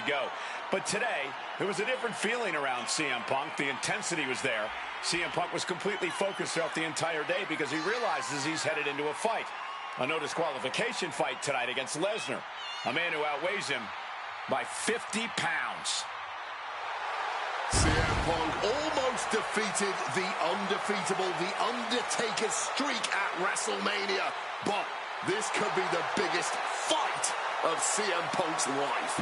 go. But today, there was a different feeling around CM Punk. The intensity was there. CM Punk was completely focused throughout the entire day because he realizes he's headed into a fight. A no disqualification fight tonight against Lesnar, a man who outweighs him by 50 pounds. CM Punk almost defeated the undefeatable, The Undertaker's streak at WrestleMania. But this could be the biggest fight of CM Punk's life.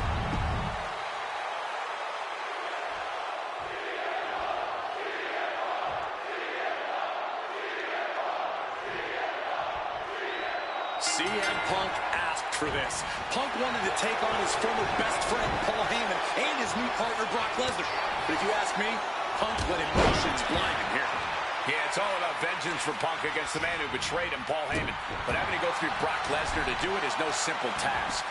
CM Punk asked for this. Punk wanted to take on his former best friend, Paul Heyman, and his new partner, Brock Lesnar. But if you ask me, Punk let emotions blind him here. Yeah, it's all about vengeance for Punk against the man who betrayed him, Paul Heyman. But having to go through Brock Lesnar to do it is no simple task.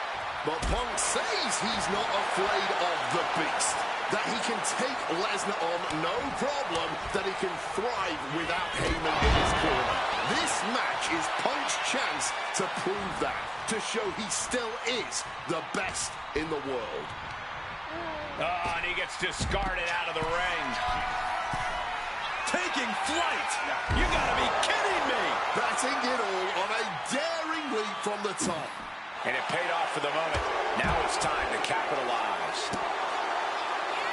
But Punk says he's not afraid of the beast, that he can take Lesnar on no problem, that he can thrive without Heyman in his corner. This match is Punk's chance to prove that, to show he still is the best in the world. Oh, and he gets discarded out of the ring. Taking flight! You gotta be kidding me! Batting it all on a daring leap from the top. And it paid off for the moment. Now it's time to capitalize.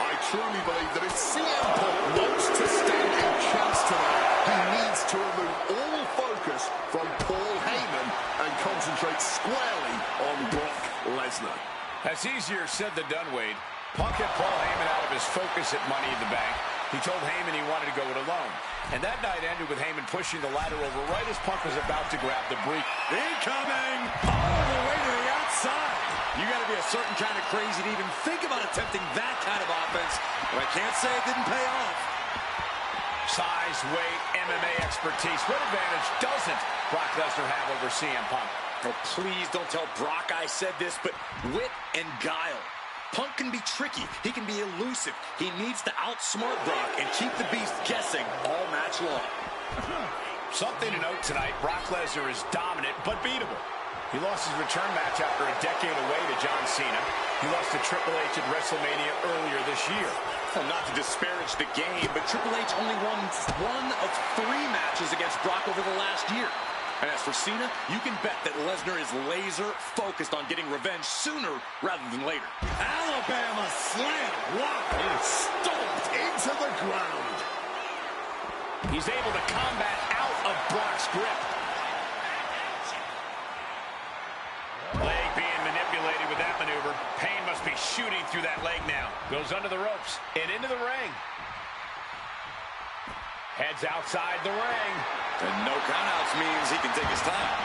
I truly believe that if CM Punk wants to stand a chance tonight, he needs to remove all focus from Paul Heyman and concentrate squarely on Brock Lesnar. That's easier said than done, Wade. Punk had Paul Heyman out of his focus at Money in the Bank. He told Heyman he wanted to go it alone. And that night ended with Heyman pushing the ladder over right as Punk was about to grab the brief. Incoming! All the way to the outside! You gotta be a certain kind of crazy to even think about attempting that kind of offense. But I can't say it didn't pay off. Size, weight, MMA expertise. What advantage doesn't Brock Lesnar have over CM Punk? Oh, please don't tell Brock I said this, but wit and guile. Punk can be tricky. He can be elusive. He needs to outsmart Brock and keep the beast guessing all match long. Something to note tonight, Brock Lesnar is dominant but beatable. He lost his return match after a decade away to John Cena. He lost to Triple H at WrestleMania earlier this year. Well, not to disparage the game, but Triple H only won one of 3 matches against Brock over the last year. And as for Cena, you can bet that Lesnar is laser-focused on getting revenge sooner rather than later. Alabama slam! Wow! Stomped into the ground. He's able to combat out of Brock's grip. Leg being manipulated with that maneuver. Pain must be shooting through that leg now. Goes under the ropes and into the ring. Heads outside the ring. And no countouts means he can take his time.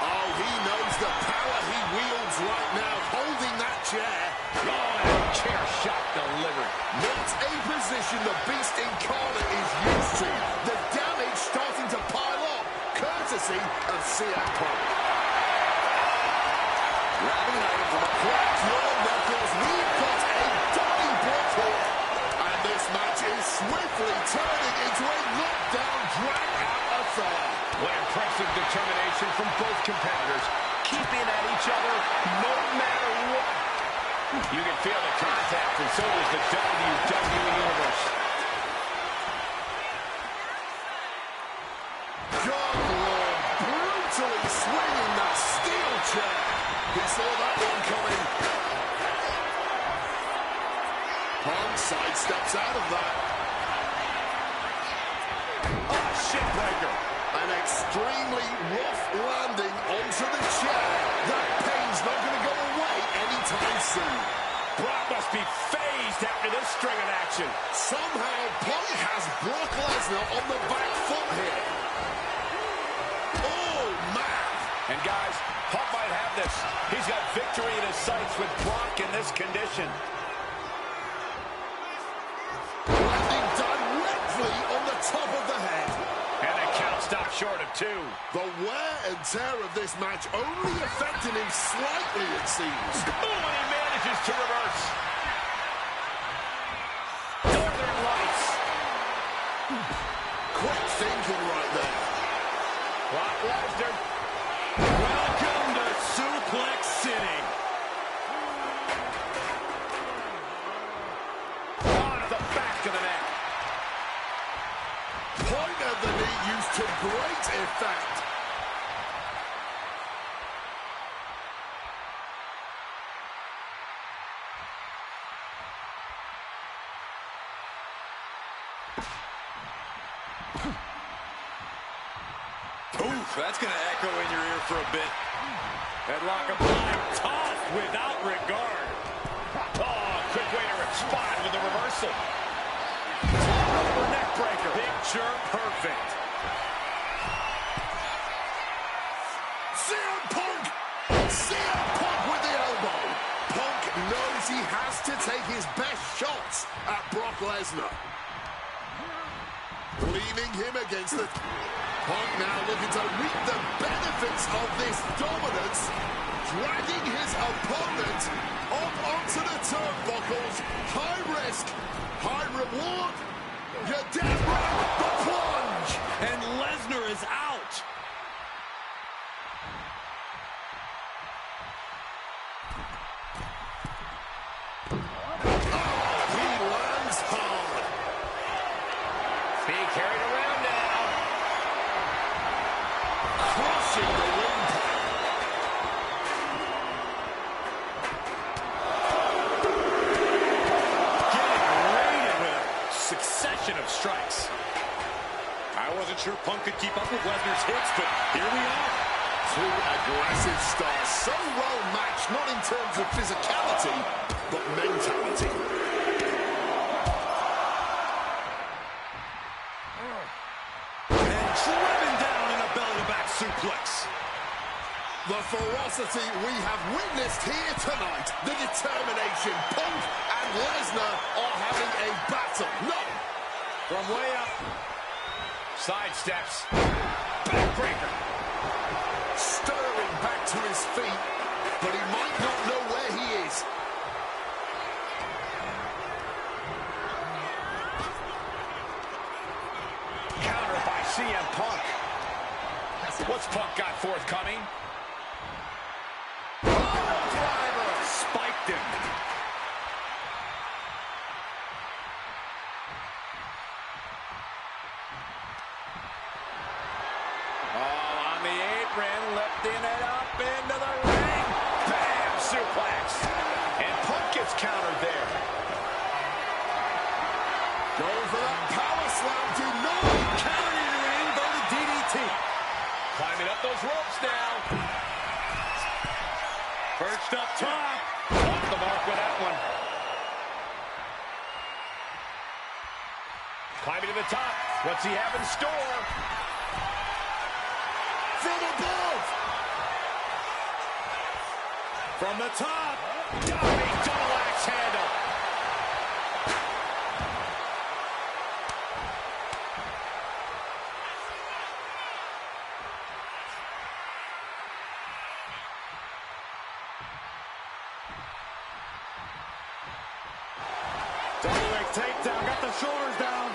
Oh, he knows the power he wields right now, holding that chair. Oh, and chair shot delivered. Not a position the Beast Incarnate is used to. The damage starting to pile up, courtesy of CM Punk. Grabbing an item from a Crack your knuckles, we've got a dummy block here. And this match is swiftly turning into a knockdown, drag-out affair. What impressive determination from both competitors, keeping at each other no matter what. You can feel the contact, and so does the WWE Universe. Good Lord, brutally swinging that steel chair. He saw that one coming. Punk sidesteps out of that. Oh, shit breaker. An extremely rough landing onto the chair. That pain's not going to go away anytime soon. Brock must be phased after this string of action. Somehow, Punk has Brock Lesnar on the back foot here. Oh, man. And guys, Punk might have this. He's got victory in his sights with Brock in this condition. Landing directly on the top of the head. And the count stopped short of 2. The wear and tear of this match only affecting him slightly, it seems. Oh, and he manages to reverse. Northern Lights. Quick thinking right there. Brock Lesnar. Welcome to Suplex City. to great effect. Oof, that's going to echo in your ear for a bit. Headlock applied, tossed without regard. Oh, quick way to respond with the reversal. Over neck breaker. Picture perfect. CM Punk! CM Punk with the elbow. Punk knows he has to take his best shots at Brock Lesnar. Leaving him against the... Punk now looking to reap the benefits of this dominance, dragging his opponent up onto the turnbuckles. High risk, high reward. You're dead right, the plunge. And Lesnar is out. Oh, he lands hard. Being carried around now. Crushing the windpipe. Getting raided with a succession of strikes. I wasn't sure Punk could keep up with Lesnar's hits, but here we are. Two aggressive stars, so well matched, not in terms of physicality, but mentality. And driven down in a belly-to-back suplex. The ferocity we have witnessed here tonight, the determination. Punk and Lesnar are having a battle. No. From way up. Side steps. Backbreaker. Stirring back to his feet, but he might not know where he is. Counter by CM Punk. What's Punk got forthcoming? Driver spiked him. Oh, on the apron, lifting it up into the ring. Bam! Suplex. And Punk gets countered there. Going for that power slam to no. Countered into an inverted DDT. Climbing up those ropes now. Perched up top. Off the mark with that one. Climbing to the top. What's he have in store? From above. From the top. Big double axe handle. Double leg takedown. Got the shoulders down.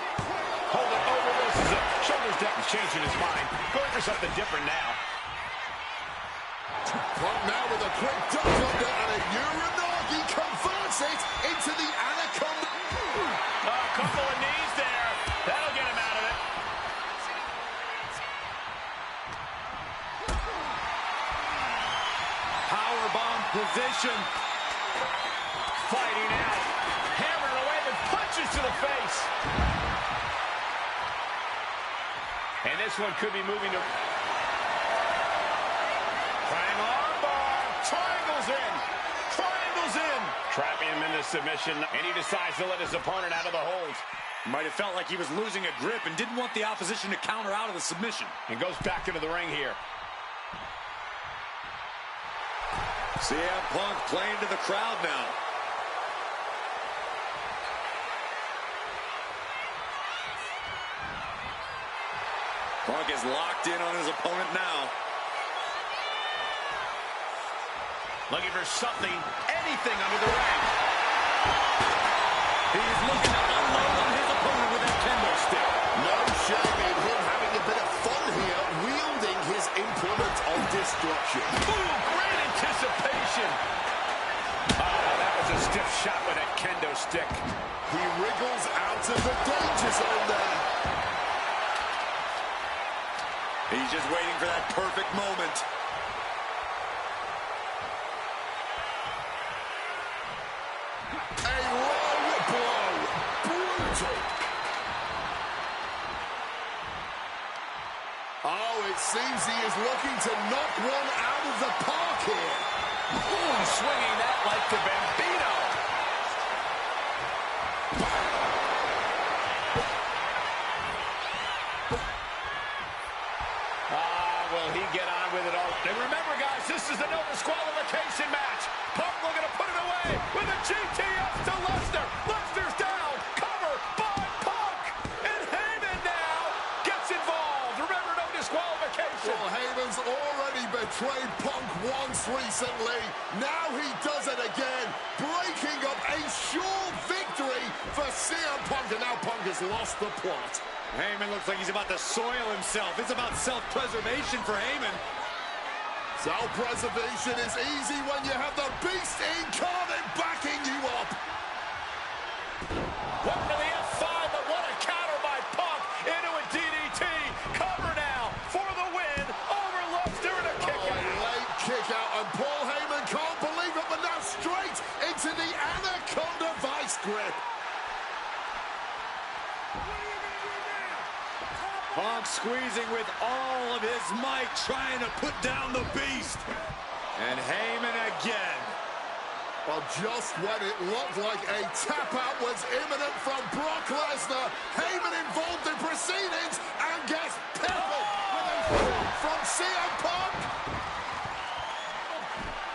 Hold it over this. Shoulders down. He's changing his mind. Going for something different now. Punk now with a quick duck under and a Uranagi converts it into the Anaconda. A couple of knees there. That'll get him out of it. Powerbomb position. Fighting out. Hammering away with punches to the face. And this one could be moving to... Prime armbar. Triangles in. Triangles in. Trapping him into submission. And he decides to let his opponent out of the hold. Might have felt like he was losing a grip and didn't want the opposition to counter out of the submission. And goes back into the ring here. CM Punk playing to the crowd now. Punk is locked in on his opponent now. Looking for something, anything under the ring. He's looking to unload on his opponent with that kendo stick. No shame in him having a bit of fun here, wielding his implement of destruction. Ooh, great anticipation. Oh, that was a stiff shot with that kendo stick. He wriggles out of the danger zone there. He's just waiting for that perfect moment. A low blow. Brutal. Oh, it seems he is looking to knock one out of the park here. Ooh, swinging that like the Bambino. Will he get on with it all? And remember, guys, this is the no disqualification match. Punk looking to put it away with a GTS to Lesnar. Lesnar's down. Cover by Punk. And Heyman now gets involved. Remember, no disqualification. Well, Heyman's already betrayed Punk once recently. Now he does it again, breaking up a sure victory for CM Punk. And now Punk has lost the plot. Heyman looks like he's about to soil himself. It's about self-preservation for Heyman. Self-preservation is easy when you have the Beast incarnate backing you up. What to the F5, but what a counter by Punk into a DDT. Cover now for the win over Lesnar and a kick out. A late kick out, and Paul Heyman can't believe it, but now straight into the Anaconda Vice grip. Punk squeezing with all of his might, trying to put down the Beast. And Heyman again. Well, just when it looked like a tap-out was imminent from Brock Lesnar, Heyman involved in proceedings and gets peppered with a shot from CM Punk.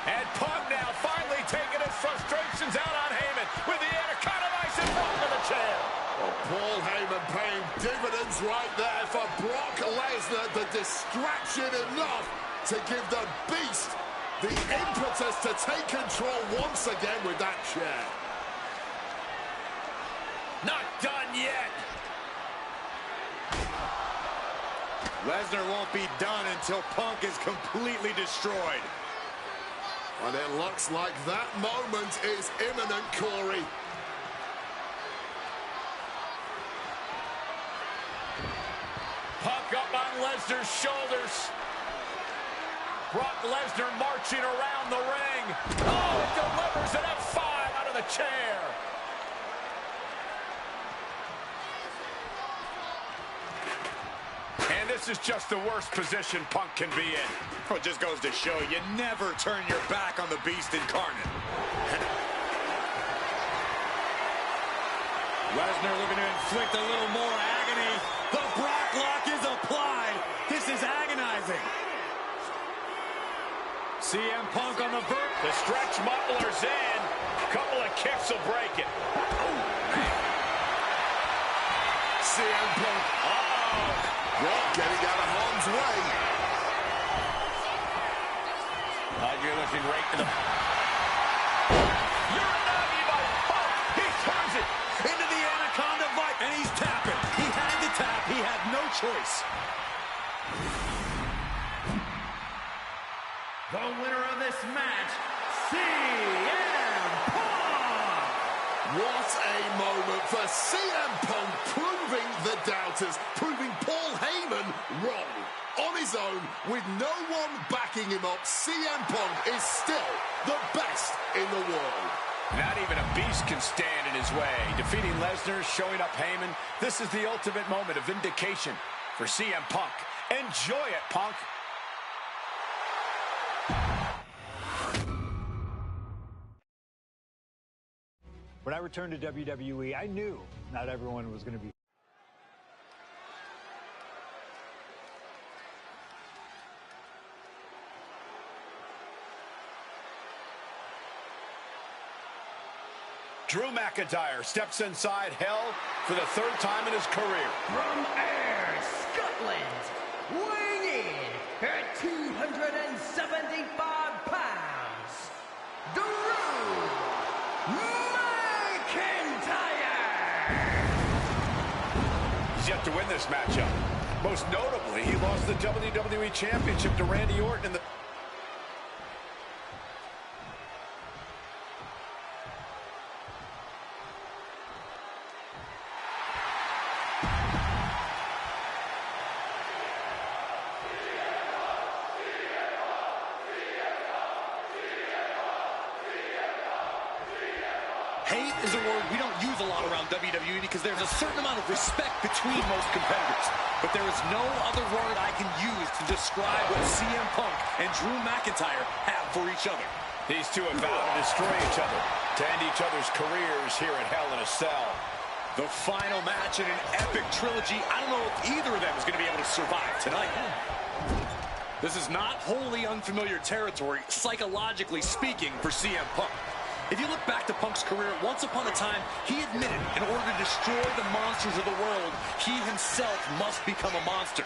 And Punk now finally taking his frustrations out on Heyman with the Anaconda Vice in front of the chair. Well, Paul Heyman paying dividends right there for Brock Lesnar. The distraction enough to give the Beast the impetus to take control once again with that chair. Not done yet. Lesnar won't be done until Punk is completely destroyed. And it looks like that moment is imminent, Corey. Punk up on Lesnar's shoulders. Brock Lesnar marching around the ring. Oh, it delivers an F5 out of the chair. And this is just the worst position Punk can be in. Well, it just goes to show you never turn your back on the Beast incarnate. Lesnar looking to inflict a little more agony. The Brock lock is applied. This is agonizing. CM Punk on the vert. The stretch muffler's in. Couple of kicks will break it. Oh, man. CM Punk. Uh-oh. Brock getting out of harm's way. You're looking right to the... Uranagi by Punk. He turns it into the Anaconda Vice. And he's tapping. He had to tap. He had no choice. The winner of this match, CM Punk! What a moment for CM Punk, proving the doubters, proving Paul Heyman wrong. On his own, with no one backing him up, CM Punk is still the best in the world. Not even a Beast can stand in his way. Defeating Lesnar, showing up Heyman. This is the ultimate moment of vindication for CM Punk. Enjoy it, Punk. When I returned to WWE, I knew not everyone was going to be. Drew McIntyre steps inside Hell for the third time in his career. From Ayr, Scotland, weighing in at 275 pounds, Drew McIntyre! He's yet to win this matchup. Most notably, he lost the WWE Championship to Randy Orton in the... hate is a word we don't use a lot around WWE because there's a certain amount of respect between most competitors. But there is no other word I can use to describe what CM Punk and Drew McIntyre have for each other. These two have vowed to destroy each other, to end each other's careers here at Hell in a Cell. The final match in an epic trilogy. I don't know if either of them is going to be able to survive tonight. This is not wholly unfamiliar territory, psychologically speaking, for CM Punk. If you look back to Punk's career, once upon a time, he admitted in order to destroy the monsters of the world, he himself must become a monster.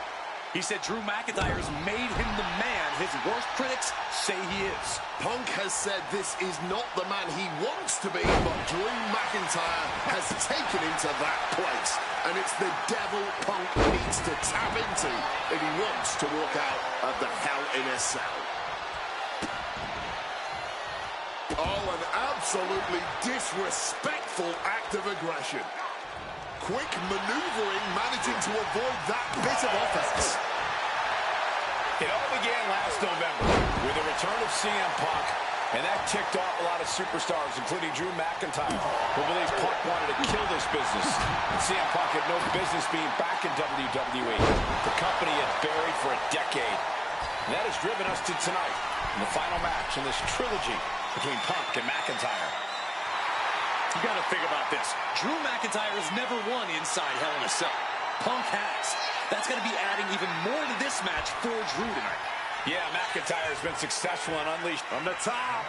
He said Drew McIntyre's made him the man his worst critics say he is. Punk has said this is not the man he wants to be, but Drew McIntyre has taken him to that place. And it's the devil Punk needs to tap into if he wants to walk out of the Hell in a Cell. Oh, an absolutely disrespectful act of aggression. Quick maneuvering, managing to avoid that bit of offense. It all began last November with the return of CM Punk, and that ticked off a lot of superstars, including Drew McIntyre, who believes Punk wanted to kill this business. And CM Punk had no business being back in WWE. The company had buried for a decade. And that has driven us to tonight, in the final match in this trilogy between Punk and McIntyre. You got to think about this. Drew McIntyre has never won inside Hell in a Cell. Punk has. That's going to be adding even more to this match for Drew tonight. Yeah, McIntyre has been successful and unleashed from the top.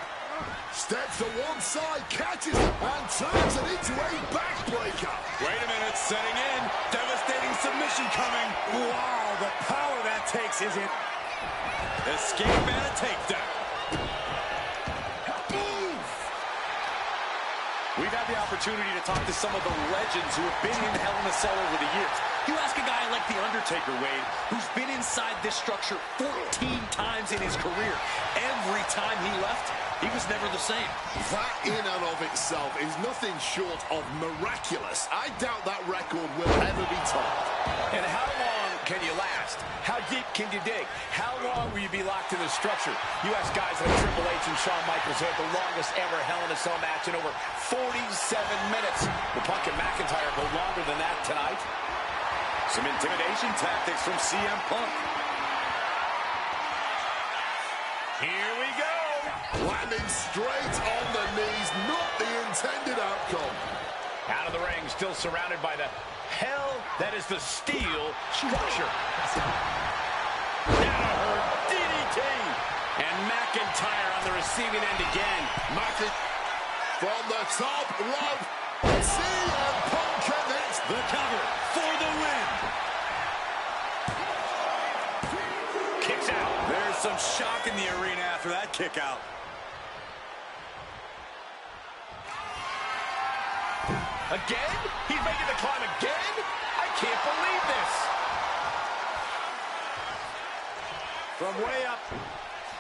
Steps to one side, catches it, and turns it into a backbreaker. Wait a minute, setting in. Devastating submission coming. Wow, the power that takes is it. Escape and a takedown. We've had the opportunity to talk to some of the legends who have been in Hell in a Cell over the years. You ask a guy like The Undertaker, Wade, who's been inside this structure 14 times in his career. Every time he left, he was never the same. That in and of itself is nothing short of miraculous. I doubt that record will ever be topped. And how long can you last? How deep can you dig? How long will you be locked in this structure? You ask guys like Triple H and Shawn Michaels who had the longest ever Hell in a Cell match in over 47 minutes. Will Punk and McIntyre go longer than that tonight? Some intimidation tactics from CM Punk. Here we go. Landing straight on the knees, not the intended outcome. Out of the ring, still surrounded by the hell that is the steel structure. Danaher DDT. And McIntyre on the receiving end again. From the top rope, CM Punk connects The cover for the win. Kicks out. There's some shock in the arena after that kick out. Again? He's making the climb again? I can't believe this. From way up,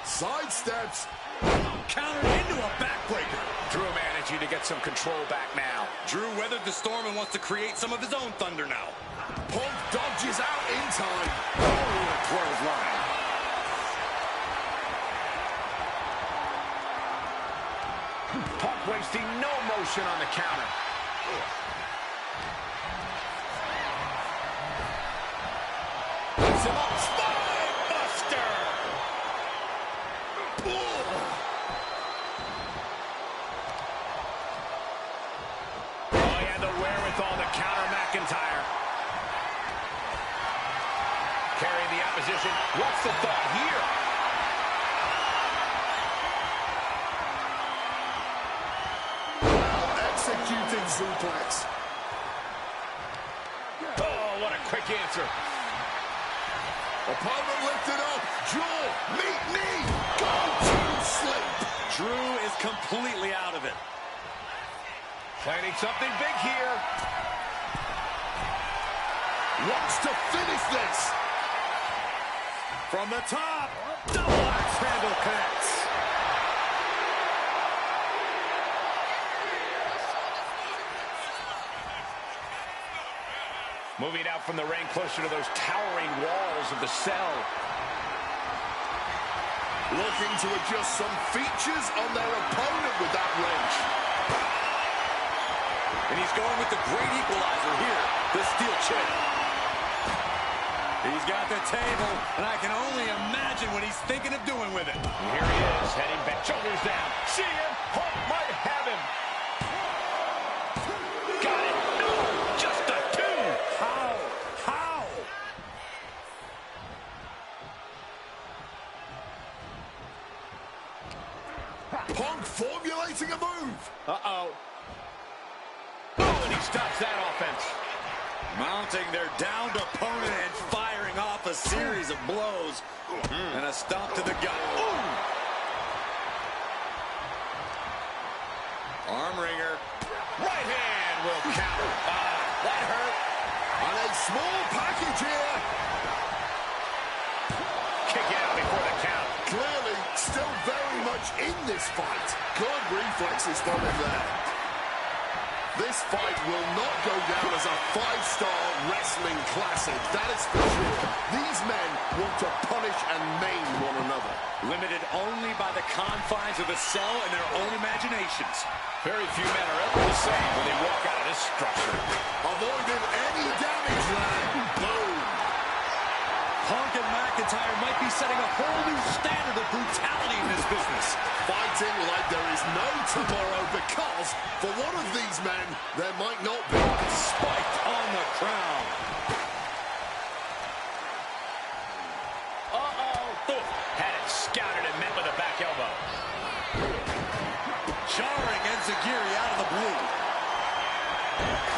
sidesteps. countered into a backbreaker. Drew managing to get some control back now. Drew weathered the storm and wants to create some of his own thunder now. Punk dodges out in time. Oh, clothesline. Punk wasting no motion on the counter. Spine buster. Oh, he had the wherewithal to counter McIntyre. Carrying the opposition. What's the thought here? Executing suplex. Oh, what a quick answer. Opponent lifted up. Drew, meet me. Go to sleep. Drew is completely out of it. Planning something big here. Wants to finish this. From the top, double axe handle connects. Moving out from the ring closer to those towering walls of the cell. Looking to adjust some features on their opponent with that wrench. And he's going with the great equalizer here, the steel chair. He's got the table, and I can only imagine what he's thinking of doing with it. And here he is, heading back, shoulders down. CM Punk might have him. Got it. No, just a two. How? Punk formulating a move. Uh-oh. Oh, and he stops that offense. Mounting their downed opponent and firing off a series of blows. And a stomp to the gut. Ooh. Arm wringer. Right hand will counter. That hurt. And a small package here. Kick out before the count. Clearly still very much in this fight. Good reflexes from him there. This fight will not go down as a 5-star wrestling classic, that is for sure. These men want to punish and maim one another. Limited only by the confines of the cell and their own imaginations. Very few men are ever the same when they walk out of this structure. Avoiding any damage there. Boom. Punk and McIntyre might be setting a whole new standard of brutality in this business. Fighting like there is no tomorrow because for one of these men, there might not be. Spiked on the crown. Had it scouted and met with a back elbow. Jarring Enziguri out of the blue.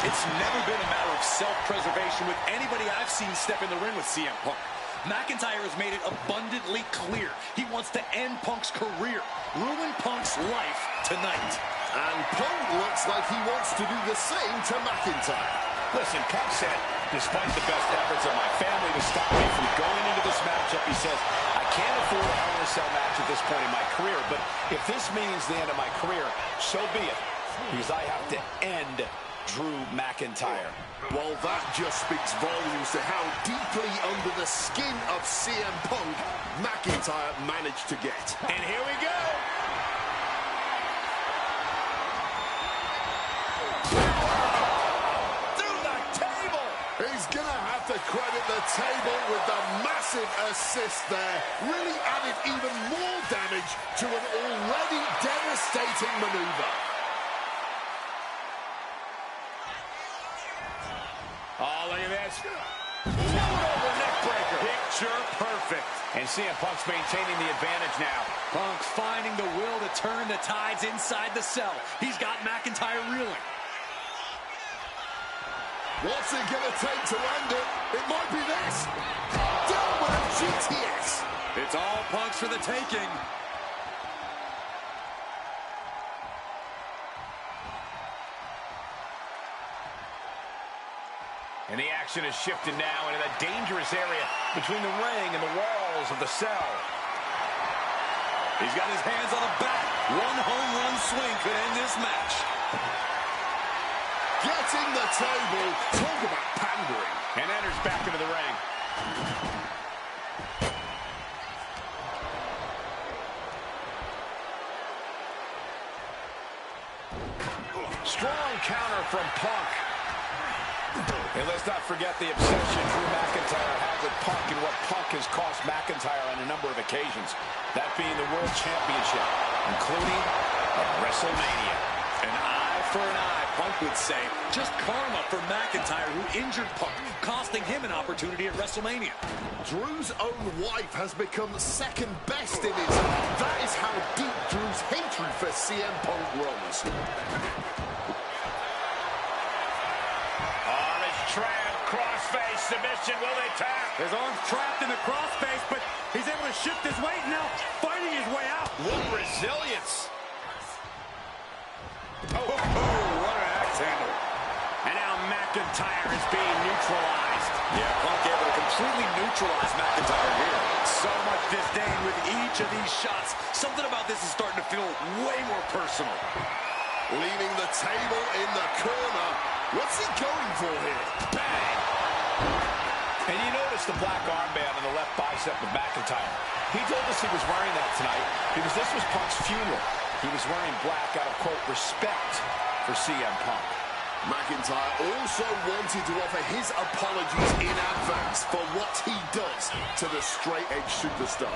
It's never been a matter of self-preservation with anybody I've seen step in the ring with CM Punk. McIntyre has made it abundantly clear he wants to end Punk's career, ruin Punk's life tonight. And Punk looks like he wants to do the same to McIntyre. Listen, Punk said, despite the best efforts of my family to stop me from going into this matchup, he says, I can't afford a Hell in a Cell match at this point in my career, but if this means the end of my career, so be it, because I have to end Drew McIntyre. Well, that just speaks volumes to how deeply under the skin of CM Punk McIntyre managed to get. And here we go. Through the table. He's going to have to credit the table with the massive assist there. Really added even more damage to an already devastating maneuver. Oh, look at this. Over neck breaker. Picture perfect. And CM Punk's maintaining the advantage now. Punk finding the will to turn the tides inside the cell. He's got McIntyre reeling. What's it going to take to end it? It might be this. Down with a GTS. It's all Punk's for the taking. And the action is shifted now into the dangerous area between the ring and the walls of the cell. He's got his hands on a bat. One home run swing could end this match. Getting the table. Talk about pandering. And enters back into the ring. Strong counter from Punk. And let's not forget the obsession Drew McIntyre had with Punk and what Punk has cost McIntyre on a number of occasions. That being the World Championship, including at WrestleMania. An eye for an eye, Punk would say. Just karma for McIntyre, who injured Punk, costing him an opportunity at WrestleMania. Drew's own wife has become second best in his heart. That is how deep Drew's hatred for CM Punk runs. Trap, crossface, submission, will they tap? His arm's trapped in the crossface, but he's able to shift his weight now, fighting his way out. What resilience. Oh, what an axe handle. And now McIntyre is being neutralized. Yeah, Punk able to completely neutralize McIntyre here. So much disdain with each of these shots. Something about this is starting to feel way more personal. Leaving the table in the corner. What's he going for here? Bang! And you notice the black armband on the left bicep of McIntyre. He told us he was wearing that tonight because this was Punk's funeral. He was wearing black out of, quote, respect for CM Punk. McIntyre also wanted to offer his apologies in advance for what he does to the straight-edge superstar.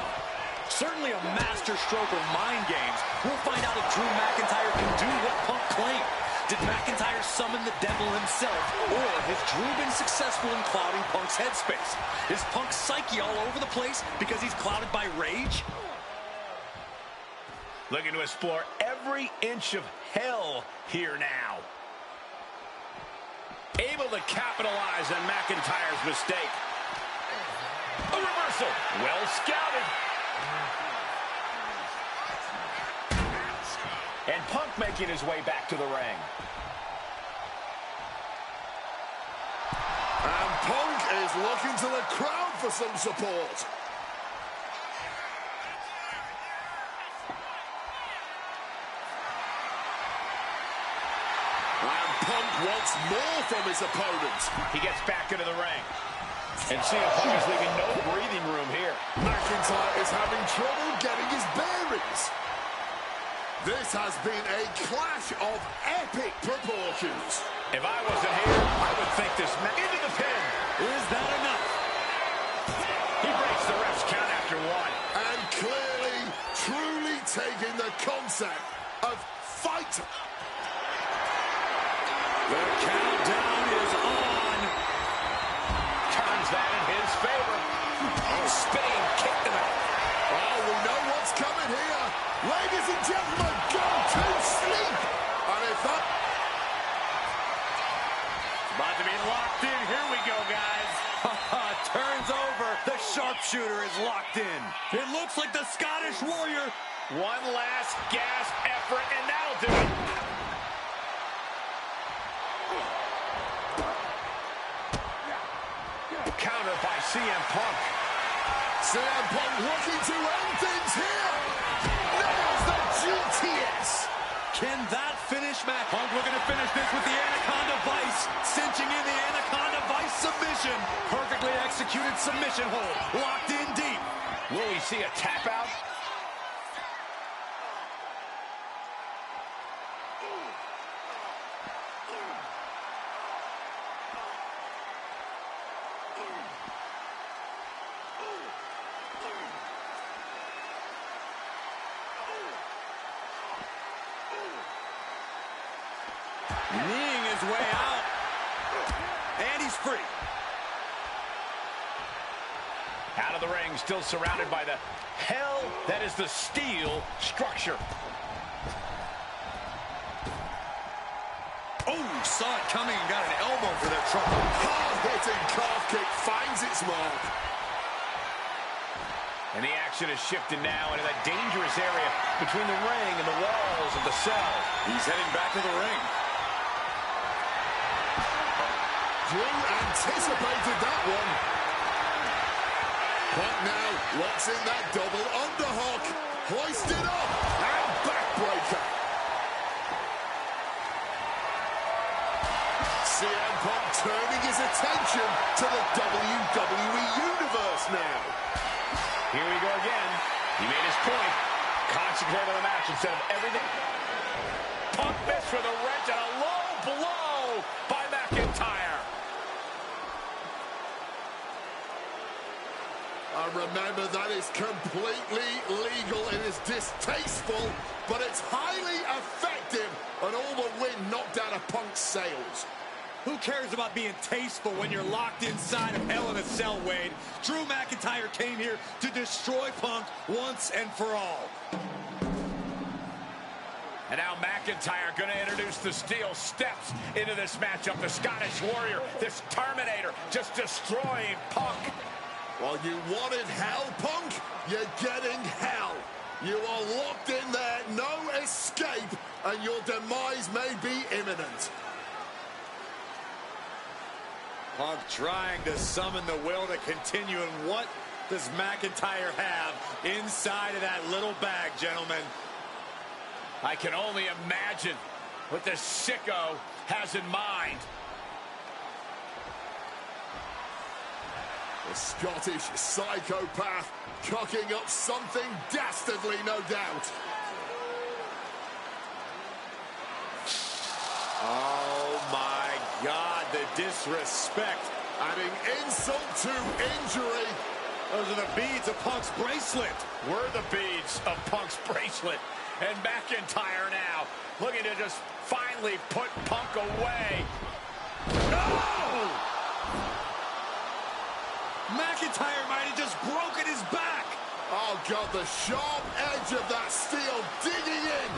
Certainly a master stroke of mind games. We'll find out if Drew McIntyre can do what Punk claimed. Did McIntyre summon the devil himself, or has Drew been successful in clouding Punk's headspace? Is Punk's psyche all over the place because he's clouded by rage? Looking to explore every inch of hell here now. Able to capitalize on McIntyre's mistake. A reversal. Well scouted. And Punk making his way back to the ring. And Punk is looking to the crowd for some support. And Punk wants more from his opponent. He gets back into the ring. And CM Punk is leaving no breathing room here. McIntyre is having trouble getting his bearings. This has been a clash of epic proportions. If I wasn't here, I would think this into the pin. Is that enough? He breaks the ref's count after one. And clearly, truly taking the concept of fight. The countdown is on. Turns that in his favor. Spinning kick to the... Oh, we know what's coming here. Ladies and gentlemen, go to sleep. And if that... About to be locked in. Here we go, guys. Turns over. The sharpshooter is locked in. It looks like the Scottish Warrior. One last gasp effort, and that'll do it. Counter by CM Punk. CM Punk looking to end things here. Nails the GTS. Can that finish Matt? Punk looking to finish this with the Anaconda Vice. Cinching in the Anaconda Vice submission. Perfectly executed submission hold. Locked in deep. Will we see a tap out? Kneeing his way out. And he's free. Out of the ring, still surrounded by the hell that is the steel structure. Oh, saw it coming and got an elbow for that trouble. Hard-hitting calf kick finds its mark. And the action is shifted now into that dangerous area between the ring and the walls of the cell. He's heading back to the ring. Drew anticipated that one. Punk now locks in that double underhook. Hoisted up and backbreaker. CM Punk turning his attention to the WWE Universe now. Here we go again. He made his point. Concentrate on the match instead of everything. Punk missed with a wrench and a low blow by McIntyre. Remember, that is completely legal. It is distasteful, but it's highly effective. And all the wind knocked out of Punk's sails. Who cares about being tasteful when you're locked inside of Hell in a Cell, Wade? Drew McIntyre came here to destroy Punk once and for all. And now McIntyre going to introduce the steel steps into this matchup. The Scottish Warrior, this Terminator, just destroying Punk. Well, you wanted hell, Punk? You're getting hell. You are locked in there, no escape, and your demise may be imminent. Punk trying to summon the will to continue, and what does McIntyre have inside of that little bag, gentlemen? I can only imagine what this sicko has in mind. The Scottish psychopath cocking up something dastardly, no doubt. Oh, my the disrespect. Adding insult to injury. Those are the beads of Punk's bracelet. Were the beads of Punk's bracelet. And McIntyre now looking to just finally put Punk away. No! McIntyre might have just broken his back. Oh, God, the sharp edge of that steel digging in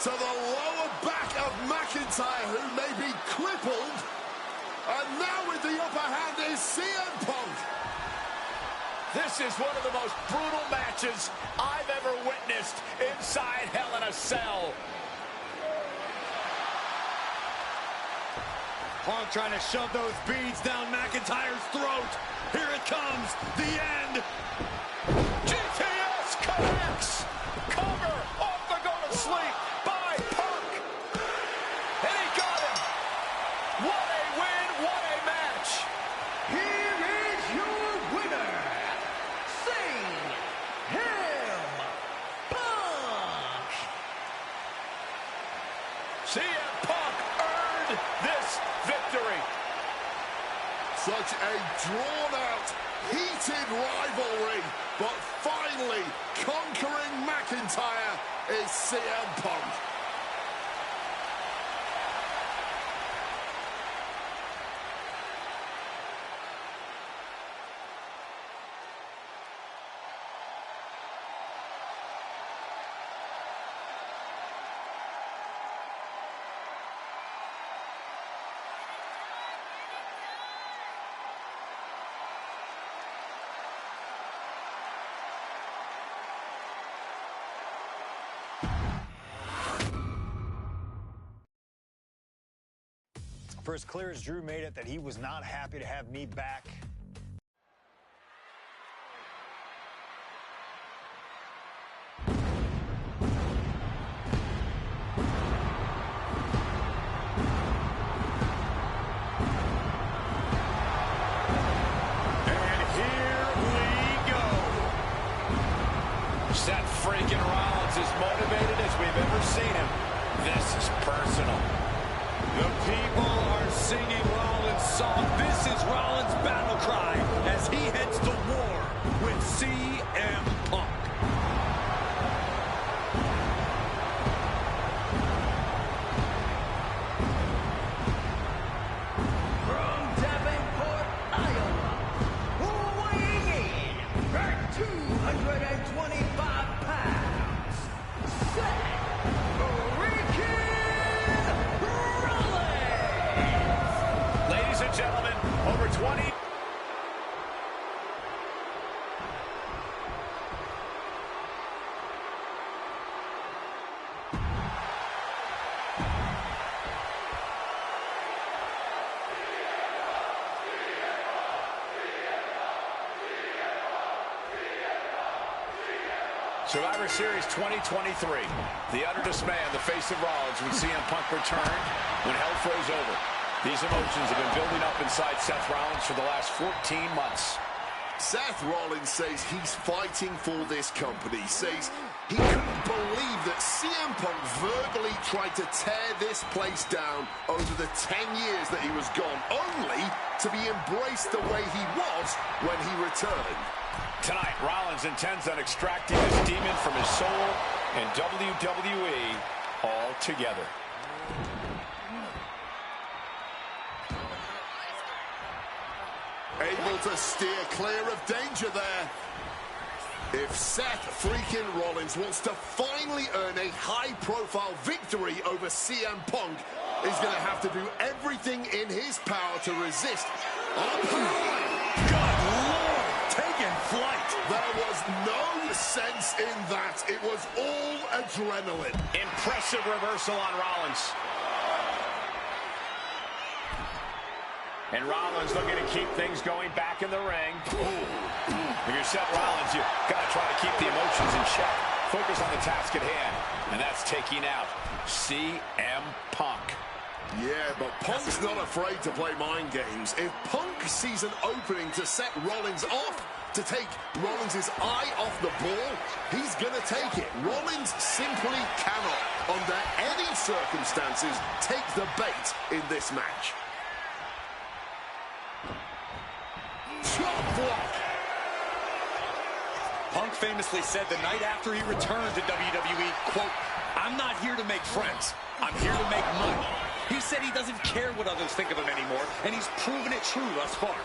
to the lower back of McIntyre, who may be crippled. And now with the upper hand is CM Punk. This is one of the most brutal matches I've ever witnessed inside Hell in a Cell. Punk trying to shove those beads down McIntyre's throat. Here it comes, the end. GTS connects. Cover off the go to sleep by Punk. And he got him. What a win, what a match. Here is your winner, CM Punk. CM Punk earned this victory. Such a drawn-out, heated rivalry, but finally conquering McIntyre is CM Punk. For as clear as Drew made it that he was not happy to have me back. And here we go. Seth freaking Rollins is motivated as we've ever seen him. This is personal. The people are singing Rollins' song. This is Rollins' battle cry as he heads to war with CM Punk. From Davenport, Iowa, weighing in at 225 pounds, Seth freaking Rollins. Ladies and gentlemen, over 20... Survivor Series 2023. The utter dismay on the face of Rollins when CM Punk returned when hell froze over. These emotions have been building up inside Seth Rollins for the last 14 months. Seth Rollins says he's fighting for this company, says he couldn't believe that CM Punk verbally tried to tear this place down over the 10 years that he was gone, only to be embraced the way he was when he returned. Tonight, Rollins intends on extracting this demon from his soul and WWE altogether. Able to steer clear of danger there. If Seth freaking Rollins wants to finally earn a high-profile victory over CM Punk, he's going to have to do everything in his power to resist. Up high! Good Lord, taking flight. There was no sense in that. It was all adrenaline. Impressive reversal on Rollins. And Rollins looking to keep things going back in the ring. If you're Seth Rollins, you got to try to keep the emotions in check. Focus on the task at hand. And that's taking out CM Punk. Yeah, but Punk's not afraid to play mind games. If Punk sees an opening to set Rollins off, to take Rollins' eye off the ball, he's going to take it. Rollins simply cannot, under any circumstances, take the bait in this match. Chop block. Punk famously said the night after he returned to WWE, quote, "I'm not here to make friends. I'm here to make money." He said he doesn't care what others think of him anymore, and he's proven it true thus far.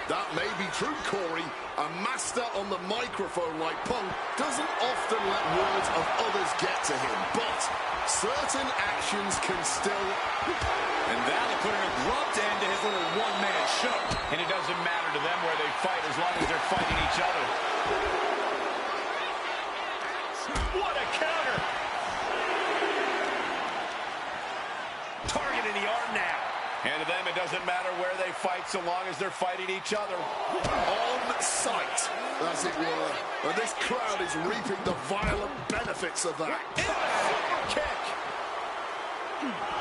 That may be true, Corey. A master on the microphone like Punk doesn't often let words of others get to him, but certain actions can still... And that'll put an abrupt end to his little one-man show. And it doesn't matter to them where they fight as long as they're fighting each other. What a counter! Target in the arm now. And to them, it doesn't matter where they fight so long as they're fighting each other. On sight, as it were. And this crowd is reaping the violent benefits of that. Super kick.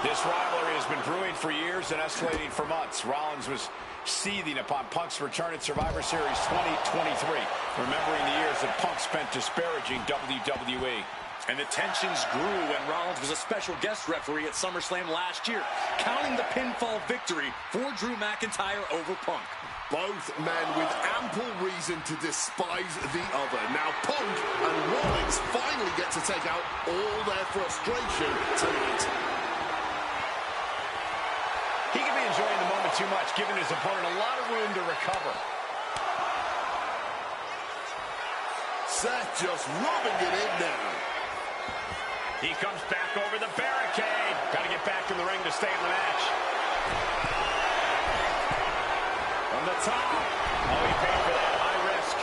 This rivalry has been brewing for years and escalating for months. Rollins was seething upon Punk's return at Survivor Series 2023, remembering the years that Punk spent disparaging WWE. And the tensions grew when Rollins was a special guest referee at SummerSlam last year, counting the pinfall victory for Drew McIntyre over Punk. Both men with ample reason to despise the other. Now Punk and Rollins finally get to take out all their frustration tonight. He could be enjoying the moment too much, giving his opponent a lot of room to recover. Seth just rubbing it in now. He comes back over the barricade. Got to get back in the ring to stay in the match. From the top. Oh, he paid for that. High risk.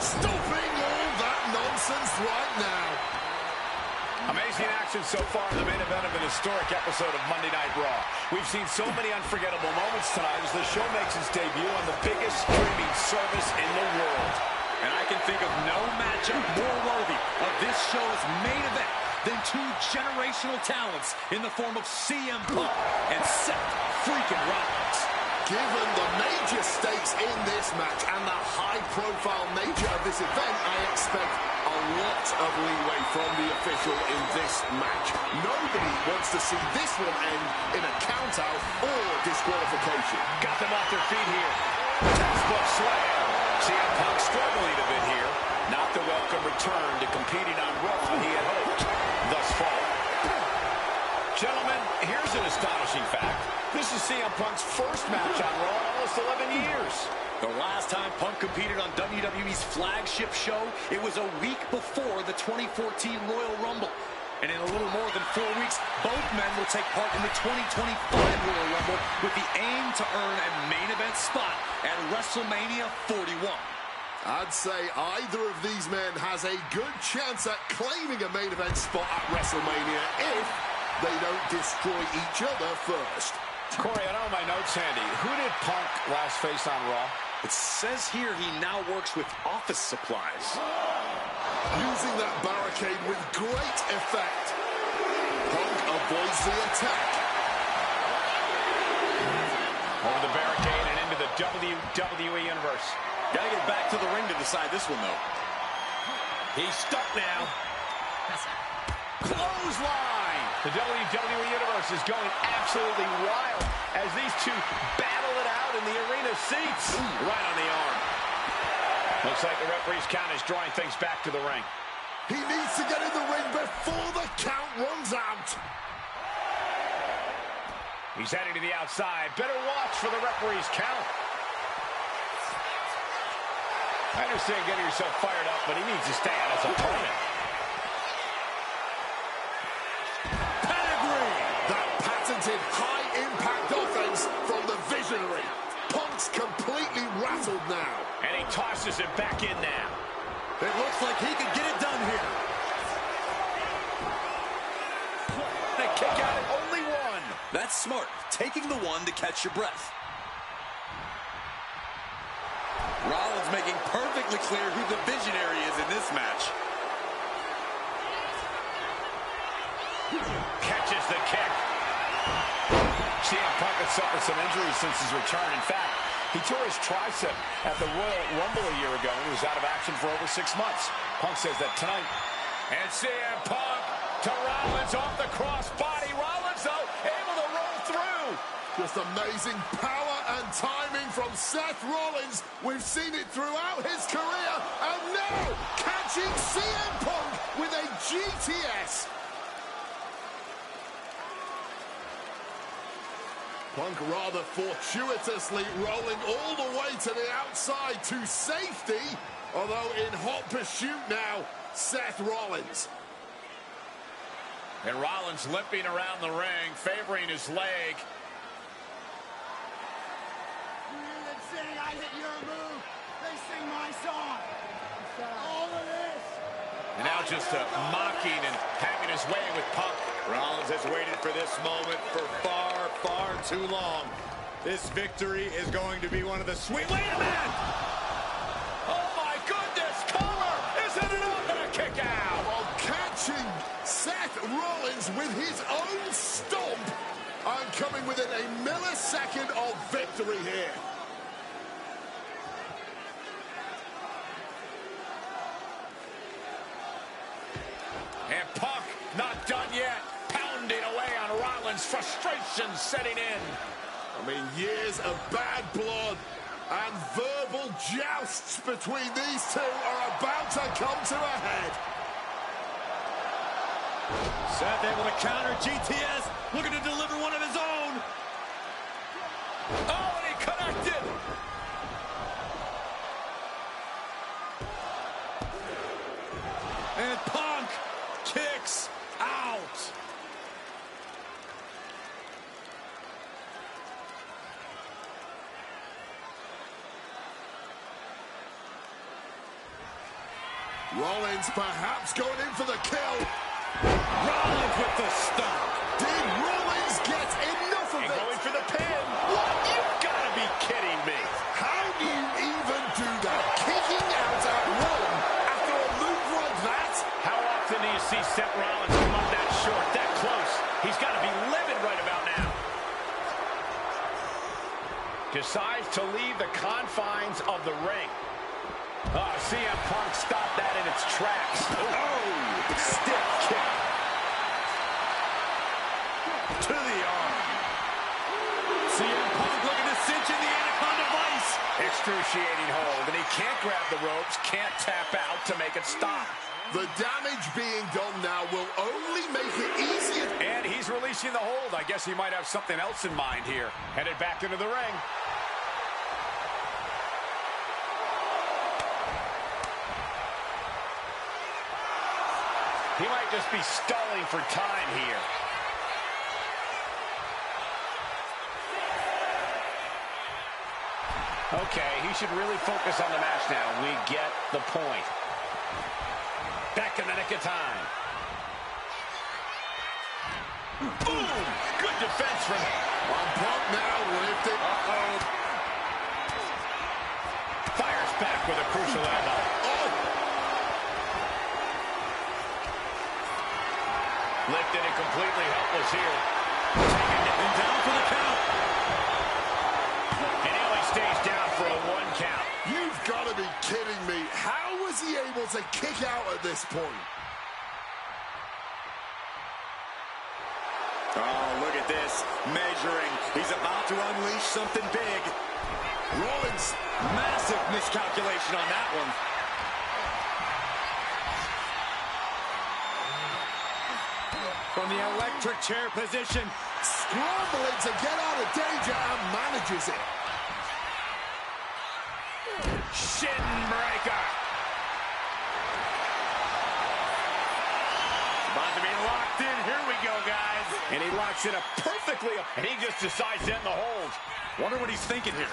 Stopping all that nonsense right now. Amazing action so far in the main event of an historic episode of Monday Night Raw. We've seen so many unforgettable moments tonight as the show makes its debut on the biggest streaming service in the world. And I can think of no matchup more worthy of this show's main event than two generational talents in the form of CM Punk and Seth freaking Rollins. Given the major stakes in this match and the high-profile nature of this event, I expect a lot of leeway from the official in this match. Nobody wants to see this one end in a count-out or disqualification. Got them off their feet here. Textbook slam. CM Punk struggling a bit here. Not the welcome return to competing on Raw he had hoped thus far. Gentlemen, here's an astonishing fact. This is CM Punk's first match on Raw in almost 11 years. The last time Punk competed on WWE's flagship show, it was a week before the 2014 Royal Rumble. And in a little more than 4 weeks, both men will take part in the 2025 Royal Rumble with the aim to earn a main event spot at WrestleMania 41. I'd say either of these men has a good chance at claiming a main event spot at WrestleMania if they don't destroy each other first. Corey, I don't have my notes handy. Who did Punk last face on Raw? It says here he now works with office supplies. Using that barricade with great effect. Punk avoids the attack. Over the barricade and into the WWE Universe. Gotta get back to the ring to decide this one, though. He's stuck now. Clothesline! The WWE Universe is going absolutely wild as these two battle it out in the arena seats. Right on the arm. Looks like the referee's count is drawing things back to the ring. He needs to get in the ring before the count runs out. He's heading to the outside. Better watch for the referee's count. I understand getting yourself fired up, but he needs to stay on his opponent. Pedigree! That patented high-impact offense from the Visionary. Punk's completely rattled now. And he tosses it back in now. It looks like he can get it done here. They kick out at only one. That's smart. Taking the one to catch your breath. Rollins making perfectly clear who the Visionary is in this match. Catches the kick. CM Punk has suffered some injuries since his return. In fact, he tore his tricep at the Royal Rumble a year ago and was out of action for over 6 months. Punk says that tonight. And CM Punk to Rollins off the crossbody. Rollins, though, able to roll through. Just amazing power and timing from Seth Rollins. We've seen it throughout his career, and now catching CM Punk with a GTS. Punk rather fortuitously rolling all the way to the outside to safety, although in hot pursuit now, Seth Rollins. And Rollins limping around the ring, favoring his leg. They sing, I hit your move. They sing my song. All of this. And now just mocking and having his way with Punk. Rollins has waited for this moment for far, far too long. This victory is going to be one of the sweet... Wait a minute! Oh my goodness, Comer! Isn't it open a kick out? While catching Seth Rollins with his own stomp, and coming within a millisecond of victory here. And Punk not done yet. Pounding away on Rollins, frustration setting in. I mean, years of bad blood and verbal jousts between these two are about to come to a head. Seth able to counter GTS, looking to deliver one of his own. Oh, and he connected. And Punk kicks out. Rollins perhaps going in for the kill. Rollins with the stomp. Did Rollins get enough of And it? going for the pin. What? You've got to be kidding me. How do you even do that? Kicking out at one after a move like that? How often do you see Seth Rollins come up that short, that close? He's got to be livid right about now. Decides to leave the confines of the ring. CM Punk stopped that in its tracks. Oh, stiff kick. To the arm. CM Punk looking to cinch in the Anaconda Vice. Excruciating hold, and he can't grab the ropes, can't tap out to make it stop. The damage being done now will only make it easier. And he's releasing the hold. I guess he might have something else in mind here. Headed back into the ring. He might just be stalling for time here. Okay, he should really focus on the match now. We get the point. Back in the nick of time. Boom! Good defense from him. On Punk now, lifted. Fires back with a crucial elbow. Lifted and completely helpless here. And down for the count. And he only stays down for a 1 count. You've got to be kidding me. How was he able to kick out at this point? Oh, look at this. Measuring. He's about to unleash something big. Rollins. Massive miscalculation on that one. From the electric chair position. Scrambling to get out of danger and manages it. Shin breaker. About to be locked in. Here we go, guys. And he locks it up perfectly. And he just decides to end the hold. Wonder what he's thinking here.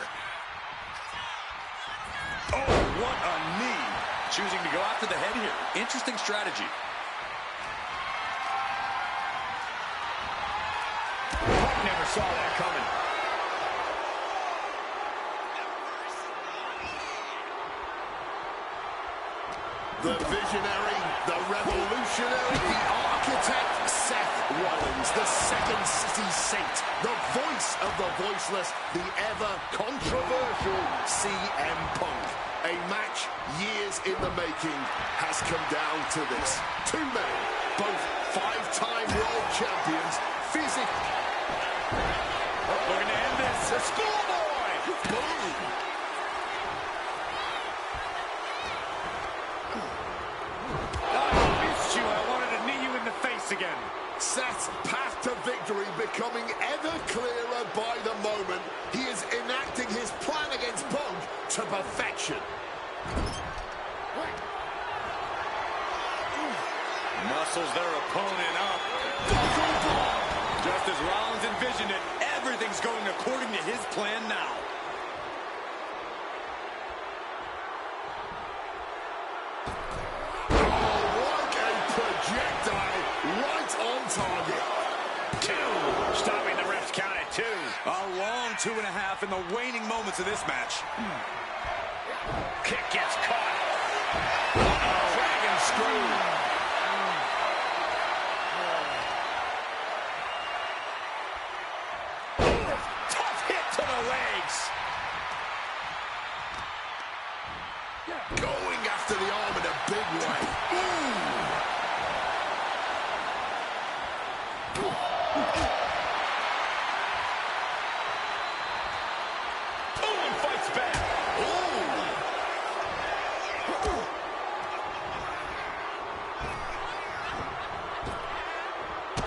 Oh, what a knee. Choosing to go after the head here. Interesting strategy. Never saw that coming. The visionary, the revolutionary, the architect, Seth Rollins, the second city saint, the voice of the voiceless, the ever-controversial CM Punk. A match years in the making has come down to this. Two men, both five-time world champions, physically... Looking to a schoolboy! Boom! I missed you. I wanted to knee you in the face again. Seth's path to victory becoming ever clearer by the moment. He is enacting his plan against Punk to perfection. Muscles their opponent up. Just as Rollins envisioned it, everything's going according to his plan now. Projectile right on target. 2. Stopping the ref's count at 2. A long 2.5 in the waning moments of this match. Kick gets caught. Dragon screw. Tough hit to the legs. Going after the arm in a big way. And fights back.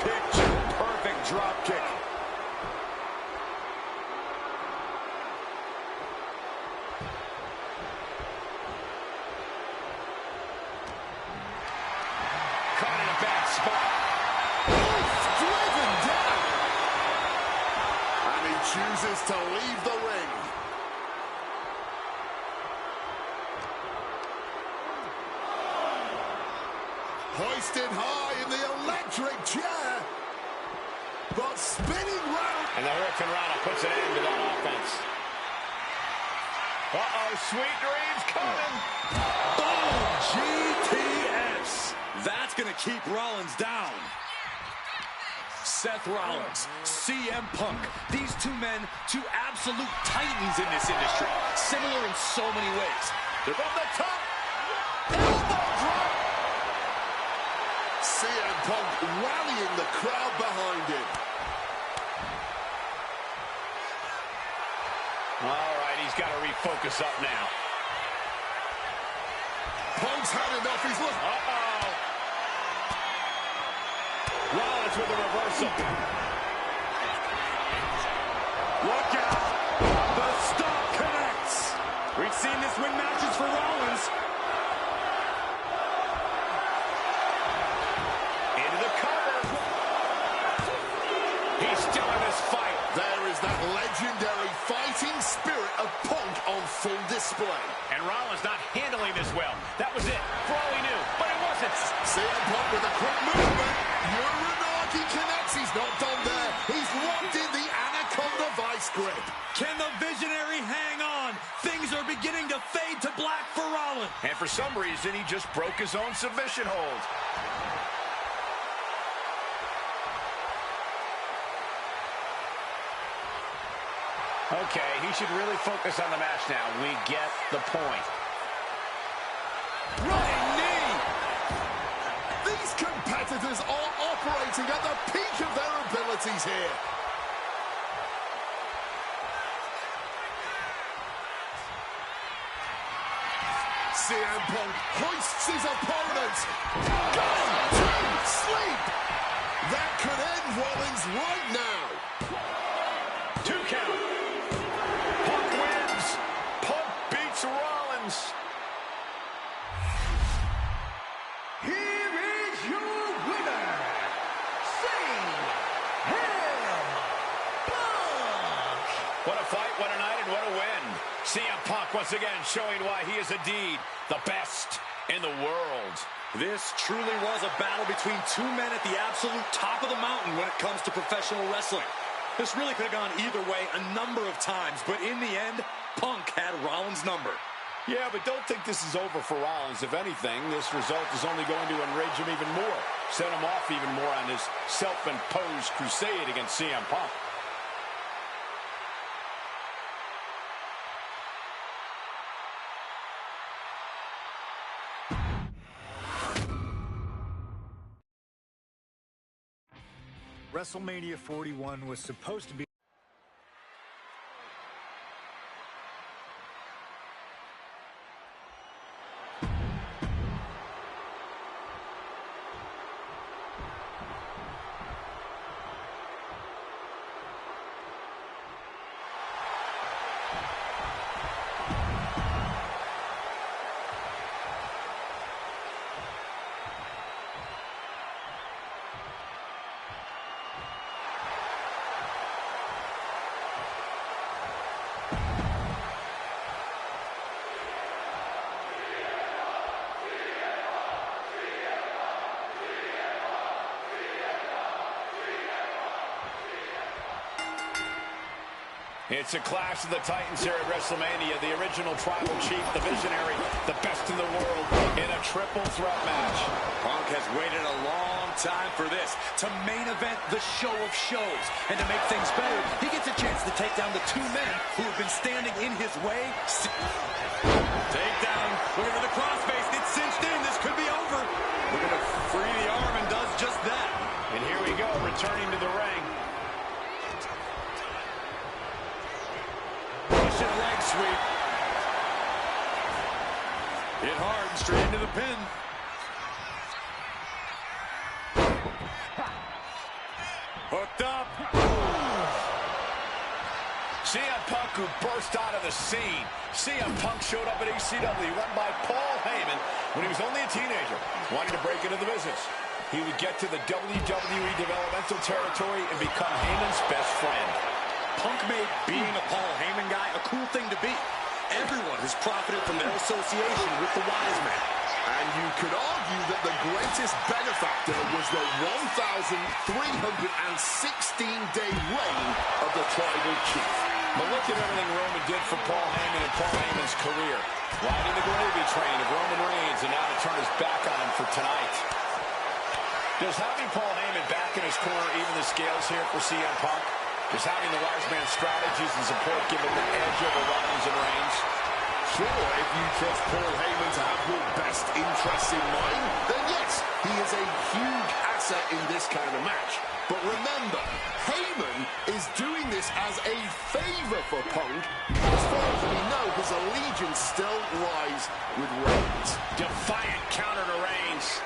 Picture perfect drop kick. Caught in a bad spot. Driven down. And he chooses to leave the ring. Hoisted high in the electric chair. But spinning round. And the Hurricane Rana puts an end to that offense. Uh-oh, sweet dreams coming. Boom! GTS. That's going to keep Rollins down. Seth Rollins, CM Punk. These two men, two absolute titans in this industry. Similar in so many ways. They're from the top. Elbow drop. CM Punk rallying the crowd behind him. All right, he's got to refocus up now. Punk's had enough. He's looking. Uh-oh. Rollins with a reversal. Look out! The stomp connects. We've seen this win matches for Rollins. Into the cover. He's still in this fight. There is that legendary fighting spirit of Punk on full display. And Rollins not handling this well. That was it, for all he knew, but it wasn't. CM Punk with a quick movement. Uranagi connects. He's not done there. He's locked in the Anaconda vice grip. Can the Visionary hang on? Things are beginning to fade to black for Rollins. And for some reason, he just broke his own submission hold. Okay, he should really focus on the match now. We get the point. Running knee. These competitors are operating at the peak of their abilities here. CM Punk hoists his opponent. Go to sleep. That could end Rollins right now. 2 count. Punk wins. Punk beats Rollins. Here is your winner, CM Punk. What a fight, what a night, and what a win. CM Punk once again showing why he is indeed the best in the world. This truly was a battle between two men at the absolute top of the mountain when it comes to professional wrestling. This really could have gone either way a number of times, but in the end, Punk had Rollins' number. Yeah, but don't think this is over for Rollins. If anything, this result is only going to enrage him even more, set him off even more on his self-imposed crusade against CM Punk. WrestleMania 41 was supposed to be It's a clash of the Titans here at WrestleMania. The original tribal chief, the visionary, the best in the world in a triple threat match. Punk has waited a long time for this, to main event the show of shows. And to make things better, he gets a chance to take down the two men who have been standing in his way. Takedown, looking for the crossface, it's cinched in, this could be over. Looking to free the arm and does just that. And here we go, returning to the ring. Russian leg sweep. Hit hard and straight into the pin. Hooked up. CM Punk, who burst out of the scene. CM Punk showed up at ECW, run by Paul Heyman, when he was only a teenager, wanting to break into the business. He would get to the WWE developmental territory and become Heyman's best friend. Punk made being a Paul Heyman guy a cool thing to be. Everyone has profited from their association with the Wise Man. And you could argue that the greatest benefactor was the 1,316-day reign of the Tribal Chief. But look at everything Roman did for Paul Heyman and Paul Heyman's career. Riding the gravy train of Roman Reigns, and now to turn his back on him for tonight. Does having Paul Heyman back in his corner even the scales here for CM Punk? Does having the Wise Man strategies and support give him the edge over Rollins and Reigns? Sure, if you trust Paul Heyman to have your best interests in mind, then yes, he is a huge asset in this kind of match. But remember, Heyman is doing this as a favor for Punk. As far as we know, his allegiance still lies with Reigns. Defiant counter to Reigns.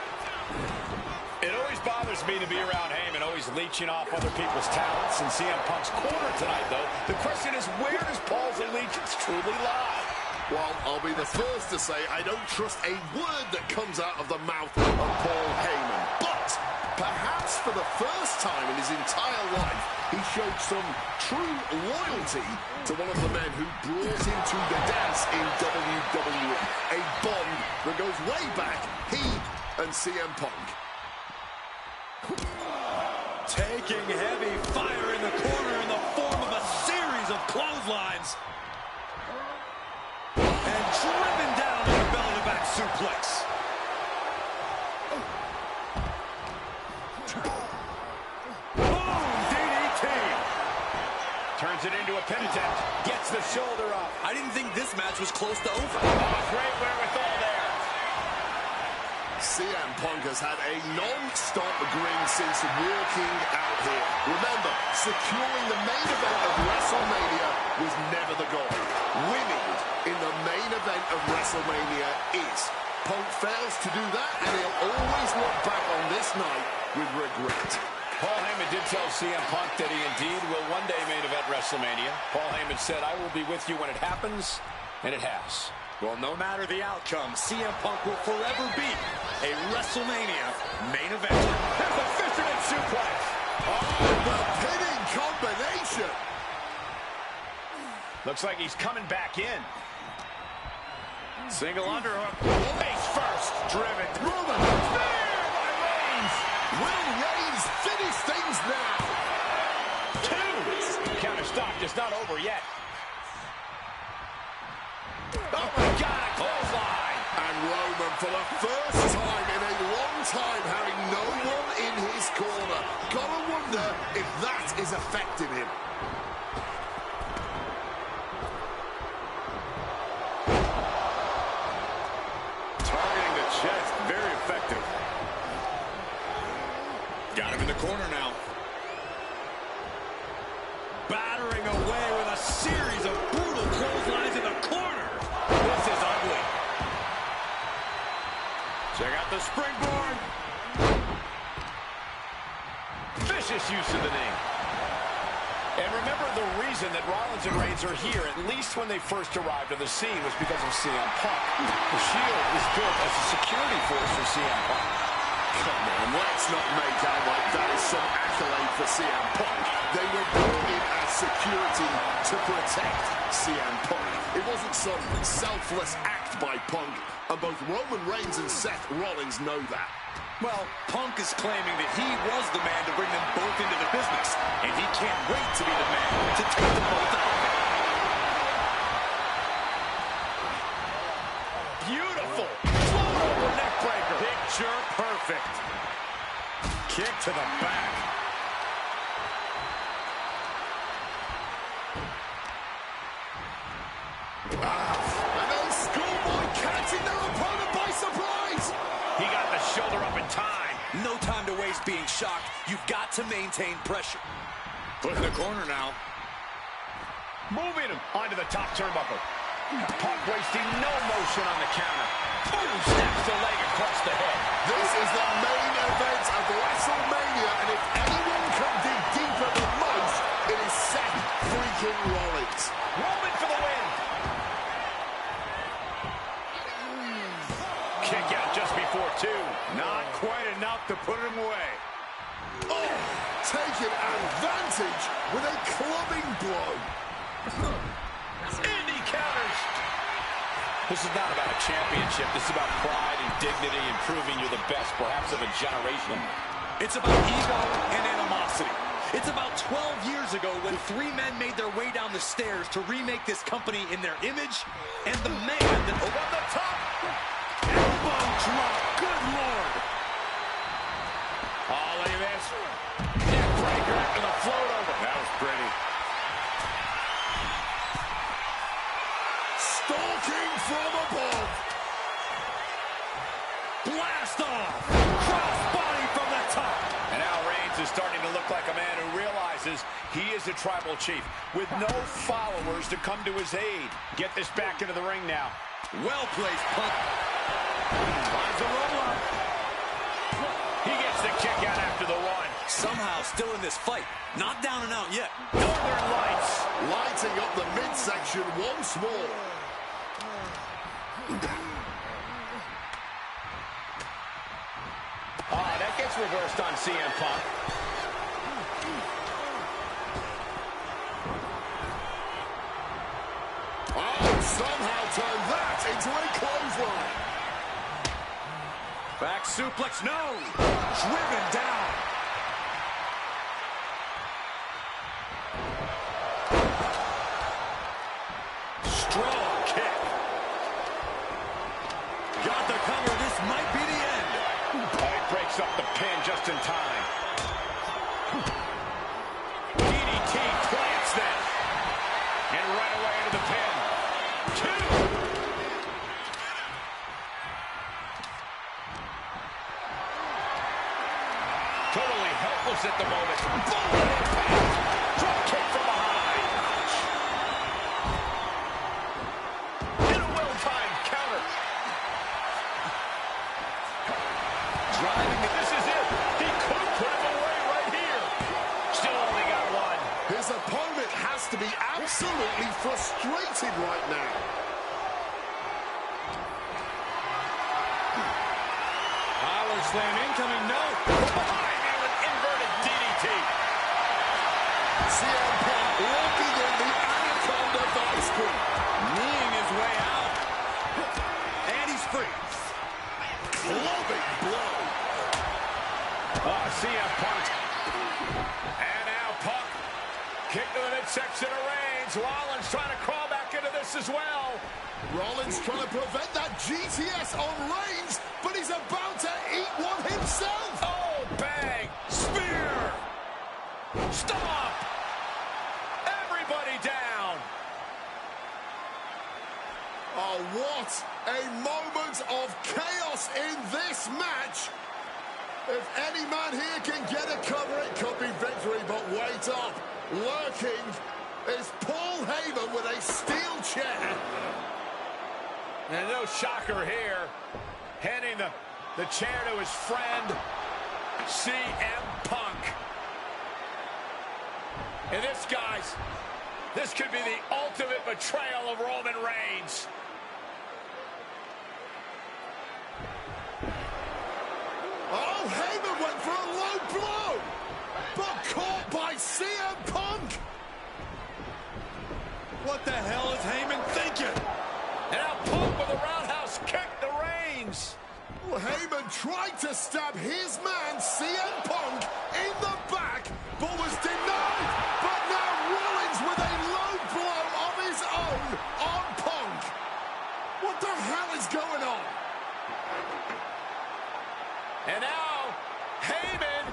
It always bothers me to be around Heyman, always leeching off other people's talents in CM Punk's corner tonight, though. The question is, where does Paul's allegiance truly lie? Well, I'll be the first to say I don't trust a word that comes out of the mouth of Paul Heyman. But perhaps for the first time in his entire life, he showed some true loyalty to one of the men who brought him to the dance in WWE. A bond that goes way back, he and CM Punk. Taking heavy fire in the corner in the form of a series of clotheslines. And driven down in the belly-to-back suplex. Boom! DDT! Turns it into a pin attempt. Gets the shoulder up. I didn't think this match was close to over. Oh, great wherewithal there. CM Punk has had a non-stop grin since walking out here. Remember, securing the main event of WrestleMania was never the goal. Winning in the main event of WrestleMania is. Punk fails to do that, and he'll always look back on this night with regret. Paul Heyman did tell CM Punk that he indeed will one day main event WrestleMania. Paul Heyman said, "I will be with you when it happens," and it has. Well, no matter the outcome, CM Punk will forever be a WrestleMania main eventer. There's a fisherman suplex. Oh, the pinning combination. Looks like he's coming back in. Single underhook. Face first. Driven. Roman. Spear by Reigns. Will Reigns finish things now? Two. Counter stop, just not over yet. Oh my God, a clothesline. And Roman, for the first time in a long time, having no one in his corner. Gotta wonder if that is affecting him. Targeting the chest, very effective. Got him in the corner now. Battering away with a series of brutal clotheslines in the corner. This is ugly. Check out the springboard. Vicious use of the knee. And remember, the reason that Rollins and Reigns are here, at least when they first arrived on the scene, was because of CM Punk. The Shield was built as a security force for CM Punk. Come on, let's not make out like that is some accolade for CM Punk. They were brought in as security to protect CM Punk. It wasn't some selfless act by Punk, and both Roman Reigns and Seth Rollins know that. Well, Punk is claiming that he was the man to bring them both into the business, and he can't wait to be the man to take them both out. to the back. And then Schoolboy catching their opponent by surprise. He got the shoulder up in time. No time to waste being shocked. You've got to maintain pressure. Put in the corner now. Moving him onto the top turnbuckle. Punk wasting no motion on the counter. Boom! Snaps the leg across the head. This is the main event of WrestleMania, and if anyone can dig deeper than most, it is Seth freaking Rollins. Roman for the win. Kick out just before 2. Not quite enough to put him away. Oh, taking advantage with a clubbing blow. Indy counters. This is not about a championship. This is about pride and dignity and proving you're the best, perhaps of a generation. It's about ego and animosity. It's about 12 years ago when 3 men made their way down the stairs to remake this company in their image, and the man that Over the top. elbow drop. Good Lord. Oh, look at this. Neck breaker after the float over. That was pretty. Stalking from above. Blast off. Cross body from the top. And now Reigns is starting to look like a man who realizes he is a tribal chief with no followers to come to his aid. Get this back into the ring now. Well placed, Punk. Finds the roll up. He gets the kick out after the 1. Somehow still in this fight. Not down and out yet. Northern Lights. Lighting up the midsection once more. That gets reversed on CM Punk. Oh, somehow turned that into a clothesline. Back suplex, no. Driven down. Strong kick. Got the cover. This might be the end. He breaks up the pin just in time. DDT plants them. And right away into the pin. 2. Totally helpless at the moment. Boom! Impact. Drop kick from behind. And a well-timed counter. Driving it. This is it. He could put him away right here. Still only got 1. His opponent has to be absolutely frustrated right now. Power slam incoming, no. Behind him, an inverted DDT. CM Punk looking in the Anaconda Vice Grip. Kneeing his way out. And he's free. Clubbing blow. CM Punk. And now Punk. Kick to the midsection of Reigns. Rollins trying to crawl back into this as well. Rollins trying to prevent that GTS on Reigns, but he's about to eat one himself. Oh, bang. Spear. Stop. Everybody down. Oh, what a moment of chaos in this match. If any man here can get a cover, it could be victory, but wait up. Lurking is Paul Heyman with a steel chair. And no shocker here. Handing the chair to his friend, CM Punk. And this, guys, this could be the ultimate betrayal of Roman Reigns. Oh, Heyman went for a low blow, but caught by CM Punk. What the hell is Heyman thinking? And now Punk with a roundhouse kick to Reigns. Well, Heyman tried to stab his man, CM Punk, in the back, but was denied. But now Rollins with a low blow of his own on Punk. What the hell is going on? And now Heyman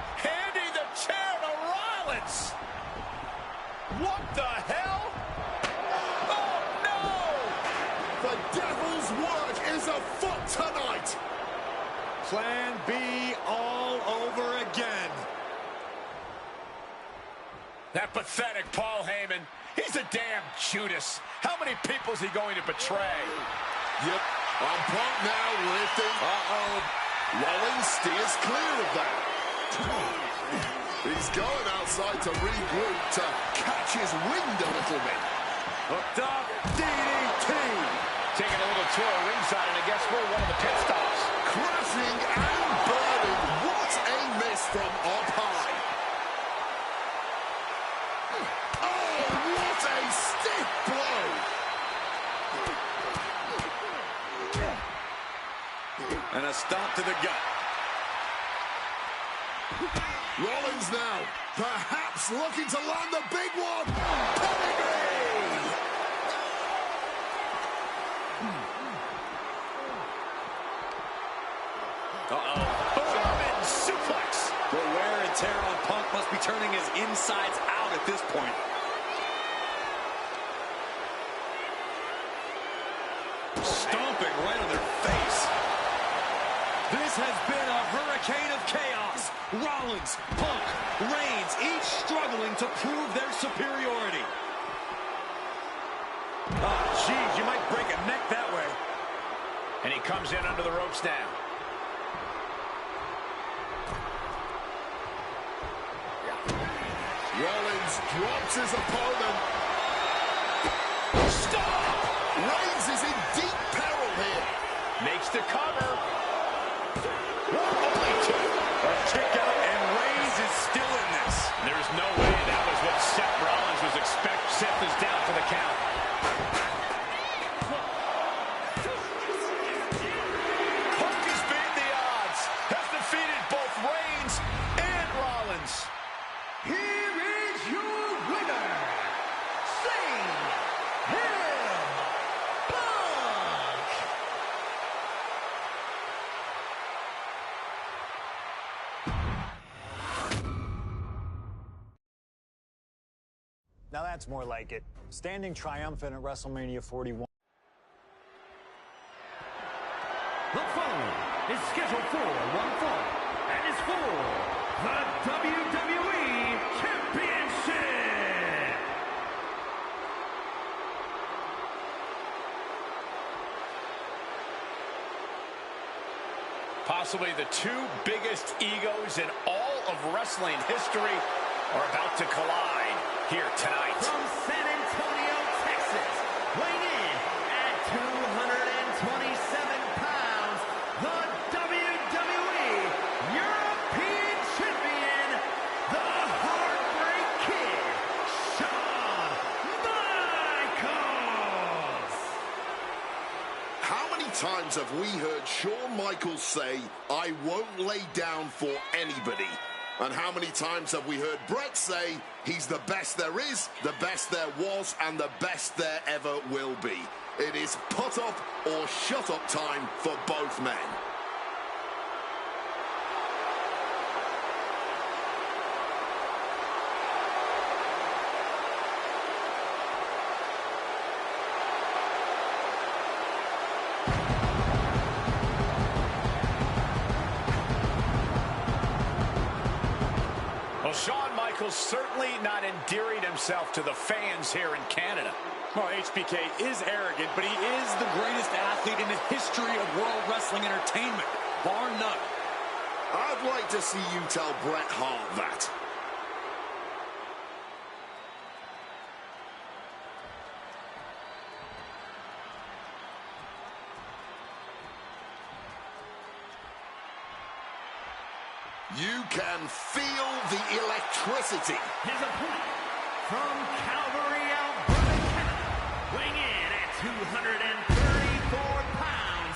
What the hell? Oh, no! The devil's work is afoot tonight. Plan B all over again. That pathetic Paul Heyman. He's a damn Judas. How many people is he going to betray? Yep. On Punk now lifting. Rollins steers clear of that. He's going outside to regroup, to catch his wind a little bit. Hooked up. DDT. Taking a little tour ringside, and I guess we're one of the pit stops. Crashing and burning. What a miss from up high. Oh, what a stiff blow. And a stop to the gut. Rollins now, perhaps looking to land the big one. Pedigree! German suplex. The wear and tear on Punk must be turning his insides out at this point. Stomping right on their face. This has been a hurricane of chaos. Rollins, Punk, Reigns, each struggling to prove their superiority. Oh, geez, you might break a neck that way. And he comes in under the ropes now. Rollins drops his opponent. Stop! Reigns is in deep peril here. Makes the cover. Only two. A kick out, and Reigns is still in this. There's no way that was what Seth Rollins was expecting. Seth is down for the count. Punk has beaten the odds. Has defeated both Reigns and Rollins. Here is your winner, CM Punk. Now that's more like it. Standing triumphant at WrestleMania 41. The following is scheduled for one fall and is for the WWE Championship. Possibly the two biggest egos in all of wrestling history are about to collide here tonight. From San Antonio, Texas, weighing in at 227 pounds, the WWE European Champion, the Heartbreak Kid, Shawn Michaels. How many times have we heard Shawn Michaels say, "I won't lay down for anybody"? And how many times have we heard Bret say, he's the best there is, the best there was, and the best there ever will be? It is put up or shut up time for both men. Well, Shawn Michaels certainly not endearing himself to the fans here in Canada. Well, HBK is arrogant, but he is the greatest athlete in the history of World Wrestling Entertainment, bar none. I'd like to see you tell Bret Hart that. You can feel the electricity. His opponent from Calgary, Alberta, Canada, weighing in at 234 pounds,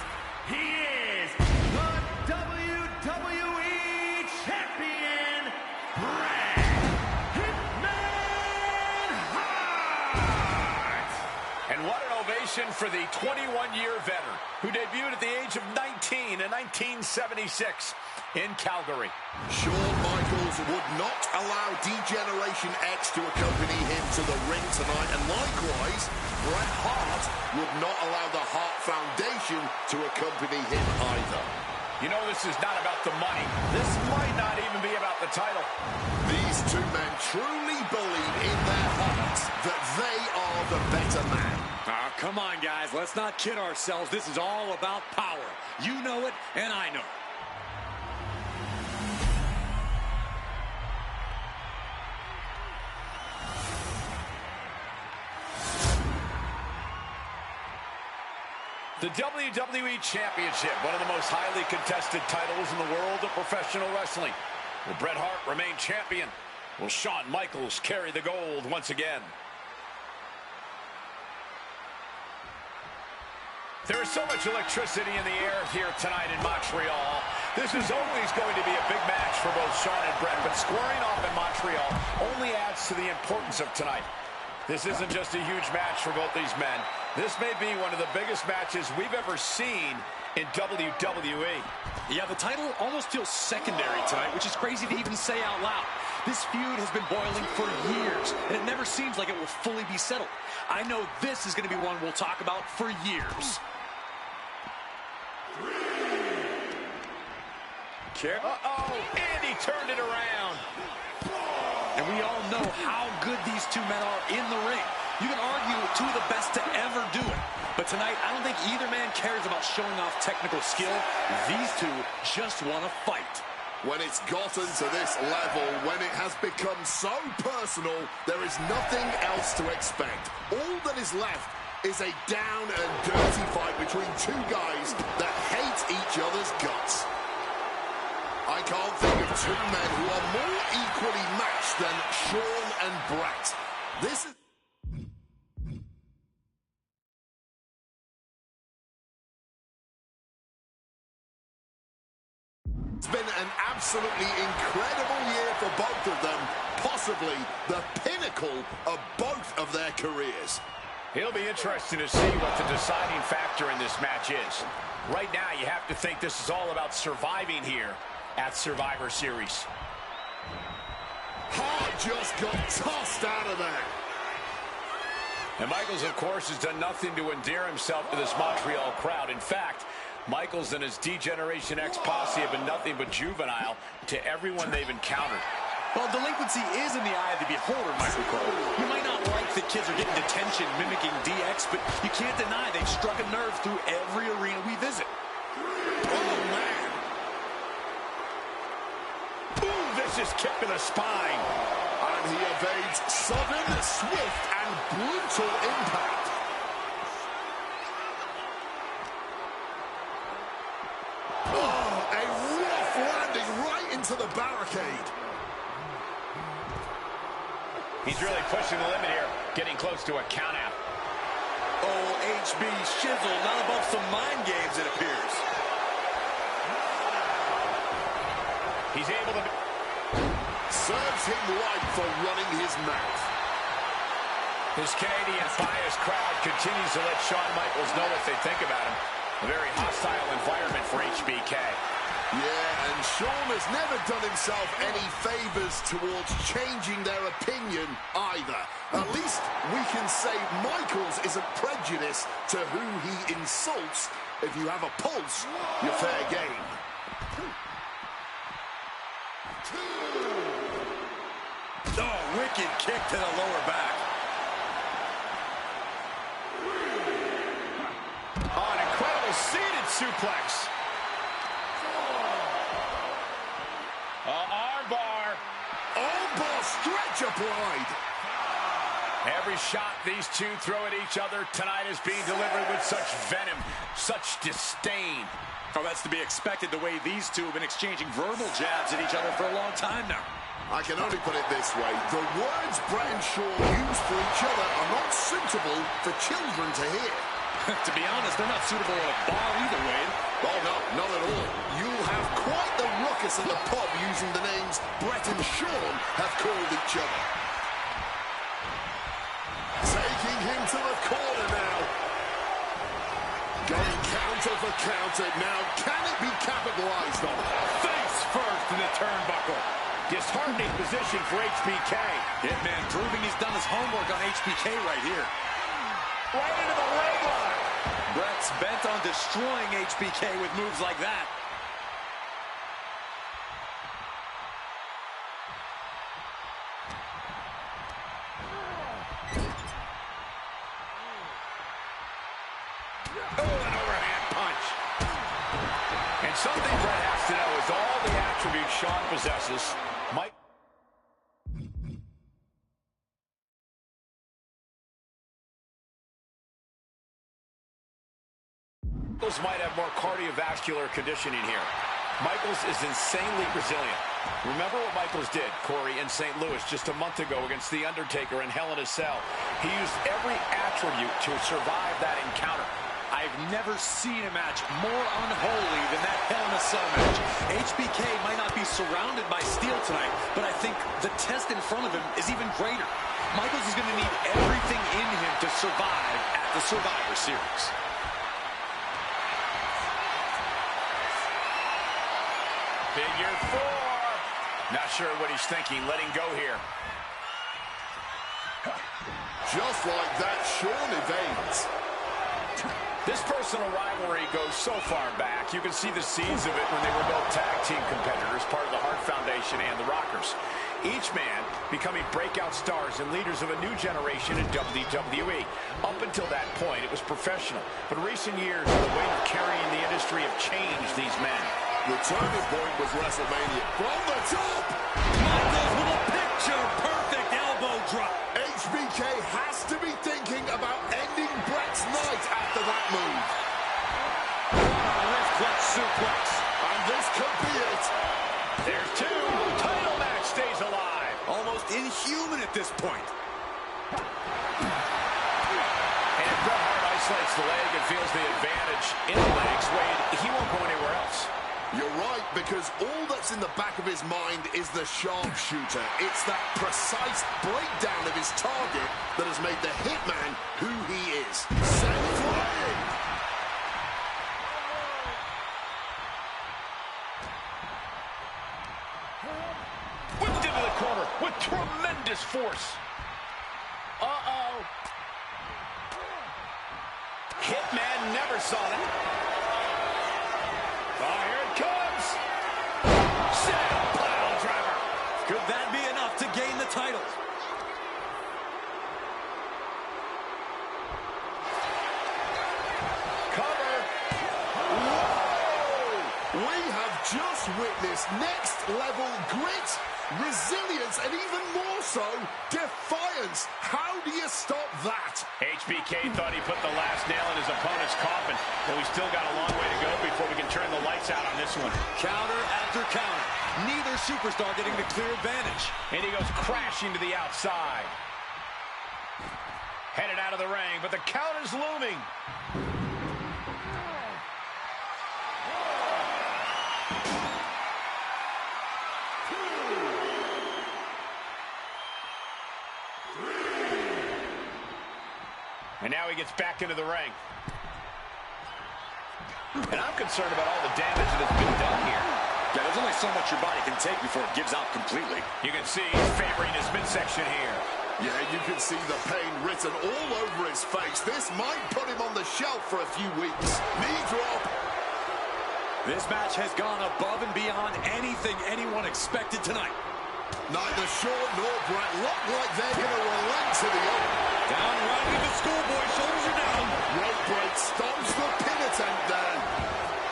he is the WWE Champion, Bret Hitman Hart. And what an ovation for the 21-year veteran who debuted at the age of 19 in 1976 in Calgary. Shawn Michaels Michaels would not allow D-Generation X to accompany him to the ring tonight, and likewise, Bret Hart would not allow the Hart Foundation to accompany him either. You know, this is not about the money. This might not even be about the title. These two men truly believe in their hearts that they are the better man. Oh, come on, guys. Let's not kid ourselves. This is all about power. You know it, and I know it. The WWE Championship, one of the most highly contested titles in the world of professional wrestling. Will Bret Hart remain champion? Will Shawn Michaels carry the gold once again? There is so much electricity in the air here tonight in Montreal. This is always going to be a big match for both Shawn and Bret, but squaring off in Montreal only adds to the importance of tonight. This isn't just a huge match for both these men. This may be one of the biggest matches we've ever seen in WWE. Yeah, the title almost feels secondary tonight, which is crazy to even say out loud. This feud has been boiling for years, and it never seems like it will fully be settled. I know this is going to be one we'll talk about for years. Uh-oh, and he turned it around. And we all know how good these two men are in the ring. You can argue two of the best to ever do it. But tonight, I don't think either man cares about showing off technical skill. These two just want to fight. When it's gotten to this level, when it has become so personal, there is nothing else to expect. All that is left is a down and dirty fight between two guys that hate each other's guts. I can't think of two men who are more equally matched than Shawn and Bret. This is... It's been an absolutely incredible year for both of them, possibly the pinnacle of both of their careers. It'll be interesting to see what the deciding factor in this match is. Right now, you have to think this is all about surviving here at Survivor Series. Hart just got tossed out of there. And Michaels, of course, has done nothing to endear himself to this Montreal crowd. In fact, Michaels and his D-Generation X posse have been nothing but juvenile to everyone they've encountered. Well, delinquency is in the eye of the beholder, Michael Cole. You might not like that kids are getting detention mimicking DX, but you can't deny they've struck a nerve through every arena we visit. Oh, man. Ooh, vicious kick to the spine. And he evades sudden, swift, and brutal impact. Oh, a rough landing right into the barricade. He's really pushing the limit here, getting close to a countout. Oh, HB Shizzle, not above some mind games, it appears. He's able to... Serves him right for running his mouth. This Canadian biased crowd continues to let Shawn Michaels know what they think about him. A very hostile environment for HBK. Yeah, and Shawn has never done himself any favors towards changing their opinion either. At least we can say Michaels isn't prejudiced to who he insults. If you have a pulse, you're fair game. Oh, wicked kick to the lower back. Oh, an incredible seated suplex. Armbar. Armbar stretch applied. Every shot these two throw at each other tonight is being delivered with such venom, such disdain. Oh, that's to be expected the way these two have been exchanging verbal jabs at each other for a long time now. I can only put it this way. The words Bret and Shawn use for each other are not suitable for children to hear. To be honest, they're not suitable at a bar either, Wade. Oh, no, not at all. You'll have quite the ruckus at the pub using the names Bret and Shawn have called each other. Taking him to the corner now. Going counter for counter. Now, can it be capitalized on? Face first in the turnbuckle. Disheartening position for HBK. Hitman proving he's done his homework on HBK right here. Right into the leg lock. Brett's bent on destroying HBK with moves like that. Oh, an overhand punch. And something Brett has to know is all the attributes Shawn possesses. Michaels might have more cardiovascular conditioning here. Michaels is insanely resilient. Remember what Michaels did, Corey, in St. Louis just a month ago against The Undertaker in Hell in a Cell. He used every attribute to survive that encounter. I've never seen a match more unholy than that Hell in a Cell match. HBK might not be surrounded by steel tonight, but I think the test in front of him is even greater. Michaels is going to need everything in him to survive at the Survivor Series. Figure 4. Not sure what he's thinking. Letting go here. Just like that, Shawn evades. This personal rivalry goes so far back. You can see the seeds of it when they were both tag team competitors, part of the Hart Foundation and the Rockers. Each man becoming breakout stars and leaders of a new generation in WWE. Up until that point, it was professional. But recent years, the weight of carrying the industry have changed these men. The turning point was WrestleMania. From the top! Michaels with a picture-perfect elbow drop. HBK has to be thinking about ending Brett's night after that move. Wrist clutch suplex. And this could be it. There's 2. Title match stays alive. Almost inhuman at this point. And Bret Hart isolates the leg and feels the advantage in the legs. Wade, he won't go anywhere else. You're right, because all that's in the back of his mind is the sharpshooter. It's that precise breakdown of his target that has made the Hitman who he is. Sent flying! Whipped into the corner with tremendous force. Uh-oh. Hitman never saw that. Oh, here it comes. Sail pile driver. Could that be enough to gain the title? Cover. Whoa! We have just witnessed next-level grit, resilience, and even more so, defiance. How do you stop that? HBK thought he put the last nail in his opponent's coffin, but we still got a long way to go before we can turn the lights out on this one. Counter after counter. Neither superstar getting the clear advantage. And he goes crashing to the outside. Headed out of the ring, but the count is looming. And now he gets back into the ring. And I'm concerned about all the damage that has been done here. Yeah, there's only so much your body can take before it gives out completely. You can see he's favoring his midsection here. Yeah, you can see the pain written all over his face. This might put him on the shelf for a few weeks. Knee drop. This match has gone above and beyond anything anyone expected tonight. Neither Shawn nor Brett look like they're going to relent to the other. Down right with the schoolboy, shoulders are down. Rope break stomps the pin attempt there.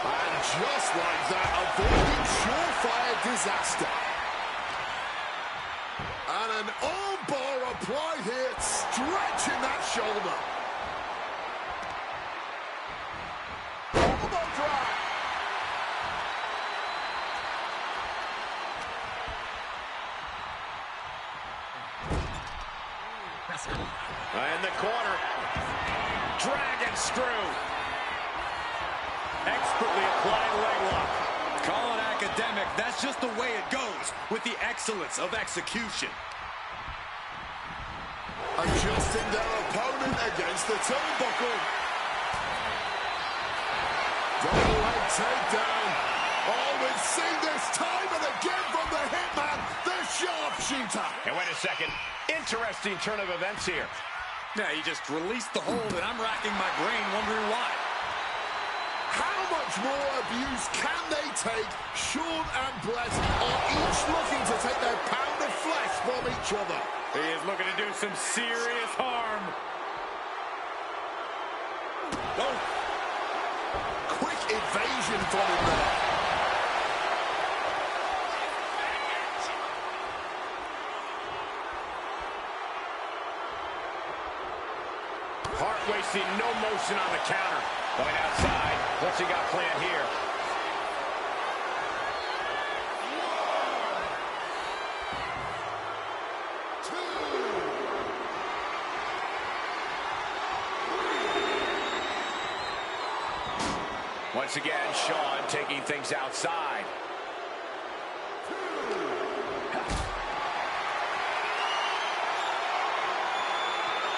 And just like that, avoiding surefire disaster. And an arm bar applied here, stretching that shoulder. Elbow drop. In the corner. Dragon screw. Expertly applied leg lock. Call it academic. That's just the way it goes with the excellence of execution. Adjusting their opponent against the turnbuckle. Double leg takedown. Oh, we've seen this time and again from the Hitman. Sharpshooter. And wait a second. Interesting turn of events here. Yeah, he just released the hold, and I'm racking my brain wondering why. How much more abuse can they take? Shawn and Bret are each looking to take their pound of flesh from each other. He is looking to do some serious harm. Oh. Quick evasion from him there. Hart wasting no motion on the counter. Going outside. What's he got planned here? Once again, Shawn taking things outside.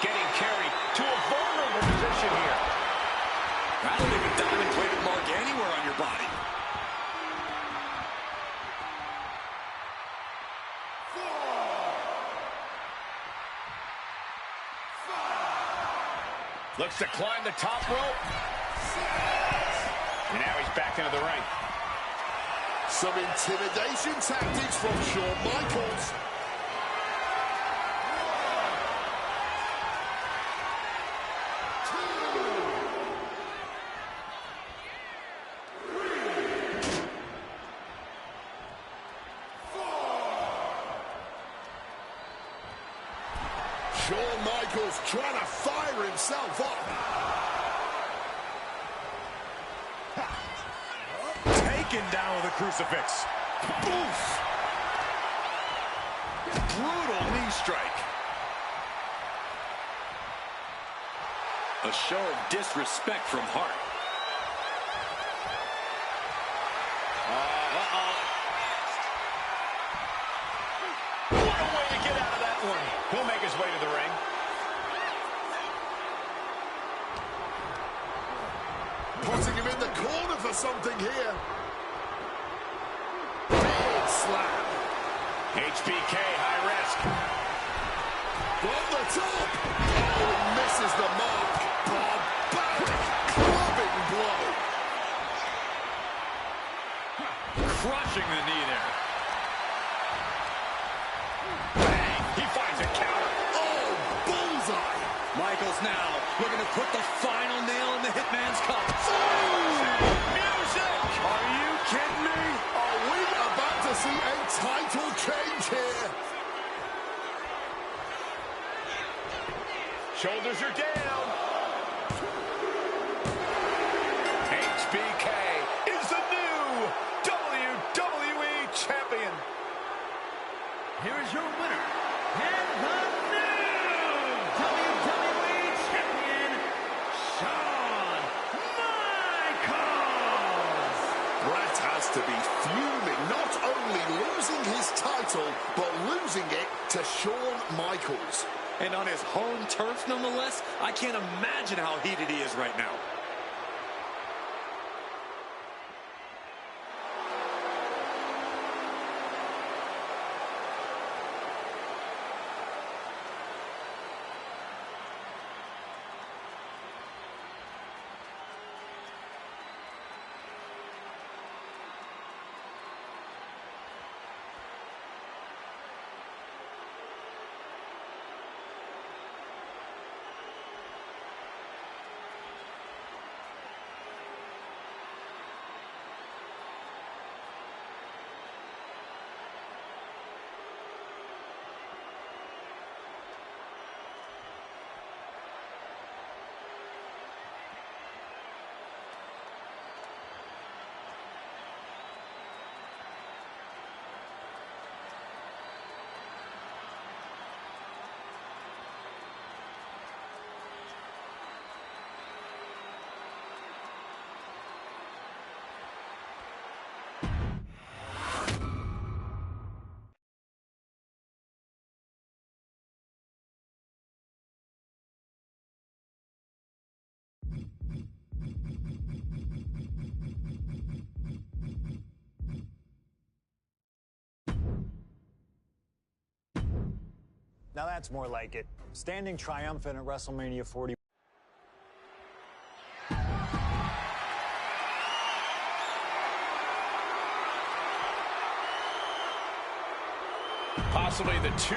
Getting carried to a vulnerable position here. That'll leave a diamond-plated mark anywhere on your body. Looks to climb the top rope. And now he's back into the ring. Some intimidation tactics from Shawn Michaels. Shawn Michaels trying to fire himself up. Taken down with a crucifix. Oof! Brutal knee strike. A show of disrespect from Hart. What a way to get out of that one. He'll make his way to the ring. Putting him in the corner for something here. Big slap. HBK, high risk. On the top. Oh, misses the mark. Barbaric clubbing blow. Crushing the knee there. Bang! He finds a counter. Oh, bullseye. Michaels now looking to put the final nail in the Hitman's cup. Music! Are you kidding me? Are we about to see a title change here? Shoulders are down. HBK is the new WWE Champion. Here is your winner, and the new WWE Champion, Shawn Michaels. Bret has to be fuming, not only losing his title, but losing it to Shawn Michaels. And on his home turf, nonetheless, I can't imagine how heated he is right now. Now that's more like it. Standing triumphant at WrestleMania 40. Possibly the two.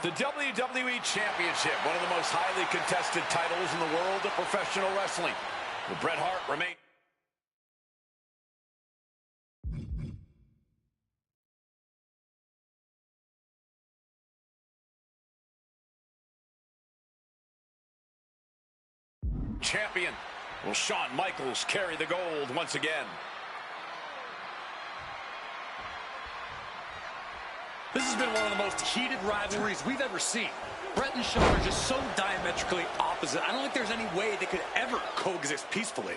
The WWE Championship, one of the most highly contested titles in the world of professional wrestling. Will Bret Hart remain? Champion. Will Shawn Michaels carry the gold once again? This has been one of the most heated rivalries we've ever seen. Bret and Shawn are just so diametrically opposite. I don't think there's any way they could ever coexist peacefully.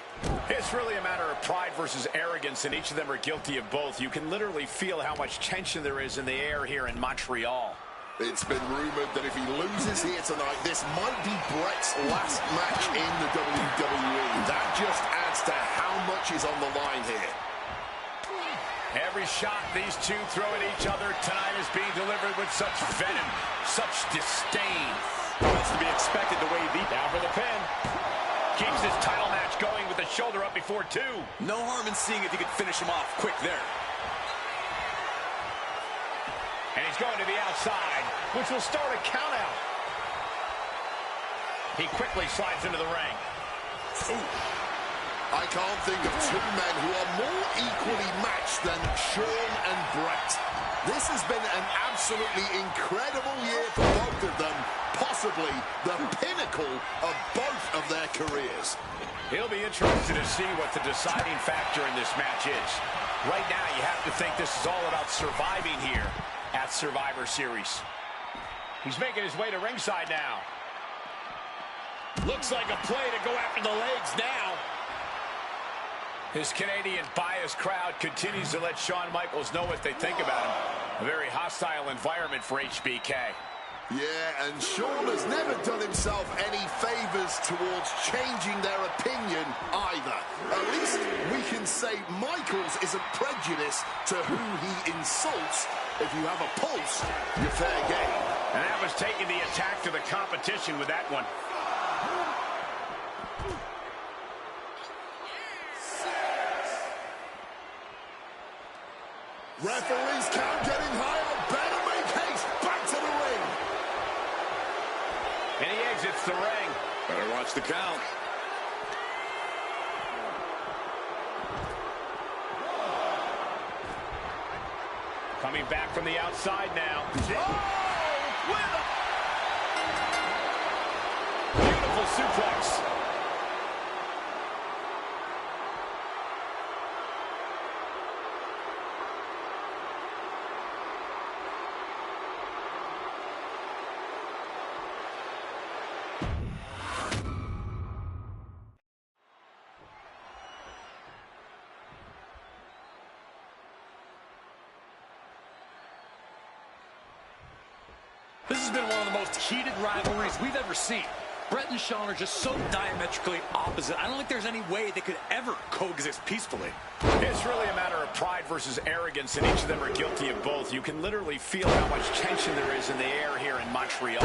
It's really a matter of pride versus arrogance, and each of them are guilty of both. You can literally feel how much tension there is in the air here in Montreal. It's been rumored that if he loses here tonight, this might be Bret's last match in the WWE. That just adds to how much is on the line here. Every shot these two throw at each other tonight is being delivered with such venom, such disdain. That's to be expected the way he beat. Down for the pin. Keeps his title match going with the shoulder up before two. No harm in seeing if he could finish him off quick there. And he's going to the outside, which will start a count out. He quickly slides into the ring. Ooh. I can't think of two men who are more equally matched than Shawn and Bret. This has been an absolutely incredible year for both of them, possibly the pinnacle of both of their careers. He'll be interested to see what the deciding factor in this match is. Right now, you have to think this is all about surviving here at Survivor Series. He's making his way to ringside now. Looks like a play to go after the legs now. His Canadian biased crowd continues to let Shawn Michaels know what they think about him. A very hostile environment for HBK. Yeah, and Shawn has never done himself any favors towards changing their opinion either. At least we can say Michaels isn't prejudiced to who he insults. If you have a pulse, you're fair game. And that was taking the attack to the competition with that one. Referee's count getting higher. Better make haste. Back to the ring. And he exits the ring. Better watch the count. Coming back from the outside now. Oh! With a beautiful suplex. This has been one of the most heated rivalries we've ever seen. Bret and Shawn are just so diametrically opposite. I don't think there's any way they could ever coexist peacefully. It's really a matter of pride versus arrogance, and each of them are guilty of both. You can literally feel how much tension there is in the air here in Montreal.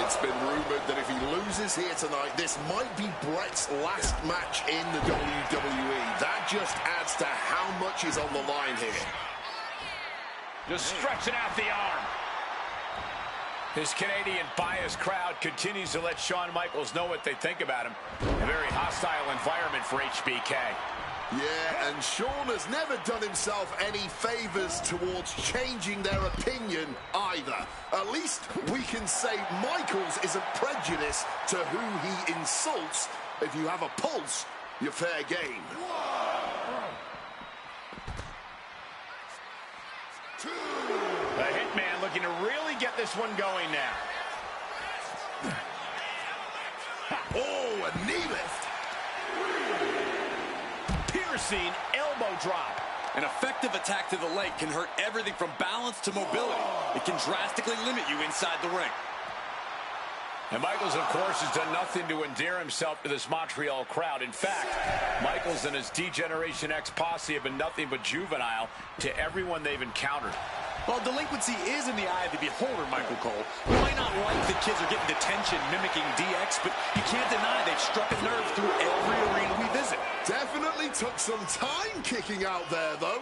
It's been rumored that if he loses here tonight, this might be Bret's last match in the WWE. That just adds to how much is on the line here. Just stretching out the arm. His Canadian biased crowd continues to let Shawn Michaels know what they think about him. A very hostile environment for HBK. Yeah, and Shawn has never done himself any favors towards changing their opinion either. At least we can say Michaels isn't prejudiced to who he insults. If you have a pulse, you're fair game. 2. The Hitman looking to really get this one going now. Oh, a knee lift. Piercing elbow. elbow drop. An effective attack to the leg can hurt everything from balance to mobility. It can drastically limit you inside the ring. And Michaels, of course, has done nothing to endear himself to this Montreal crowd. In fact, Michaels and his D-Generation X posse have been nothing but juvenile to everyone they've encountered. Well, delinquency is in the eye of the beholder, Michael Cole. You might not like the kids are getting detention mimicking DX, but you can't deny they've struck a nerve through every arena we visit. Definitely took some time kicking out there, though.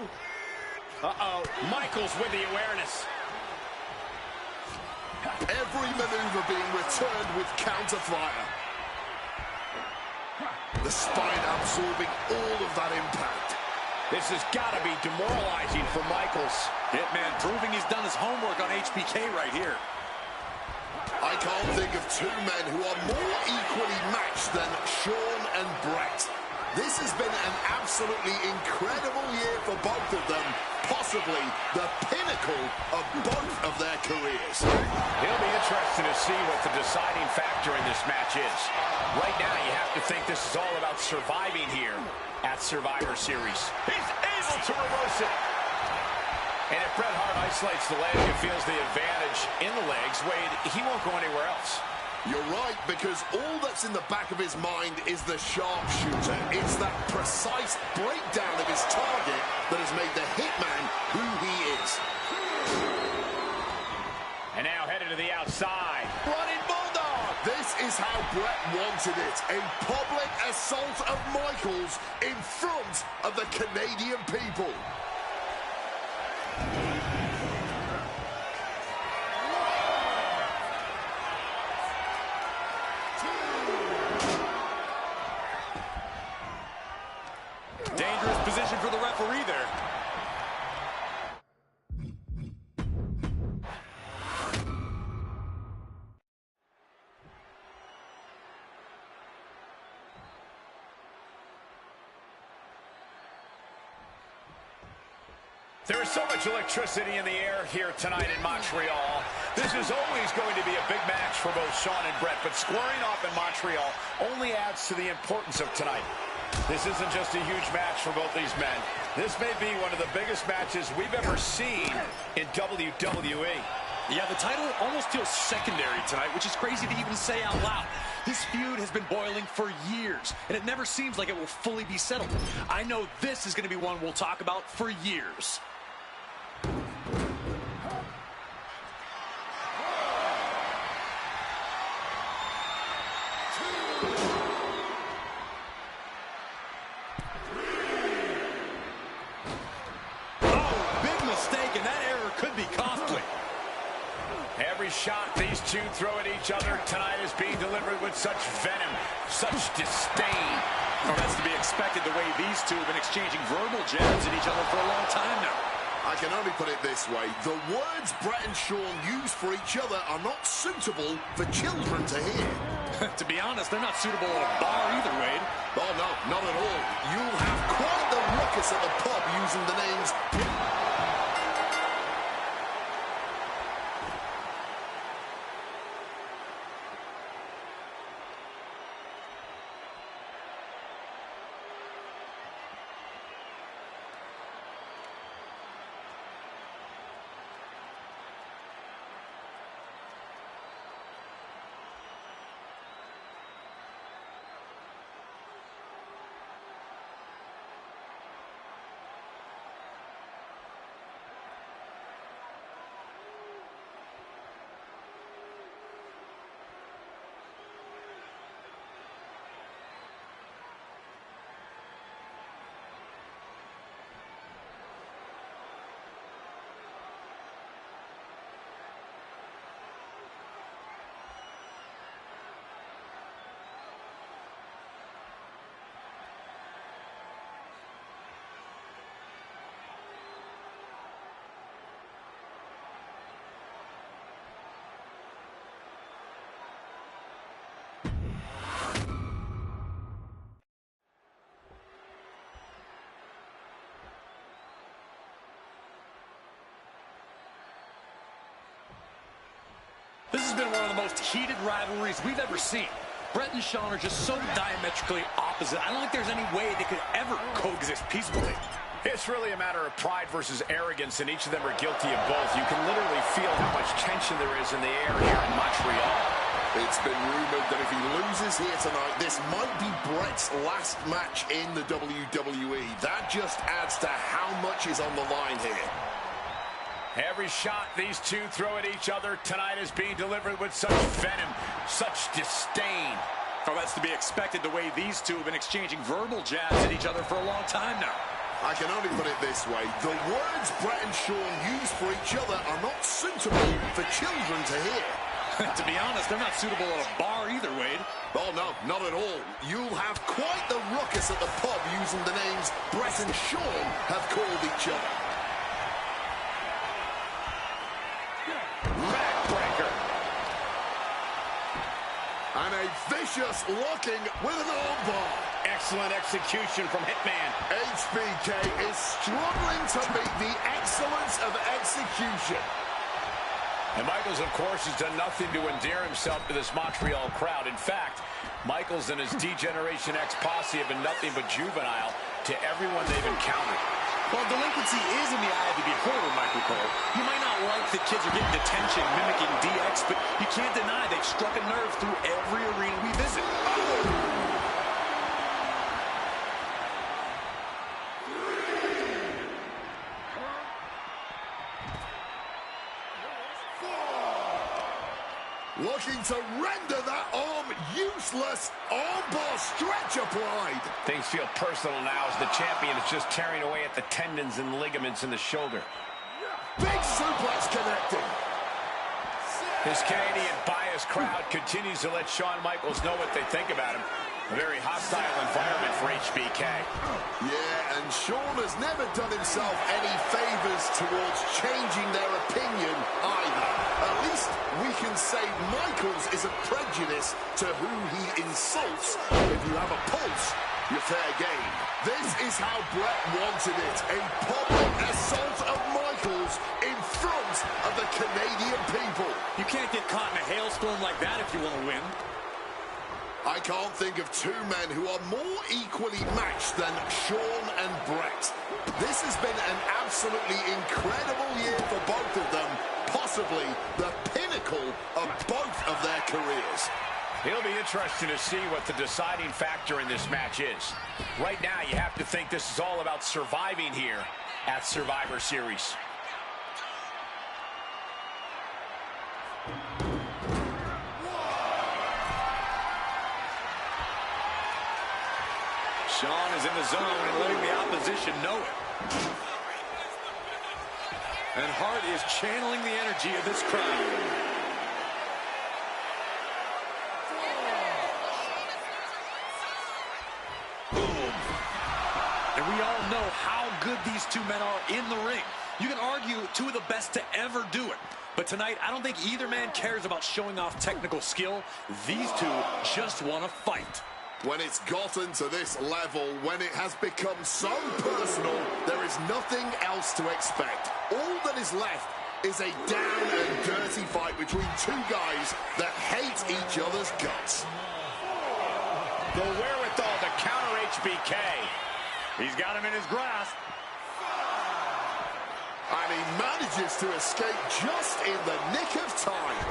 Uh-oh, Michaels with the awareness. Every maneuver being returned with counter fire. The spine absorbing all of that impact. This has got to be demoralizing for Michaels. Hitman proving he's done his homework on HBK right here. I can't think of two men who are more equally matched than Shawn and Bret. This has been an absolutely incredible year for both of them, possibly the pinnacle of both of their careers. It'll be interesting to see what the deciding factor in this match is. Right now, you have to think this is all about surviving here at Survivor Series. He's able to reverse it. And if Bret Hart isolates the leg and feels the advantage in the legs, Wade, he won't go anywhere else. You're right, because all that's in the back of his mind is the sharpshooter. It's that precise breakdown of his target that has made the Hitman who he is. And now headed to the outside. Running Bulldog! This is how Bret wanted it. A public assault of Michaels in front of the Canadian people. Dangerous position for the referee there. There is so much electricity in the air here tonight in Montreal. This is always going to be a big match for both Shawn and Bret, but squaring off in Montreal only adds to the importance of tonight. This isn't just a huge match for both these men. This may be one of the biggest matches we've ever seen in WWE. Yeah, the title almost feels secondary tonight, which is crazy to even say out loud. This feud has been boiling for years, and it never seems like it will fully be settled. I know this is going to be one we'll talk about for years. Every shot these two throw at each other tonight is being delivered with such venom, such disdain. Oh, that's to be expected the way these two have been exchanging verbal jabs at each other for a long time now. I can only put it this way. The words Bret and Shawn use for each other are not suitable for children to hear. To be honest, they're not suitable at a bar either, Wade. Oh, no, not at all. You'll have quite the ruckus at the pub using the names... This has been one of the most heated rivalries we've ever seen. Bret and Shawn are just so diametrically opposite. I don't think there's any way they could ever coexist peacefully. It's really a matter of pride versus arrogance, and each of them are guilty of both. You can literally feel how much tension there is in the air here in Montreal. It's been rumored that if he loses here tonight, this might be Bret's last match in the WWE. That just adds to how much is on the line here. Every shot these two throw at each other tonight is being delivered with such venom, such disdain. Oh, that's to be expected the way these two have been exchanging verbal jabs at each other for a long time now. I can only put it this way. The words Bret and Shawn use for each other are not suitable for children to hear. To be honest, they're not suitable at a bar either, Wade. Oh, no, not at all. You'll have quite the ruckus at the pub using the names Bret and Shawn have called each other. Backbreaker. And a vicious locking with an armbar. Excellent execution from Hitman. HBK is struggling to meet the excellence of execution. And Michaels, of course, has done nothing to endear himself to this Montreal crowd. In fact, Michaels and his D-Generation X posse have been nothing but juvenile to everyone they've encountered. Well, delinquency is in the eye of the beholder, Michael Cole. You might not like that kids are getting detention mimicking DX, but you can't deny they've struck a nerve through every arena we visit. Looking to render that arm useless. Armbar stretch applied. Things feel personal now as the champion is just tearing away at the tendons and ligaments in the shoulder. Big suplex connecting. His Canadian biased crowd continues to let Shawn Michaels know what they think about him. A very hostile environment for HBK. Yeah, and Shawn has never done himself any favors towards changing their opinion either. At least we can say Michaels is a prejudice to who he insults. If you have a pulse, you're fair game. This is how Bret wanted it. A public assault of Michaels in front of the Canadian people. You can't get caught in a hailstorm like that if you want to win. I can't think of two men who are more equally matched than Shawn and Bret. This has been an absolutely incredible year for both of them, possibly the pinnacle of both of their careers. It'll be interesting to see what the deciding factor in this match is. Right now, you have to think this is all about surviving here at Survivor Series. Shawn is in the zone and letting the opposition know it. And Hart is channeling the energy of this crowd. Boom. And we all know how good these two men are in the ring. You can argue two of the best to ever do it. But tonight, I don't think either man cares about showing off technical skill. These two just want to fight. When it's gotten to this level, when it has become so personal, there is nothing else to expect. All that is left is a down and dirty fight between two guys that hate each other's guts. The wherewithal to counter HBK. He's got him in his grasp. And he manages to escape just in the nick of time.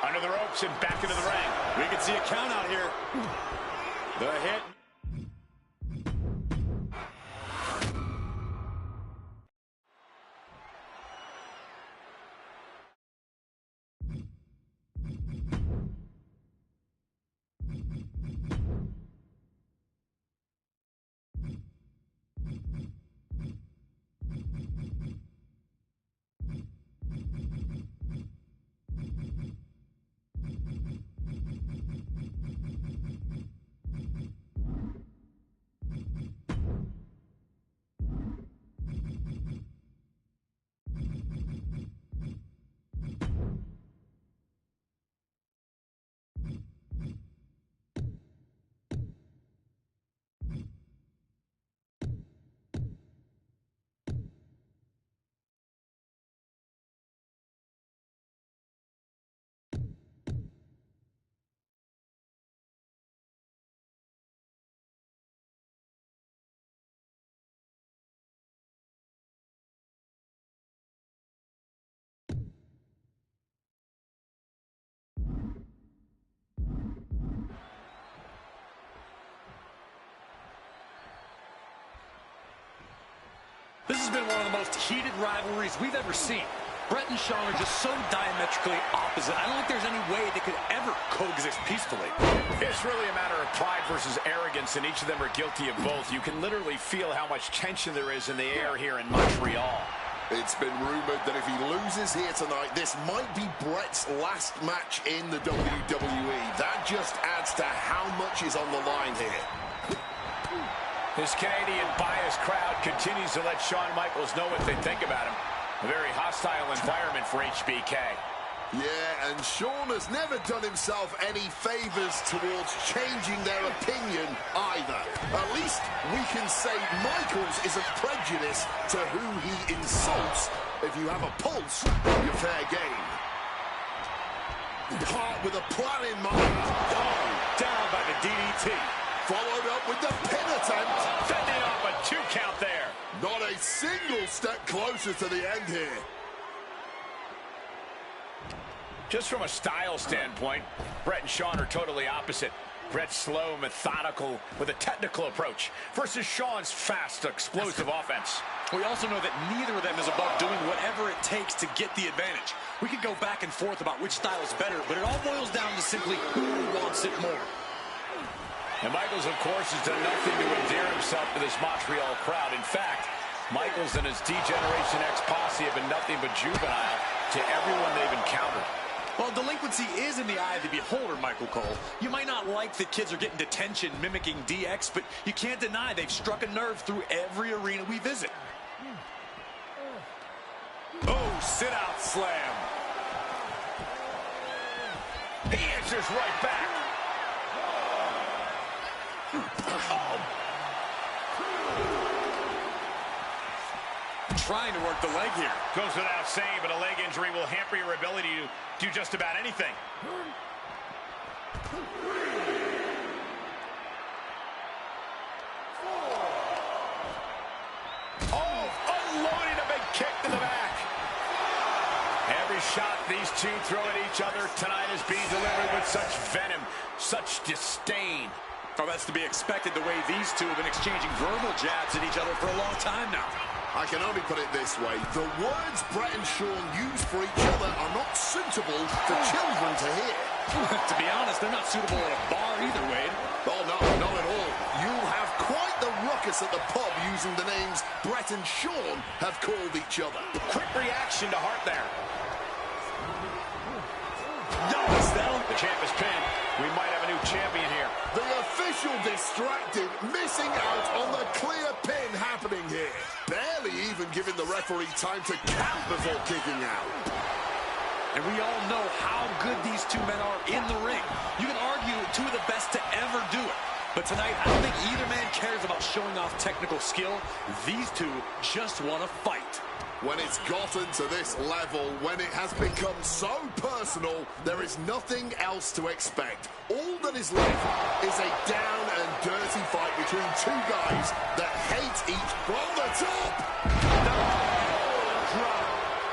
Under the ropes and back into the ring. We can see a count out here. The hit. This has been one of the most heated rivalries we've ever seen. Bret and Shawn are just so diametrically opposite. I don't think there's any way they could ever coexist peacefully. It's really a matter of pride versus arrogance, and each of them are guilty of both. You can literally feel how much tension there is in the air here in Montreal. It's been rumored that if he loses here tonight, this might be Bret's last match in the WWE. That just adds to how much is on the line here. This Canadian biased crowd continues to let Shawn Michaels know what they think about him. A very hostile environment for HBK. Yeah, and Shawn has never done himself any favors towards changing their opinion either. At least we can say Michaels isn't prejudiced to who he insults. If you have a pulse, you're fair game. Hart with a plan in mind. Oh, down by the DDT. Followed up with the pin attempt. Fending off a 2 count there. Not a single step closer to the end here. Just from a style standpoint, Bret and Shawn are totally opposite. Bret's slow, methodical, with a technical approach, versus Shawn's fast, explosive offense. We also know that neither of them is above doing whatever it takes to get the advantage. We could go back and forth about which style is better, but it all boils down to simply who wants it more. And Michaels, of course, has done nothing to endear himself to this Montreal crowd. In fact, Michaels and his D-Generation X posse have been nothing but juvenile to everyone they've encountered. Well, delinquency is in the eye of the beholder, Michael Cole. You might not like that kids are getting detention mimicking DX, but you can't deny they've struck a nerve through every arena we visit. Oh, sit-out slam. He answers right back. Trying to work the leg here. Goes without saying, but a leg injury will hamper your ability to do just about anything. Oh, unloading a big kick to the back. Every shot these two throw at each other tonight is being delivered with such venom, such disdain. Oh, that's to be expected the way these two have been exchanging verbal jabs at each other for a long time now. I can only put it this way. The words Bret and Shawn use for each other are not suitable for children to hear. To be honest, they're not suitable at a bar either, Wade. Oh, no, not at all. You'll have quite the ruckus at the pub using the names Bret and Shawn have called each other. Quick reaction to Hart there. The champ is pinned. We might have a new champion here. The official distracted, missing out on the clear pin happening here. Barely even giving the referee time to count before kicking out. And we all know how good these two men are in the ring. You can argue two of the best to ever do it. But tonight, I don't think either man cares about showing off technical skill. These two just want to fight. When it's gotten to this level, when it has become so personal, there is nothing else to expect. All that is left is a down and dirty fight between two guys that hate each from the top.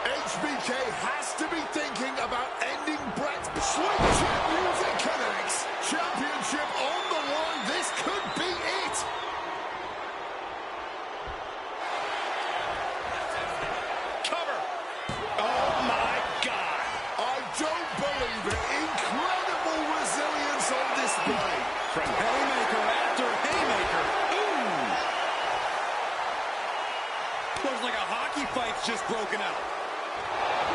HBK has to be thinking about ending Bret. Sweet chin music connects. Championship on the line. This could be it. Cover. Oh, my God. I don't believe it. Incredible resilience on display. From haymaker after haymaker. Ooh. Looks like a hockey fight's just broken out.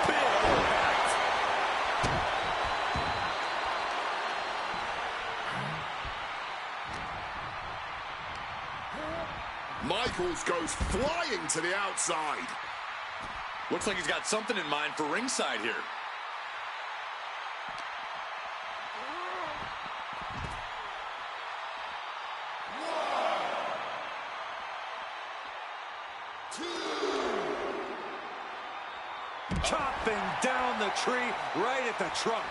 Big impact. Michaels goes flying to the outside. Looks like he's got something in mind for ringside here. Chopping down the tree right at the trunk.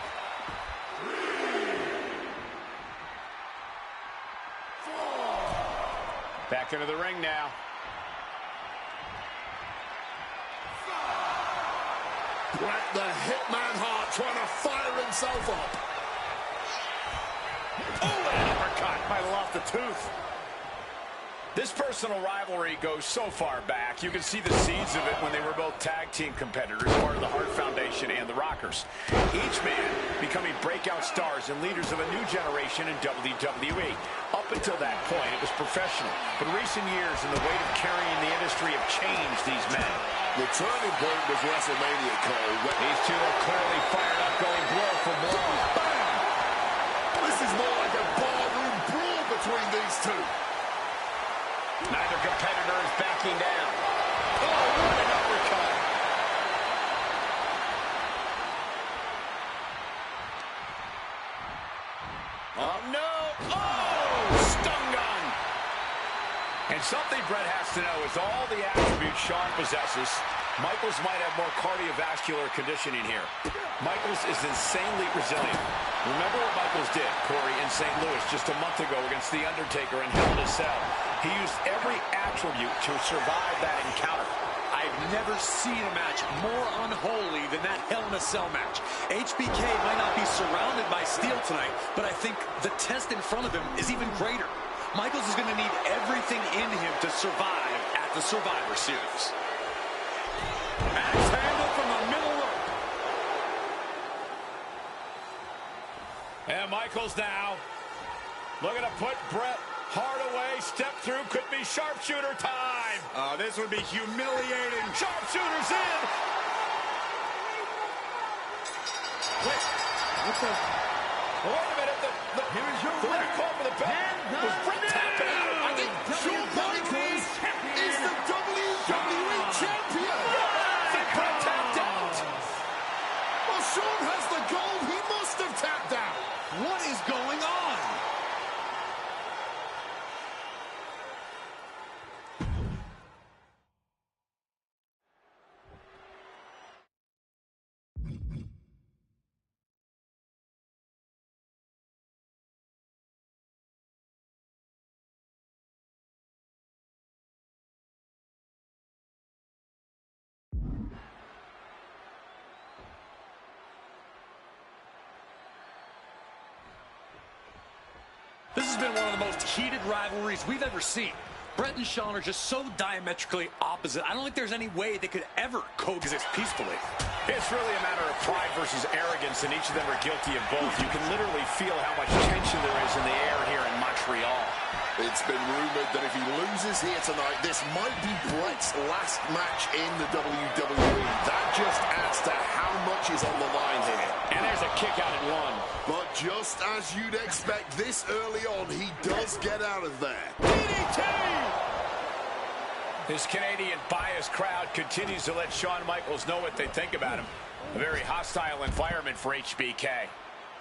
Back into the ring now. Bret the Hitman Hart trying to fire himself up. Oh, an uppercut. Might have lost the tooth. This personal rivalry goes so far back, you can see the seeds of it when they were both tag team competitors, part of the Hart Foundation and the Rockers. Each man becoming breakout stars and leaders of a new generation in WWE. Up until that point, it was professional. But recent years and the weight of carrying the industry have changed these men. The turning point was WrestleMania, Cole. These two are clearly fired up, going blow for blow. Bam! This is more like a barroom brawl between these two. Neither competitor is backing down. Oh, what an uppercut. Oh, no. Oh, stun gun. And something Brett has to know is all the attributes Shawn possesses, Michaels might have more cardiovascular conditioning here. Michaels is insanely resilient. Remember what Michaels did, Corey, in St. Louis just a month ago against The Undertaker in Hell in a Cell. He used every attribute to survive that encounter. I've never seen a match more unholy than that Hell in a Cell match. HBK might not be surrounded by steel tonight, but I think the test in front of him is even greater. Michaels is going to need everything in him to survive at the Survivor Series. Axe handle from the middle rope. And Michaels now looking to put Bret Hart away. Step through, could be sharpshooter time. This would be humiliating. Sharpshooter's in. Wait, what the? Wait a minute. Here is your the winner, call for the bell. Was Bret tapping out? I think Shawn Michaels is the WWE champion. I think Bret tapped out. Well, Shawn has the gold. He must have tapped out. What is going on? This has been one of the most heated rivalries we've ever seen. Bret and Shawn are just so diametrically opposite. I don't think there's any way they could ever coexist peacefully. It's really a matter of pride versus arrogance, and each of them are guilty of both. You can literally feel how much tension there is in the air here in Montreal. It's been rumored that if he loses here tonight, this might be Bret's last match in the WWE. That just adds to how much is on the line here. And there's a kick out at one. But just as you'd expect this early on, he does get out of there. DDT! This Canadian biased crowd continues to let Shawn Michaels know what they think about him. A very hostile environment for HBK.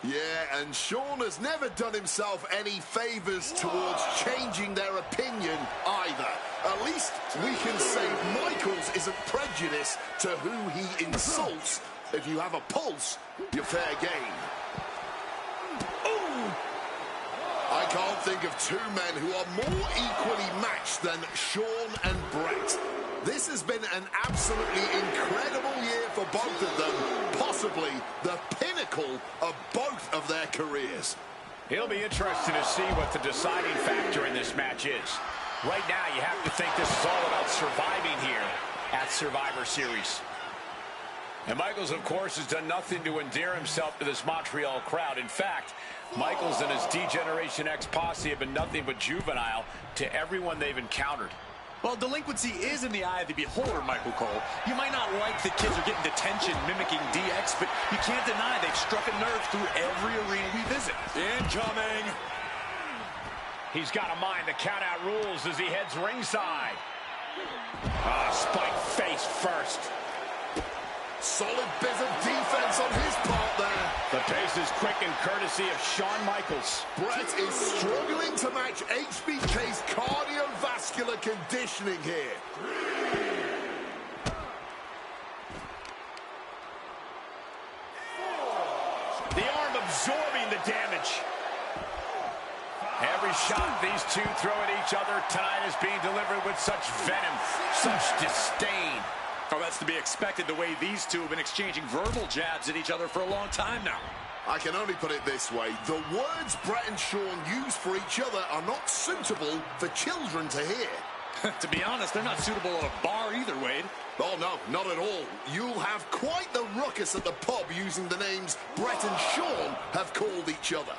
Yeah, and Shawn has never done himself any favors towards changing their opinion either. At least we can say Michaels isn't prejudiced to who he insults. If you have a pulse, you're fair game. Ooh! I can't think of two men who are more equally matched than Shawn and Bret. This has been an absolutely incredible year for both of them, possibly the pinnacle of both of their careers. It'll be interesting to see what the deciding factor in this match is. Right now, you have to think this is all about surviving here at Survivor Series. And Michaels, of course, has done nothing to endear himself to this Montreal crowd. In fact, Michaels and his D-Generation X posse have been nothing but juvenile to everyone they've encountered. Well, delinquency is in the eye of the beholder, Michael Cole. You might not like the kids are getting detention mimicking DX, but you can't deny they've struck a nerve through every arena we visit. Incoming. He's got to mind the count-out rules as he heads ringside. Spike face first. Solid bit of defense on his part there. The pace is quick and courtesy of Shawn Michaels. Bret is struggling to match HBK's cardiovascular conditioning here. The arm absorbing the damage. Every shot these two throw at each other tonight is being delivered with such venom, such disdain. Oh, that's to be expected the way these two have been exchanging verbal jabs at each other for a long time now. I can only put it this way. The words Bret and Shawn use for each other are not suitable for children to hear. To be honest, they're not suitable at a bar either, Wade. Oh, no, not at all. You'll have quite the ruckus at the pub using the names Bret and Shawn have called each other.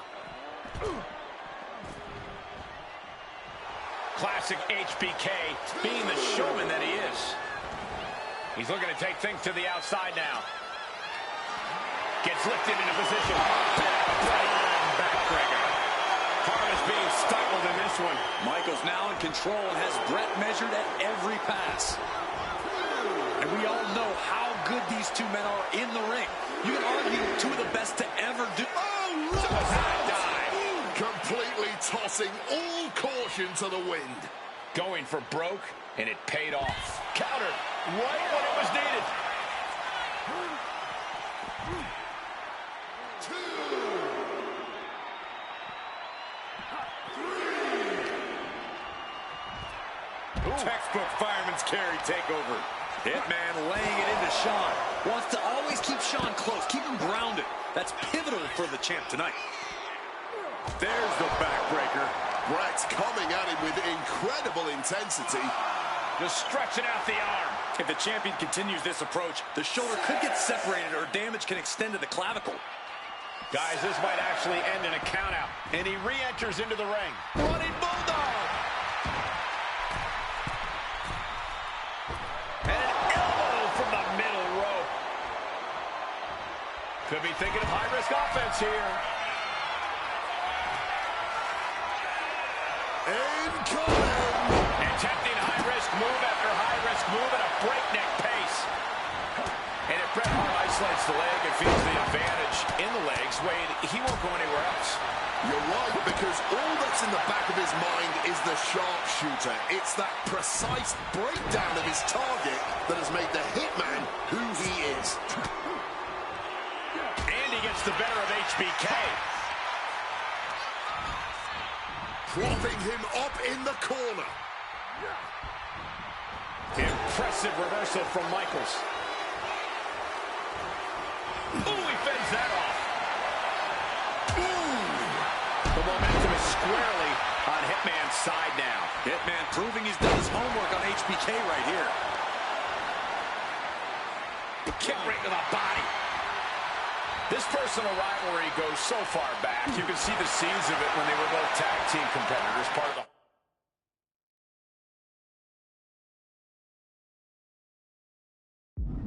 Classic HBK, being the showman that he is. He's looking to take things to the outside now. Gets lifted into position. Backbreaker. Harvest being stifled in this one. Michaels now in control and has Bret measured at every pass. And we all know how good these two men are in the ring. You can argue two of the best to ever do. Oh, look at that dive. Completely tossing all caution to the wind. Going for broke, and it paid off. Countered right when it was needed. 2, 3. Textbook fireman's carry takeover. Hitman laying it into Shawn. Wants to always keep Shawn close, keep him grounded. That's pivotal for the champ tonight. There's the backbreaker. Bret's coming at him with incredible intensity. Just stretching out the arm. If the champion continues this approach, the shoulder could get separated or damage can extend to the clavicle. Guys, this might actually end in a countout. And he re-enters into the ring. Running Bulldog. And an elbow from the middle rope. Could be thinking of high-risk offense here. Incoming! Attempting high-risk move after high-risk move at a breakneck pace. And if Bret Hart isolates the leg and feels the advantage in the legs, Wade, he won't go anywhere else. You're right, because all that's in the back of his mind is the sharpshooter. It's that precise breakdown of his target that has made the Hitman who he is. And he gets the better of HBK. Propping him up in the corner. Impressive reversal from Michaels. Ooh, he fends that off. Ooh. The momentum is squarely on Hitman's side now. Hitman proving he's done his homework on HBK right here. Kick right to the body. This personal rivalry goes so far back. You can see the seeds of it when they were both tag team competitors, part of the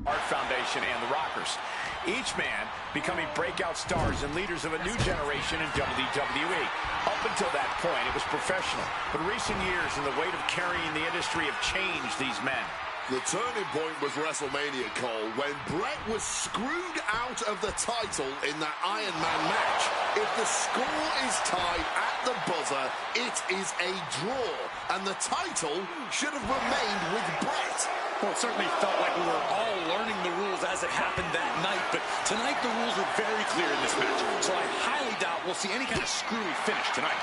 Hart Foundation and the Rockers. Each man becoming breakout stars and leaders of a new generation in WWE. Up until that point, it was professional. But recent years and the weight of carrying the industry have changed these men. The turning point was WrestleMania, Cole, when Bret was screwed out of the title in that Iron Man match. If the score is tied at the buzzer, it is a draw, and the title should have remained with Bret. Well, it certainly felt like we were all learning the rules as it happened that night, but tonight the rules are very clear in this match, so I highly doubt we'll see any kind of screwy finish tonight.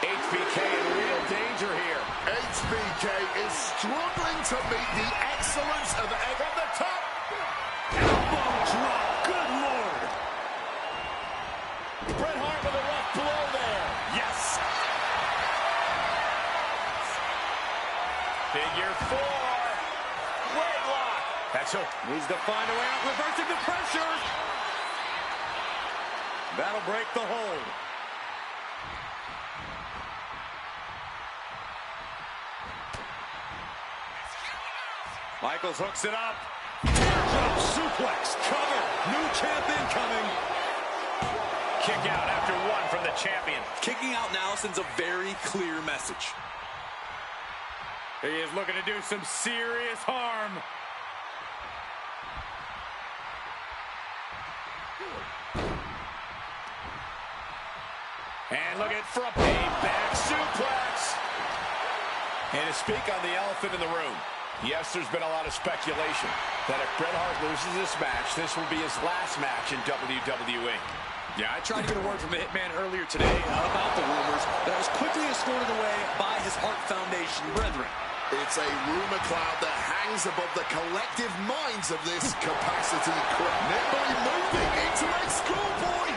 HBK in real danger here. HBK is struggling to meet the excellence of from the top. Elbow drop. Good Lord. Bret Hart with a rough blow there. Yes. Figure 4. Great lock. That's hook. Needs to find a way out, reversing the pressure. That'll break the hold. Michaels hooks it up. Teardrop suplex. Cover. New champ incoming. Kick out after one from the champion. Kicking out now sends a very clear message. He is looking to do some serious harm. And look at from a back suplex. And to speak on the elephant in the room, yes, there's been a lot of speculation that if Bret Hart loses this match, this will be his last match in WWE. Yeah, I tried to get a word from the Hitman earlier today about the rumors that was quickly escorted away by his Hart Foundation brethren. It's a rumor cloud that hangs above the collective minds of this capacity crowd. Nimbly moving into a schoolboy.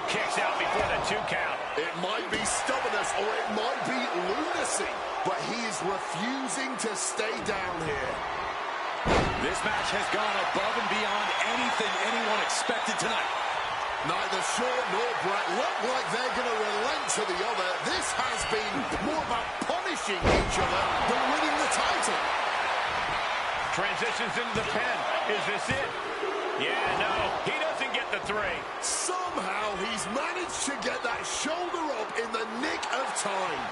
Kicks out before the 2 count. It might be stubbornness or it might be lunacy, but he is refusing to stay down here. This match has gone above and beyond anything anyone expected tonight. Neither Shawn nor Bret look like they're going to relent to the other. This has been more about punishing each other than winning the title. Transitions into the pen. Is this it? Yeah, no, he doesn't get the 3. Somehow he's managed to get that shoulder up in the nick of time.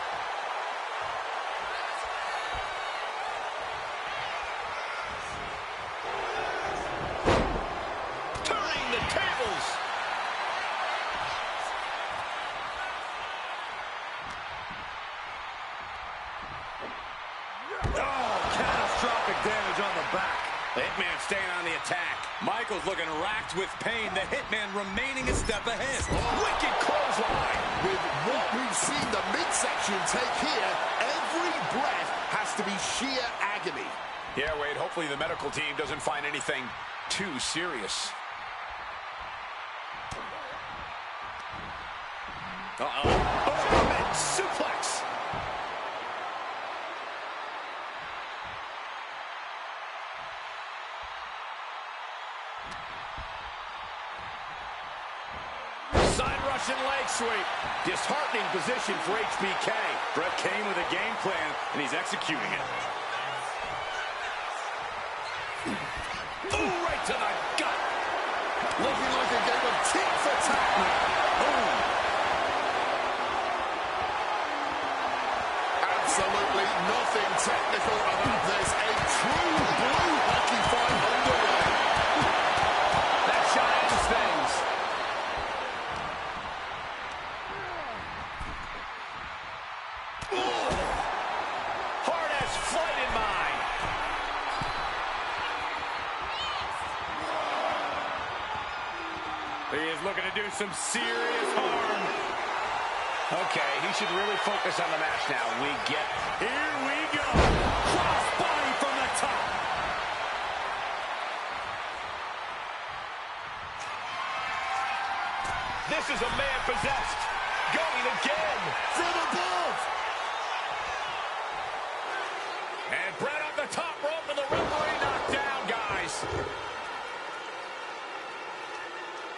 Turning the tables. Oh, catastrophic damage on the back. The Hitman staying on the attack. Michaels looking racked with pain. The Hitman remaining a step ahead. Wicked clothesline. With what we've seen the midsection take here, every breath has to be sheer agony. Yeah, Wade, hopefully the medical team doesn't find anything too serious. German suplex. Side Russian leg sweep. Disheartening position for HBK. Bret came with a game plan, and he's executing it. Ooh, right to the gut. Looking like a game of tit for tat now. Absolutely nothing technical about this. A true blue hockey fight underway. That shot ends things. Hard as flight in mind. He is looking to do some serious harm. Okay, he should really focus on the match now. We get... Here we go. Cross body from the top. This is a man possessed. Going again. From above. And Bret up the top rope and the referee knocked down, guys.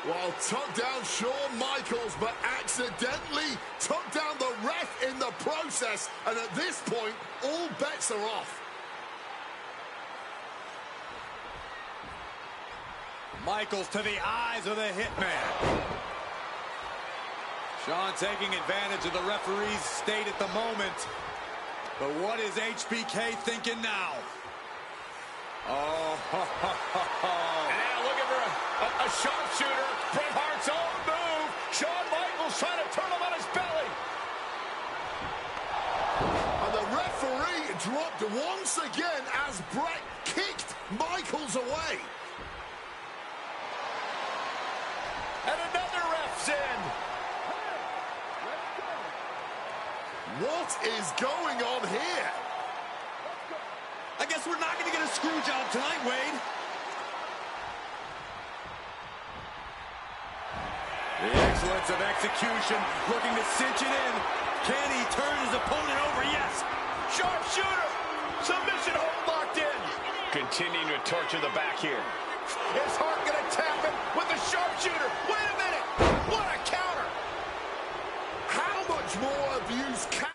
Well, took down Shawn Michaels, but accidentally took down the ref in the process. And at this point, all bets are off. Michaels to the eyes of the Hitman. Shawn taking advantage of the referee's state at the moment. But what is HBK thinking now? Oh, And now looking for a sharpshooter. Bret Hart's own move. Shawn Michaels trying to turn him on his belly. And the referee dropped once again as Bret kicked Michaels away. And another ref's in. What is going on here? I guess we're not going to get a screw job tonight, Wade. The excellence of execution, looking to cinch it in. Can he turn his opponent over? Yes. Sharpshooter. Submission hold locked in. Continuing to torture the back here. Is Hart going to tap him with the sharpshooter? Wait a minute. What a counter. How much more abuse can...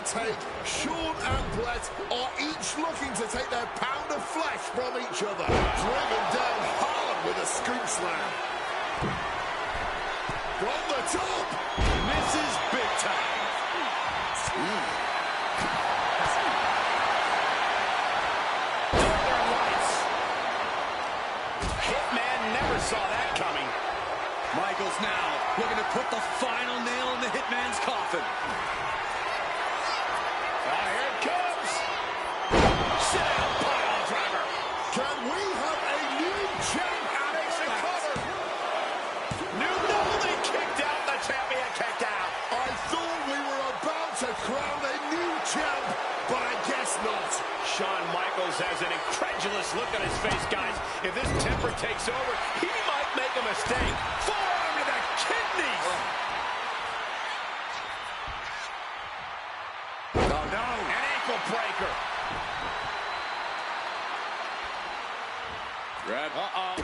take. Shawn and Bret are each looking to take their pound of flesh from each other. Driven down hard with a scoop slam. From the top. Misses big time. Northern Lights. Hitman never saw that coming. Michaels now looking to put the final nail in the Hitman's coffin. Here it comes. Sit down, pile driver. Can we have a new champ at Shawn Michaels has an incredulous look on his face, guys. If this temper takes over, he might make a mistake. Forearm to the kidneys. Oh, no. An ankle breaker.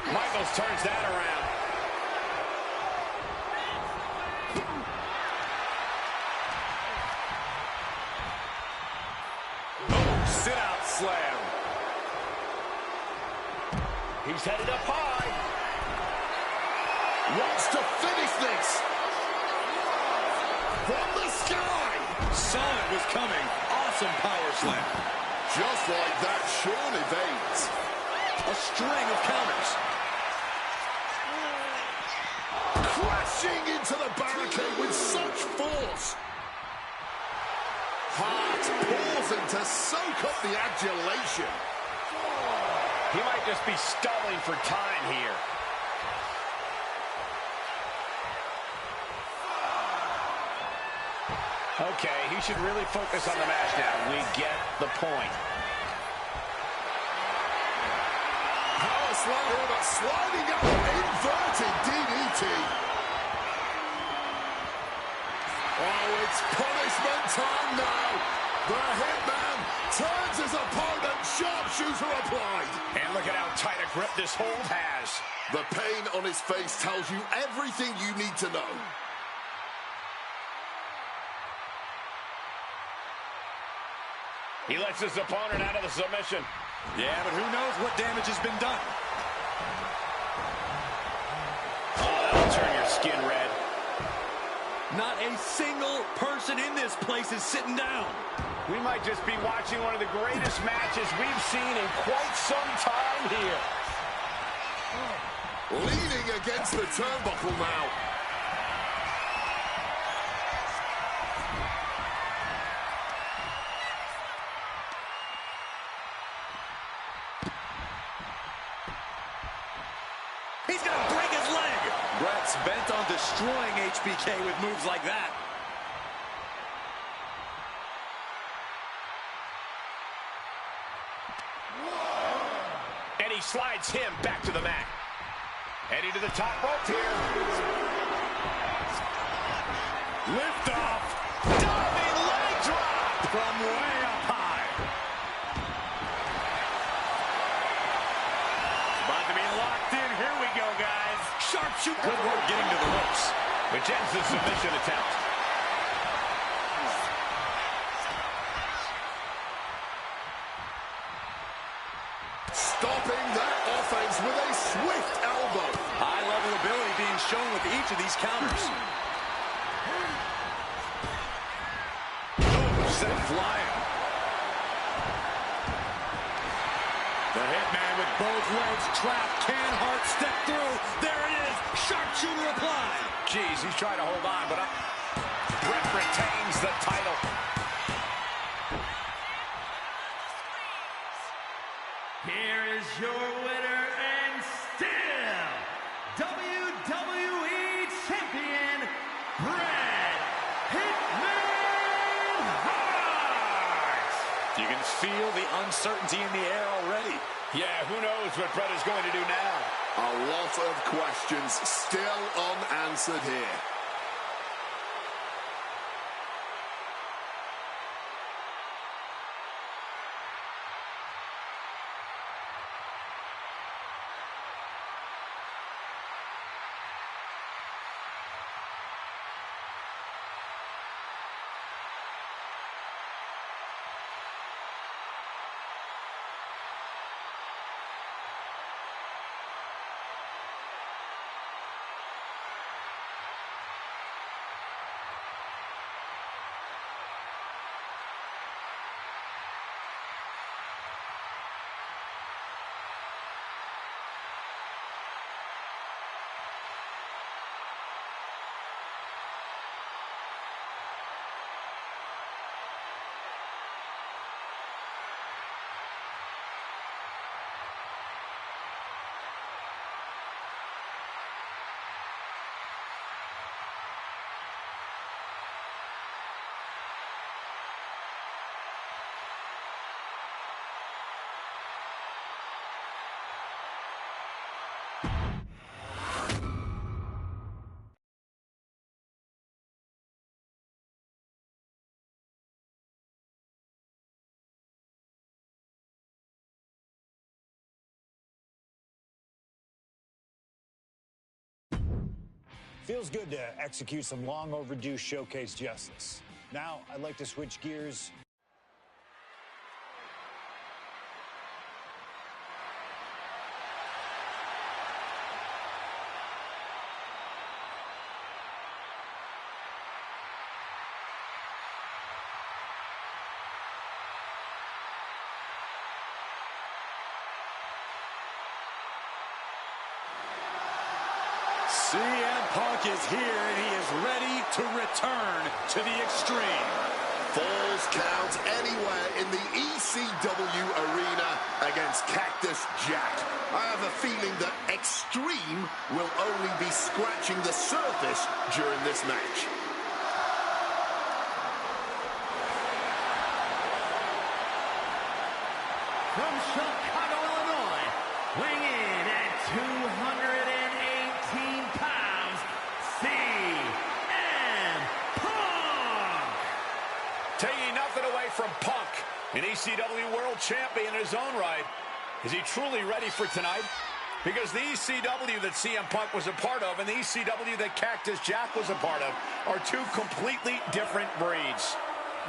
Michaels turns that around. Sit-out slam. He's headed up high. Wants to finish this. From the sky. Saw it was coming. Awesome power slam. Just like that, Shawn evades. A string of counters. Crashing into the barricade with such force. Hart pausing to soak up the adulation. He might just be stalling for time here. Okay, he should really focus on the match now. We get the point. Power slam, but sliding up, inverted DDT. Oh, it's punishment time now. The Hitman turns his opponent, sharpshooter applied. And look at how tight a grip this hold has. The pain on his face tells you everything you need to know. He lets his opponent out of the submission. Yeah, but who knows what damage has been done. Oh, that'll turn your skin red. Not a single person in this place is sitting down. We might just be watching one of the greatest matches we've seen in quite some time here. Leaning against the turnbuckle now. He's going to break his leg. Brett's bent on destroying HBK with moves like that. And he slides him back to the mat. Heading to the top rope here. Lift off. Diving leg drop from way up high. About to be locked in. Here we go, guys. Sharpshooter. Good work getting to the ropes. Which ends the submission attempt. Stopping that offense with a swift elbow. High-level ability being shown with each of these counters. Oh, sent flying. The Hitman with both legs trapped. Can Hart step through? There it is. Sharpshooter applied. Jeez, he's trying to hold on, but Brett retains the title. Here is your winner and still WWE Champion, Bret Hitman Hart. You can feel the uncertainty in the air already. Yeah, who knows what Brett is going to do now? A lot of questions still unanswered here. Feels good to execute some long overdue showcase justice. Now, I'd like to switch gears. CM Punk is here, and he is ready to return to the Extreme. Falls count anywhere in the ECW arena against Cactus Jack. I have a feeling that Extreme will only be scratching the surface during this match. From Chicago, Illinois, weighing in at 218 pounds, CM Punk! Taking nothing away from Punk, an ECW World Champion in his own right. Is he truly ready for tonight? Because the ECW that CM Punk was a part of and the ECW that Cactus Jack was a part of are two completely different breeds.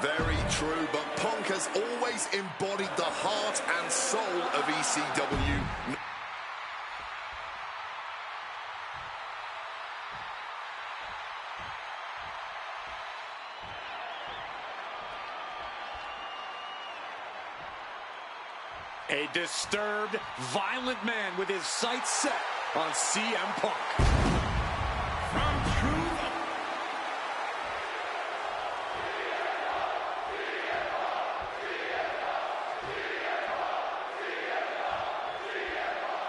Very true, but Punk has always embodied the heart and soul of ECW. A disturbed, violent man with his sights set on CM Punk. From Truth.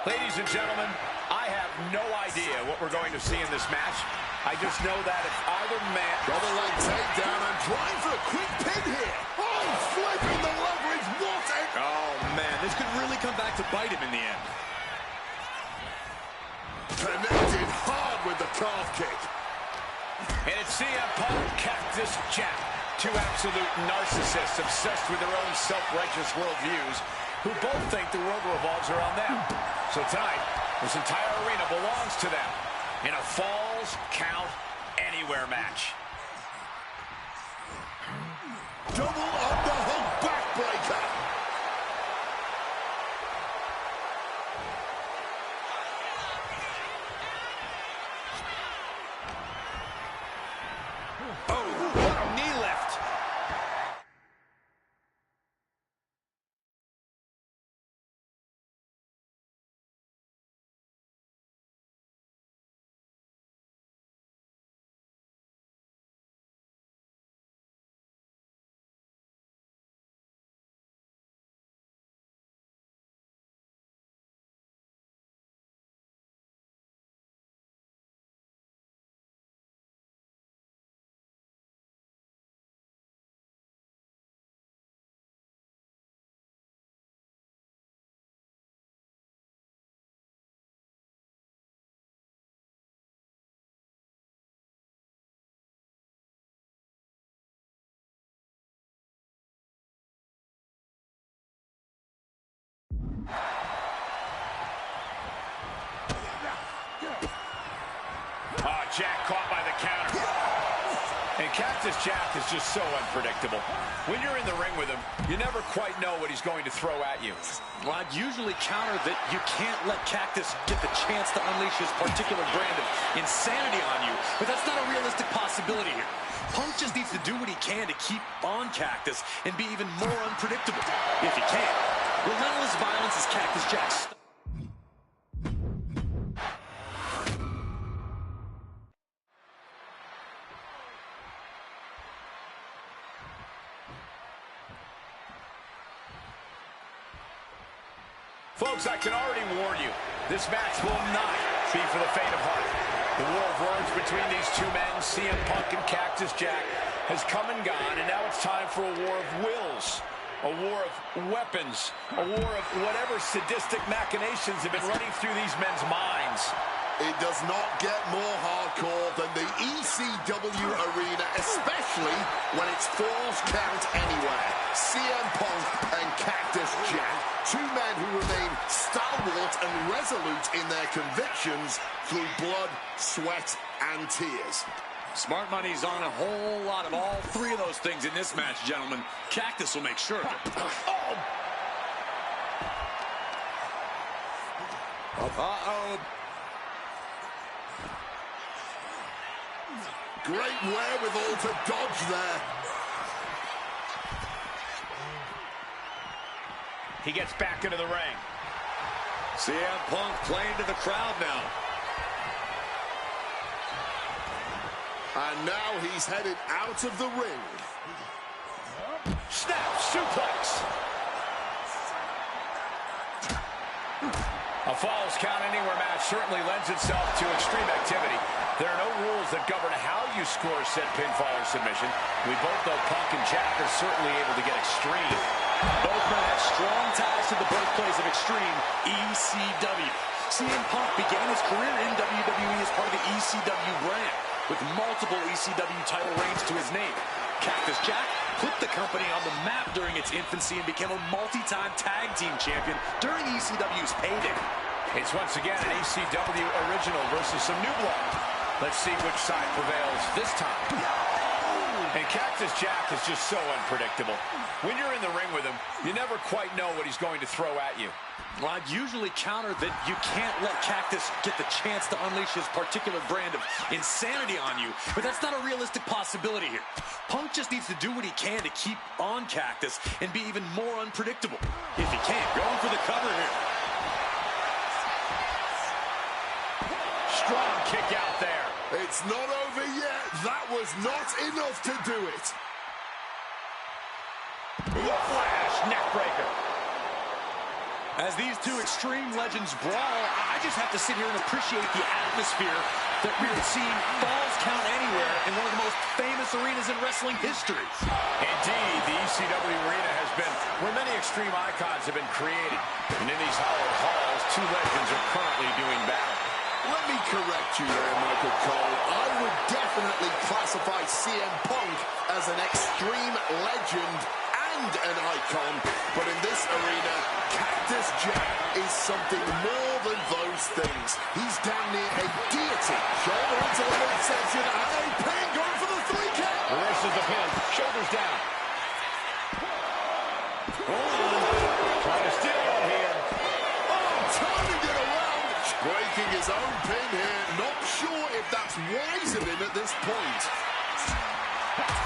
Ladies and gentlemen, I have no idea what we're going to see in this match. I just know that if either man... Double leg takedown and trying for a quick pin here. Oh, flipping the leverage. What a... Oh, man, this could really come back to bite him in the end. Connected hard with the calf kick. And it's CM Punk, Cactus Jack, two absolute narcissists obsessed with their own self-righteous worldviews, who both think the world revolves around them. So tonight, this entire arena belongs to them in a Falls Count Anywhere match. Double up the hook backbreaker. Oh, what a knee lift. Jack caught by the counter. And Cactus Jack is just so unpredictable. When you're in the ring with him, you never quite know what he's going to throw at you. Well, I'd usually counter that you can't let Cactus get the chance to unleash his particular brand of insanity on you, but that's not a realistic possibility here. Punk just needs to do what he can to keep on Cactus and be even more unpredictable, if he can. Relentless violence is Cactus Jack's. Folks, I can already warn you, this match will not be for the faint of heart. The war of words between these two men, CM Punk and Cactus Jack, has come and gone, and now it's time for a war of wills, a war of weapons, a war of whatever sadistic machinations have been running through these men's minds. It does not get more hardcore than the ECW arena, especially when it's Falls Count Anywhere. CM Punk and Cactus Jack, two men who remain stalwart and resolute in their convictions through blood, sweat, and tears. Smart money's on a whole lot of all three of those things in this match, gentlemen. Cactus will make sure of it. Uh-oh. Great wherewithal to dodge there. He gets back into the ring. CM Punk playing to the crowd now. And now he's headed out of the ring. Snap suplex. A Falls Count Anywhere match certainly lends itself to extreme activity. There are no rules that govern how you score said pinfall or submission. We both know Punk and Jack are certainly able to get extreme. Both men have strong ties to the birthplace of Extreme, ECW. CM Punk began his career in WWE as part of the ECW brand, with multiple ECW title reigns to his name. Cactus Jack put the company on the map during its infancy and became a multi-time tag team champion during ECW's heyday. It's once again an ECW original versus some new blood. Let's see which side prevails this time. And Cactus Jack is just so unpredictable. When you're in the ring with him, you never quite know what he's going to throw at you. Well, I'd usually counter that you can't let Cactus get the chance to unleash his particular brand of insanity on you, but that's not a realistic possibility here. Punk just needs to do what he can to keep on Cactus and be even more unpredictable. If he can, going for the cover here. Strong kick out there. It's not over yet. That was not enough to do it. Flash neckbreaker. As these two Extreme legends brawl, I just have to sit here and appreciate the atmosphere that we're seeing Falls Count Anywhere in one of the most famous arenas in wrestling history. Indeed, the ECW arena has been where many Extreme icons have been created. And in these hallowed halls, two legends are currently doing battle. Let me correct you there, Michael Cole. I would definitely classify CM Punk as an Extreme legend and an icon, but in this arena, Cactus Jack is something more than those things. He's damn near a deity. Shoulder into the midsection, and a pin going for the 3 count. Reverses the pin, shoulders down. Trying to steal one here. Oh, turning it around. Breaking his own pin here. Not sure if that's wise of him at this point.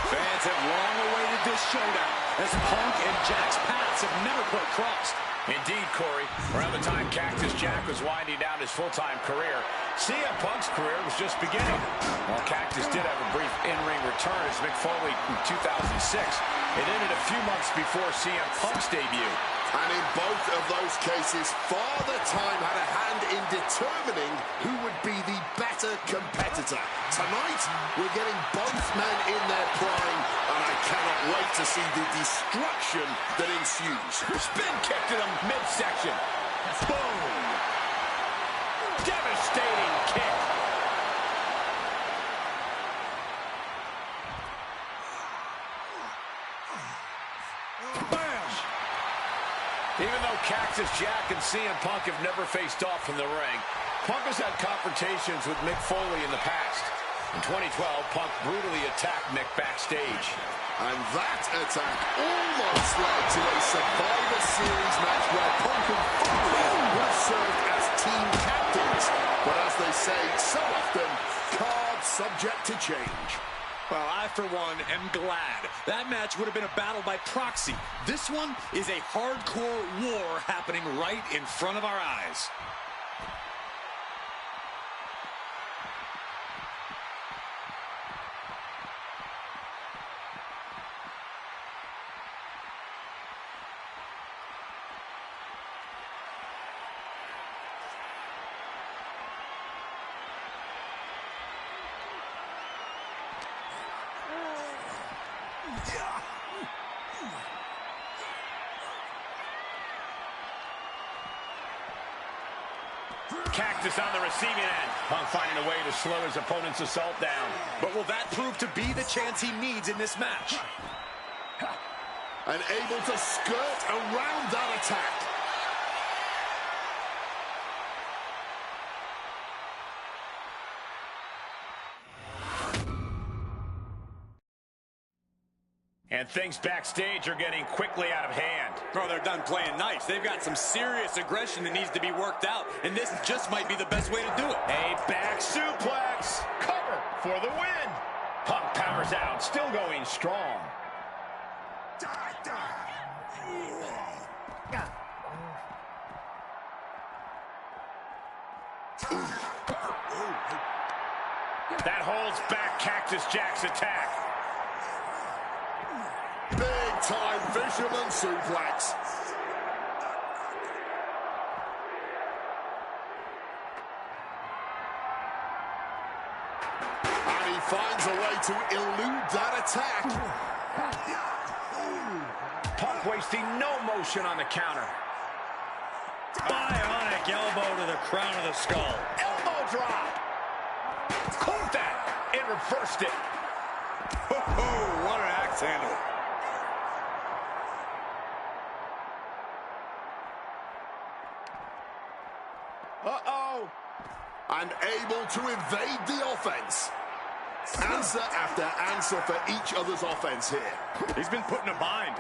Fans have long awaited this showdown, as Punk and Jack's paths have never quite crossed. Indeed, Corey. Around the time Cactus Jack was winding down his full-time career, CM Punk's career was just beginning. While Cactus did have a brief in-ring return as Mick Foley in 2006, it ended a few months before CM Punk's debut. And in both of those cases, Father Time had a hand in determining who would be the better competitor. Tonight, we're getting both men in their prime, and I cannot wait to see the destruction that ensues. Spin kick to the midsection. Boom! Devastating kick. Bam! Even though Cactus Jack and CM Punk have never faced off in the ring, Punk has had confrontations with Mick Foley in the past. In 2012, Punk brutally attacked Mick backstage. And that attack almost led to a Survivor Series match where Punk and Foley would have served as team captains. But as they say so often, cards subject to change. Well, I, for one, am glad. That match would have been a battle by proxy. This one is a hardcore war happening right in front of our eyes. Cactus on the receiving end. Punk finding a way to slow his opponent's assault down. But will that prove to be the chance he needs in this match? And able to skirt around that attack. And things backstage are getting quickly out of hand. Oh, they're done playing nice. They've got some serious aggression that needs to be worked out, and this just might be the best way to do it. A back suplex. Cover for the win. Punk powers out, still going strong. That holds back Cactus Jack's attack. Big time fisherman suplex. And he finds a way to elude that attack. Punk wasting no motion on the counter. Bionic elbow to the crown of the skull. Elbow drop. Caught that and reversed it. Oh, what an axe handle. Uh-oh. And able to evade the offense. Answer after answer for each other's offense here. He's been put in a bind.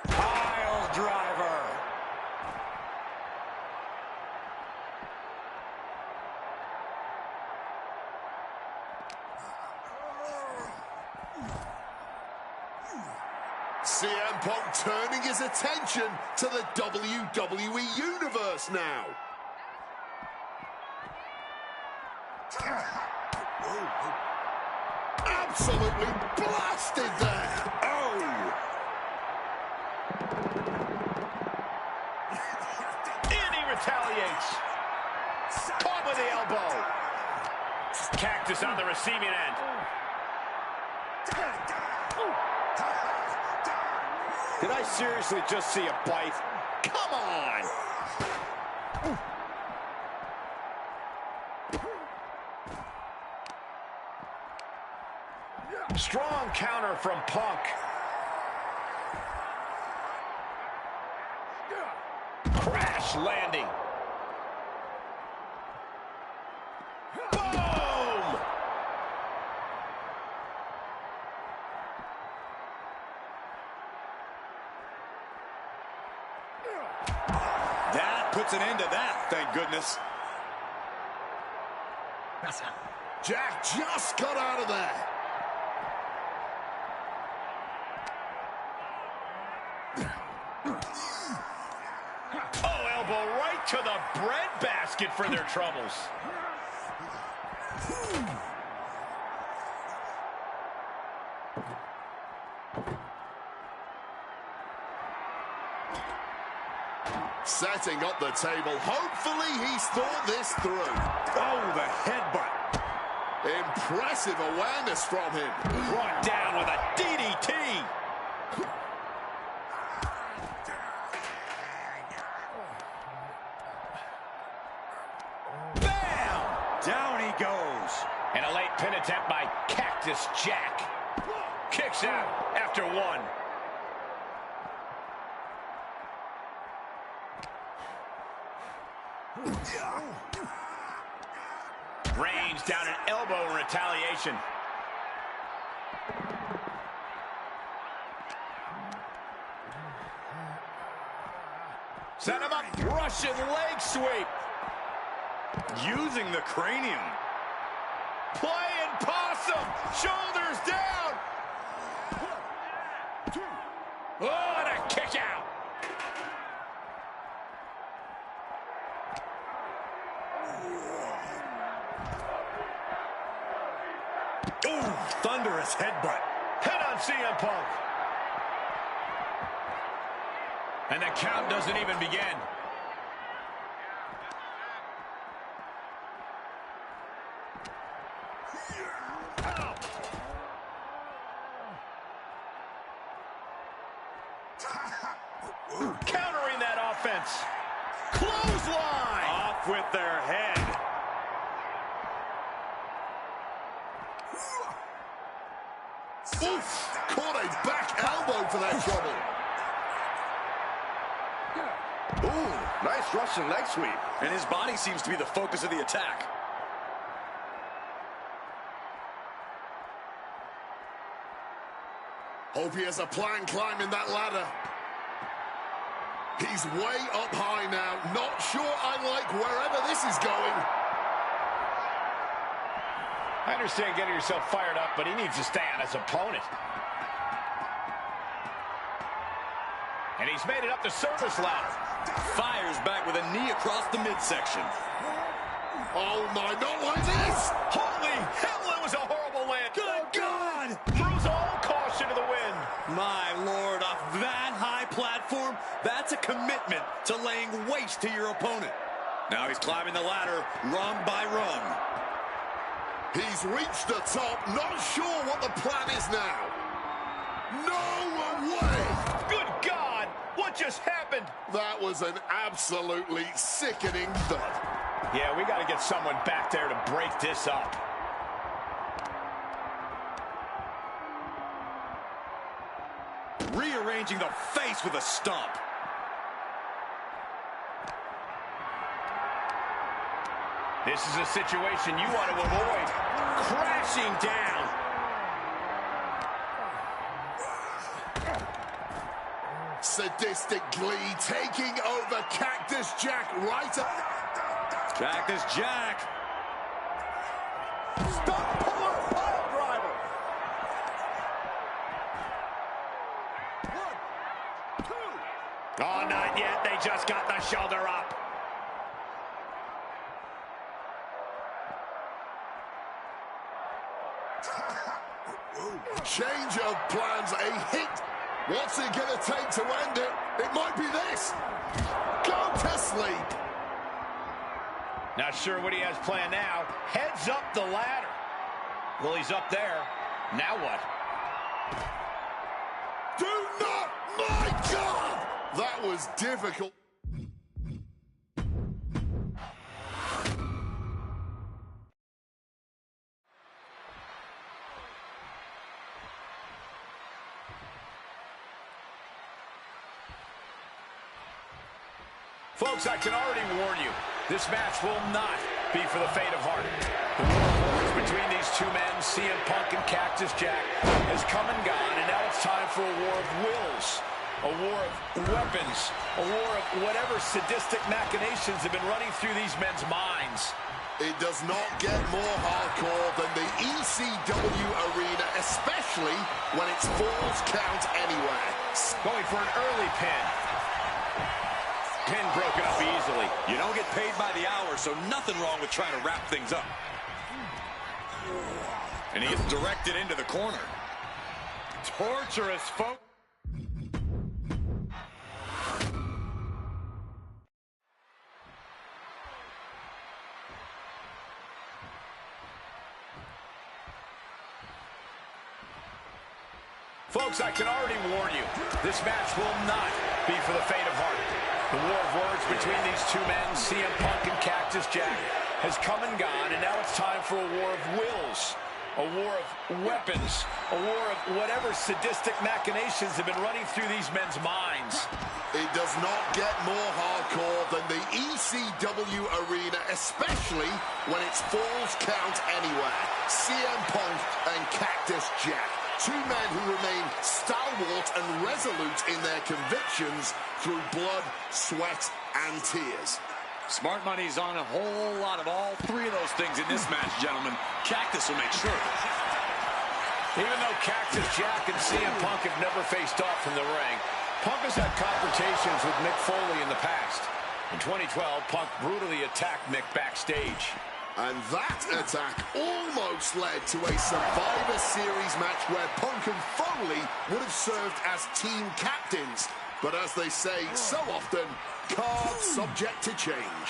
Pile driver. CM Punk turning his attention to the WWE Universe now. Absolutely blasted there. Oh! And he retaliates. Caught with the elbow. Cactus on the receiving end. Did I seriously just see a bite? Come on! Strong counter from Punk. Crash landing. Boom! That puts an end to that, thank goodness. Jack just got out of there. Oh, elbow right to the breadbasket for their troubles. Setting up the table. Hopefully he's thought this through. Oh, the headbutt. Impressive awareness from him. Brought down with a DDT. Bam! Down he goes. And a late pin attempt by Cactus Jack. Kicks out after one. Reigns down an elbow in retaliation. Set him up, Russian leg sweep. Using the cranium. Playing possum, shoulders down. Oh, and a kick out. Ooh, thunderous headbutt. Hit on CM Punk. And the count doesn't even begin. Countering that offense. Clothesline. Off with their head. Oof! Caught a back elbow for that trouble. Ooh, nice Russian leg sweep. And his body seems to be the focus of the attack. Hope he has a plan climbing that ladder. He's way up high now. Not sure I like wherever this is going. I understand getting yourself fired up, but he needs to stay on his opponent. And he's made it up the service ladder. Fires back with a knee across the midsection. Oh my, not like this! Holy hell, it was a horrible land. Good God! Throws all caution to the wind. My Lord, off that high platform, that's a commitment to laying waste to your opponent. Now he's climbing the ladder rung by rung. He's reached the top, not sure what the plan is now. No way! Good God, what just happened? That was an absolutely sickening thud. Yeah, we got to get someone back there to break this up. Rearranging the face with a stomp. This is a situation you want to avoid. Crashing down. Sadistic Glee taking over Cactus Jack right up. Cactus Jack. Stop puller pile driver. 1, 2. Oh, not yet. They just got the shoulder up. Change of plans, a hit. What's it gonna take to end it? It might be this. Go to sleep. Not sure what he has planned now. Heads up the ladder. Well, he's up there. Now what? Do not, my God! That was difficult. Folks, I can already warn you, this match will not be for the faint of heart. The war of words between these two men, CM Punk and Cactus Jack, has come and gone, and now it's time for a war of wills, a war of weapons, a war of whatever sadistic machinations have been running through these men's minds. It does not get more hardcore than the ECW arena, especially when it's Falls Count anywhere. Going for an early pin. Pin broken up easily. You don't get paid by the hour, so nothing wrong with trying to wrap things up. And he gets directed into the corner. Torturous, folks. Folks, I can already warn you, this match will not be for the faint of heart. The war of words between these two men, CM Punk and Cactus Jack, has come and gone, and now it's time for a war of wills, a war of weapons, a war of whatever sadistic machinations have been running through these men's minds. It does not get more hardcore than the ECW arena, especially when it's Falls Count anywhere. CM Punk and Cactus Jack. Two men who remain stalwart and resolute in their convictions through blood, sweat, and tears. Smart money's on a whole lot of all three of those things in this match, gentlemen. Cactus will make sure. Even though Cactus Jack and CM Punk have never faced off in the ring, Punk has had confrontations with Mick Foley in the past. In 2012, Punk brutally attacked Mick backstage. And that attack almost led to a Survivor Series match where Punk and Foley would have served as team captains. But as they say so often, cards subject to change.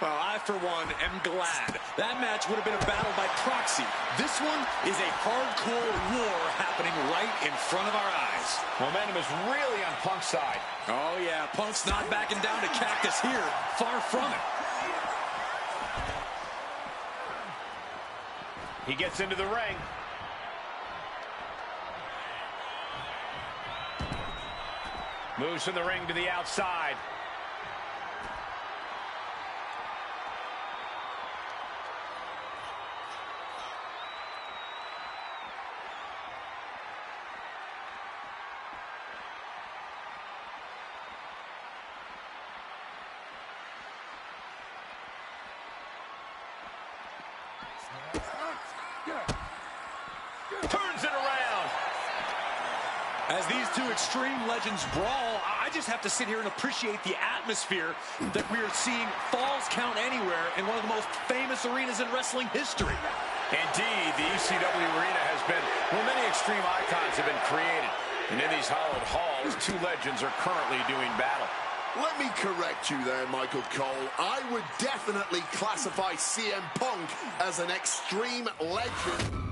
Well, I, for one, am glad. That match would have been a battle by proxy. This one is a hardcore war happening right in front of our eyes. Momentum is really on Punk's side. Oh, yeah, Punk's not backing down to Cactus here. Far from it. He gets into the ring. Moves from the ring to the outside. As these two extreme legends brawl, I just have to sit here and appreciate the atmosphere that we are seeing Falls Count Anywhere in one of the most famous arenas in wrestling history. Indeed, the ECW arena has been where many extreme icons have been created. And in these hallowed halls, two legends are currently doing battle. Let me correct you there, Michael Cole. I would definitely classify CM Punk as an extreme legend.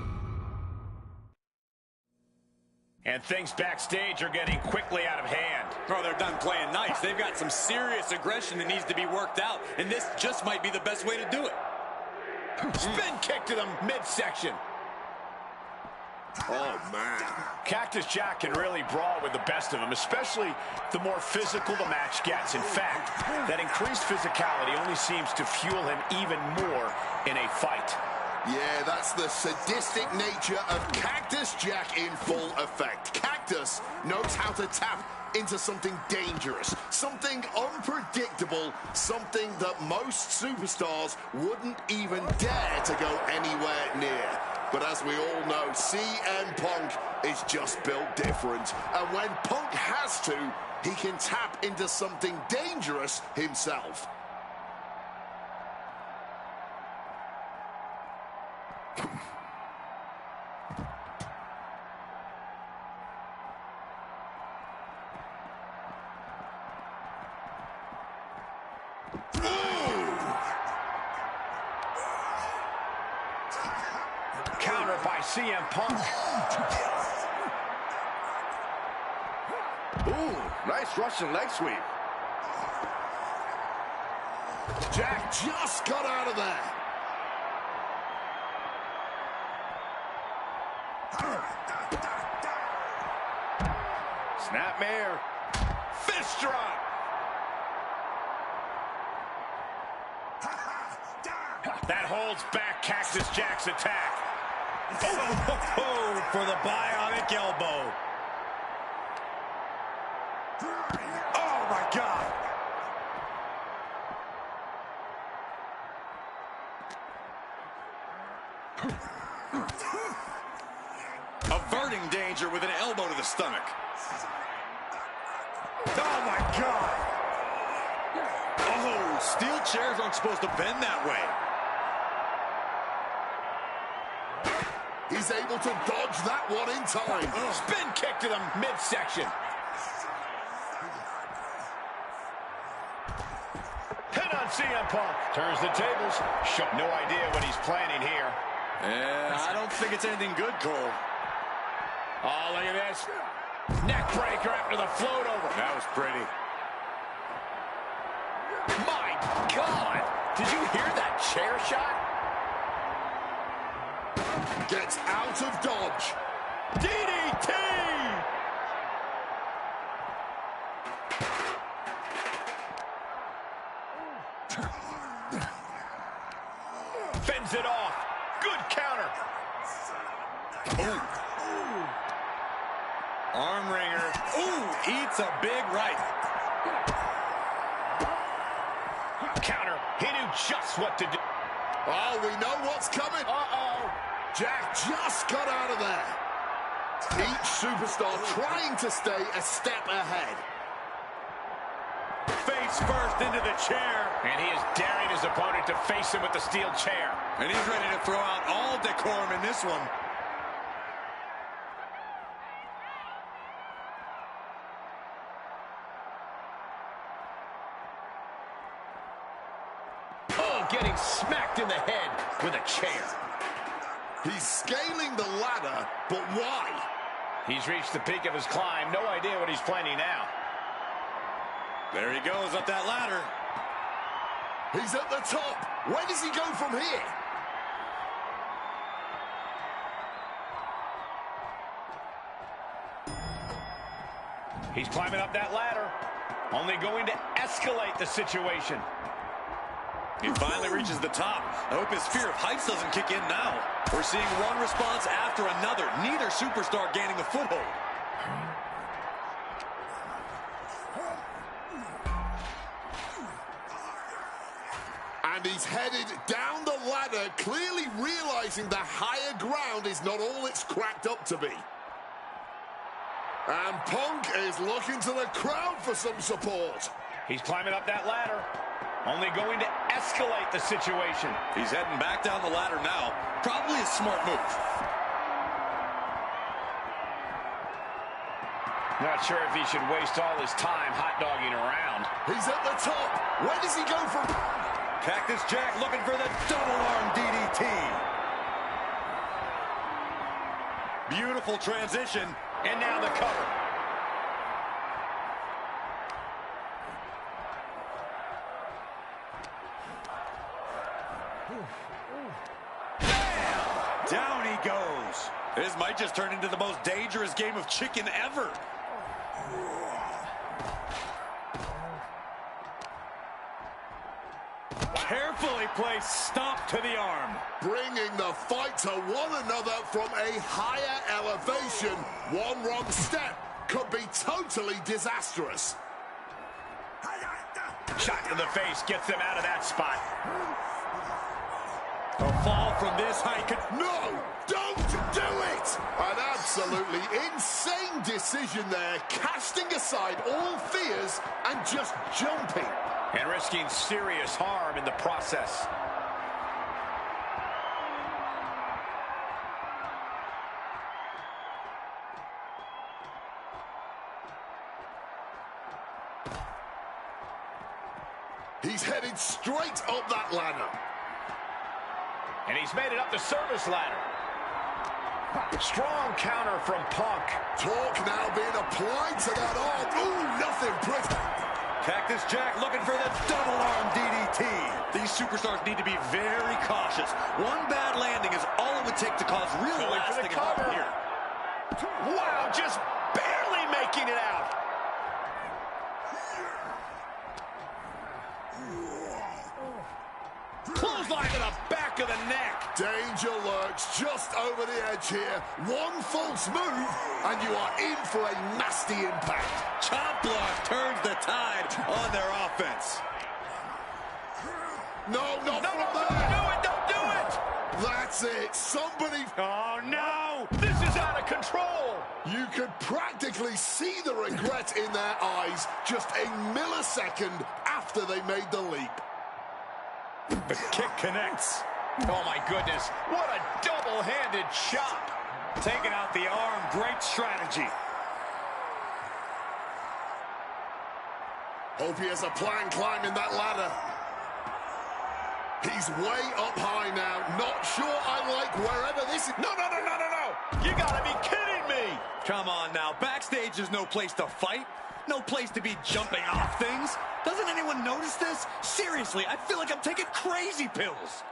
And things backstage are getting quickly out of hand. Oh, they're done playing nice. They've got some serious aggression that needs to be worked out, and this just might be the best way to do it. Spin kick to the midsection. Oh, man. Cactus Jack can really brawl with the best of them, especially the more physical the match gets. In fact, that increased physicality only seems to fuel him even more in a fight. Yeah, that's the sadistic nature of Cactus Jack in full effect. Cactus knows how to tap into something dangerous, something unpredictable, something that most superstars wouldn't even dare to go anywhere near. But as we all know, CM Punk is just built different. And when Punk has to, he can tap into something dangerous himself. Counter by CM Punk. Ooh, nice Russian leg sweep. Jack just got out of there. Snapmare. Fist drop. That holds back Cactus Jack's attack. Oh, for the bionic elbow. Oh, my God. Averting danger with an elbow to the stomach. Oh, my God. Oh, steel chairs aren't supposed to bend that way. He's able to dodge that one in time. Spin kick to the midsection. Pin on CM Punk. Turns the tables. No idea what he's planning here. Yeah, I don't think it's anything good, Cole. Oh, look at this. Neck breaker after the float over. That was pretty. My God. Did you hear that chair shot? Gets out of dodge. DDT! Fends it off. Good counter. Ooh. Arm wringer. Ooh, eats a big right. Counter. He knew just what to do. Oh, we know what's coming. Uh-oh. Jack just got out of there. Each superstar trying to stay a step ahead. Face first into the chair. And he is daring his opponent to face him with the steel chair. And he's ready to throw out all decorum in this one. Oh, getting smacked in the head with a chair. He's scaling the ladder, but why? He's reached the peak of his climb. No idea what he's planning now. There he goes up that ladder. He's at the top. Where does he go from here? He's climbing up that ladder. Only going to escalate the situation. He finally reaches the top. I hope his fear of heights doesn't kick in now. We're seeing one response after another. Neither superstar gaining a foothold. And he's headed down the ladder, clearly realizing the higher ground is not all it's cracked up to be. And Punk is looking to the crowd for some support. He's climbing up that ladder, only going to escalate the situation. He's heading back down the ladder now. Probably a smart move. Not sure if he should waste all his time hot-dogging around. He's at the top. Where does he go from? Cactus Jack looking for the double-arm DDT. Beautiful transition. And now the cover. Bam! Down he goes. This might just turn into the most dangerous game of chicken ever. Carefully placed stomp to the arm. Bringing the fight to one another from a higher elevation. One wrong step could be totally disastrous. Shot to the face gets them out of that spot. A fall from this height could... No, don't do it! An absolutely insane decision there, casting aside all fears and just jumping. And risking serious harm in the process. He's headed straight up that ladder. And he's made it up the service ladder. Strong counter from Punk. Torque now being applied to that arm. Ooh, nothing pretty. Cactus Jack looking for the double-arm DDT. These superstars need to be very cautious. One bad landing is all it would take to cause real lasting harm here. Wow, just barely making it out. Clothesline to the back of the neck. Danger lurks just over the edge here. One false move, and you are in for a nasty impact. Chop block turns the tide on their offense. No, not from there. Don't do it, don't do it. That's it. Somebody... Oh, no. This is out of control. You could practically see the regret in their eyes just a millisecond after they made the leap. The kick connects. Oh, my goodness. What a double-handed chop. Taking out the arm. Great strategy. Hope he has a plan climbing that ladder. He's way up high now. Not sure I like wherever this is. No. You gotta be kidding me. Come on now. Backstage is no place to fight. No place to be jumping off things. Doesn't anyone notice this? Seriously, I feel like I'm taking crazy pills.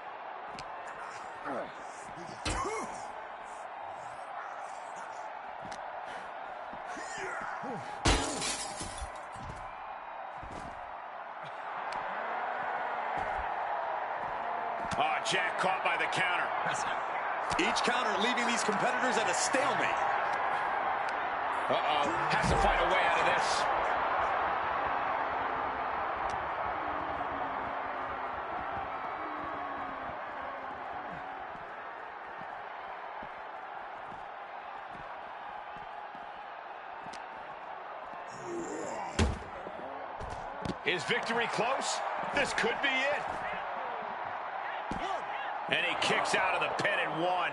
Oh, Jack caught by the counter. Each counter leaving these competitors at a stalemate. Uh-oh, has to find a way out of this. Is victory close? This could be it. And he kicks out of the pin in one.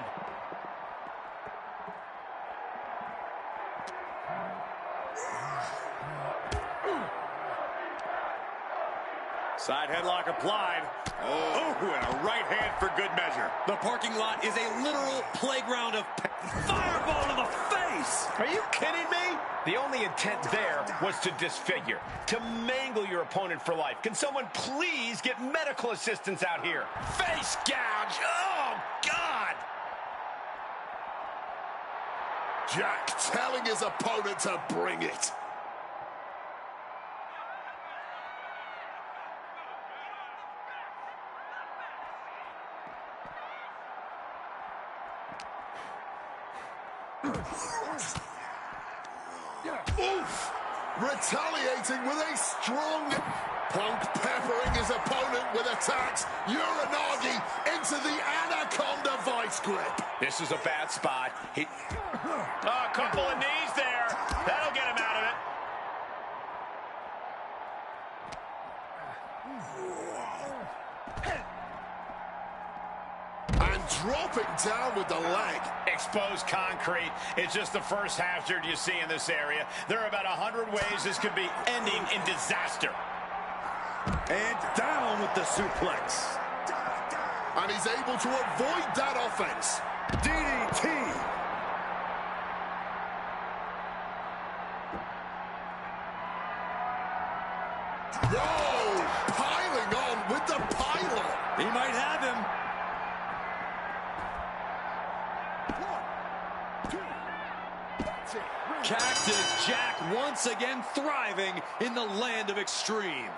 Side headlock applied. Oh, and a right hand for good measure. The parking lot is a literal playground of fireball to the face. Are you kidding me? The only intent there was to disfigure, to mangle your opponent for life. Can someone please get medical assistance out here? Face gouge. Oh, God. Jack telling his opponent to bring it. Oof! retaliating with a strong... Punk peppering his opponent with attacks. Uranagi into the Anaconda vice grip. This is a bad spot. A couple of knees there. That'll get him out of it. And dropping down with the leg. Exposed concrete. It's just the first hazard you see in this area. There are about 100 ways this could be ending in disaster. And down with the suplex. And he's able to avoid that offense. DDT. Whoa! Piling on with the pylon. He might have him. 1, 2, that's it. Cactus Jack once again thriving in the land of extreme.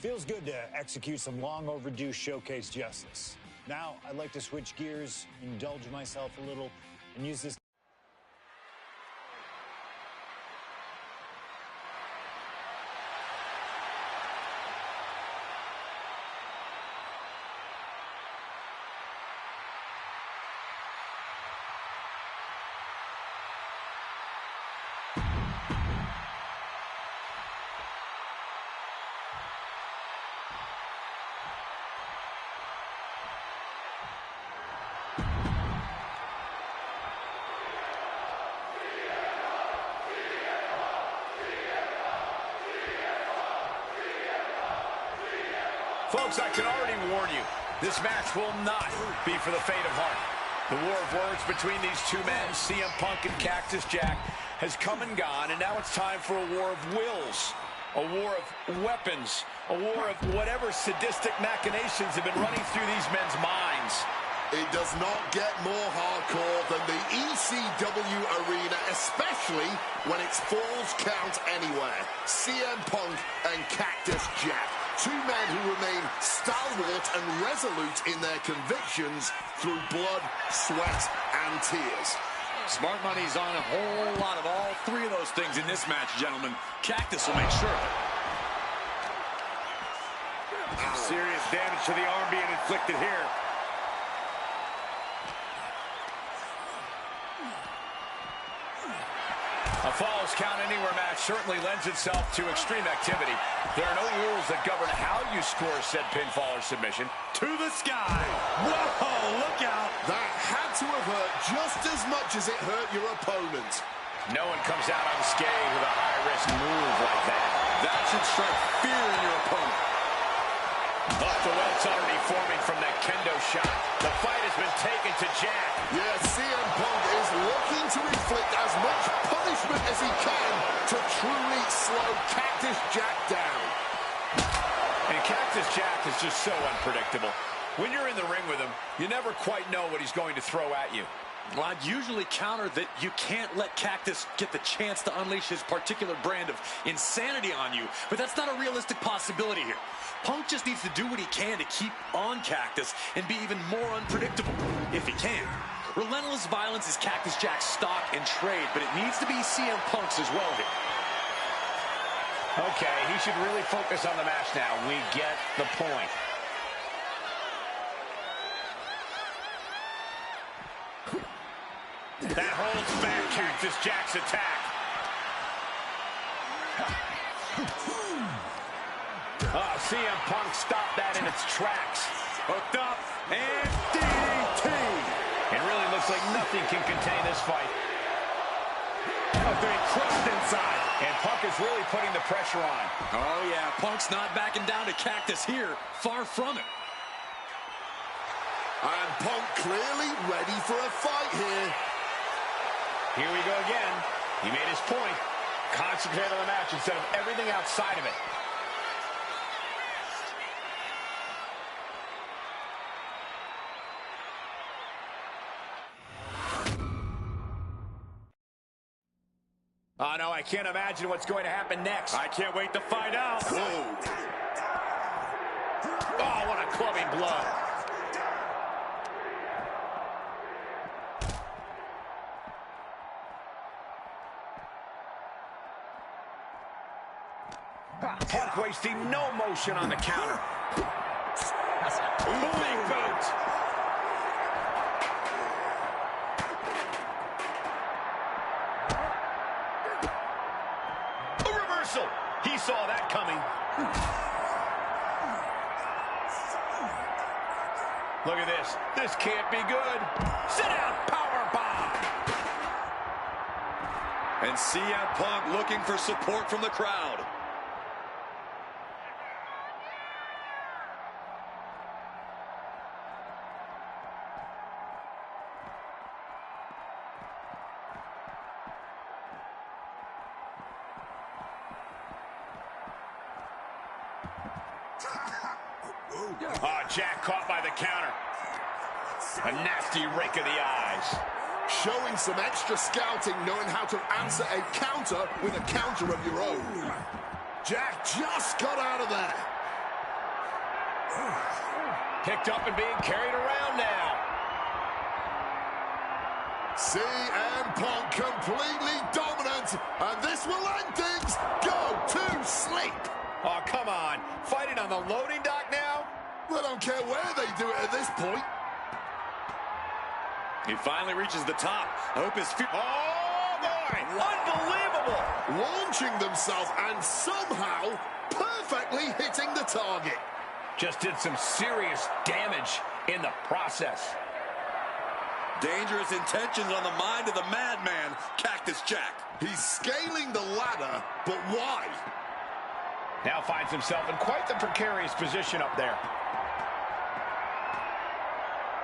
Feels good to execute some long overdue showcase justice. Now, I'd like to switch gears, indulge myself a little, and use this. Folks, I can already warn you, this match will not be for the faint of heart. The war of words between these two men, CM Punk and Cactus Jack, has come and gone, and now it's time for a war of wills, a war of weapons, a war of whatever sadistic machinations have been running through these men's minds. It does not get more hardcore than the ECW arena, especially when it's Falls Count Anywhere. CM Punk and Cactus Jack. Two men who remain stalwart and resolute in their convictions through blood, sweat, and tears. Smart money's on a whole lot of all three of those things in this match, gentlemen. Cactus will make sure of it. Serious damage to the arm being inflicted here. A Falls Count Anywhere match certainly lends itself to extreme activity. There are no rules that govern how you score said pinfall or submission. To the sky. Whoa, look out. That had to have hurt just as much as it hurt your opponent. No one comes out unscathed with a high-risk move like that. That should strike fear in your opponent. Off the well sweat's already forming from that kendo shot. The fight has been taken to Jack. Yeah, CM Punk is looking to inflict as much punishment as he can to truly slow Cactus Jack down. And Cactus Jack is just so unpredictable. When you're in the ring with him, you never quite know what he's going to throw at you. Well, I'd usually counter that you can't let Cactus get the chance to unleash his particular brand of insanity on you, but that's not a realistic possibility here. Punk just needs to do what he can to keep on Cactus and be even more unpredictable, if he can. Relentless violence is Cactus Jack's stock and trade, but it needs to be CM Punk's as well here. Okay, he should really focus on the match now. We get the point. That holds back Cactus Jack's attack. CM Punk stopped that in its tracks. Hooked up, and DDT. It really looks like nothing can contain this fight. Being crushed inside. And Punk is really putting the pressure on. Oh, yeah, Punk's not backing down to Cactus here. Far from it. And Punk clearly ready for a fight here. Here we go again. He made his point. Concentrate on the match instead of everything outside of it. Oh, no, I can't imagine what's going to happen next. I can't wait to find out. Whoa. Oh, what a clubbing blow. Punk wasting no motion on the counter. Moving boot. A reversal. He saw that coming. Look at this. This can't be good. Sit down, power bomb. And CM Punk looking for support from the crowd. Oh, Jack caught by the counter. A nasty rake of the eyes. Showing some extra scouting, knowing how to answer a counter with a counter of your own. Jack just got out of there. Picked up and being carried around now. CM Punk completely dominant, and this will end things. Go to sleep. Oh, come on. Fighting on the loading dock now? I don't care where they do it at this point. He finally reaches the top. I hope his feet... Oh, boy! Unbelievable! Launching themselves and somehow perfectly hitting the target. Just did some serious damage in the process. Dangerous intentions on the mind of the madman, Cactus Jack. He's scaling the ladder, but why? Now finds himself in quite the precarious position up there.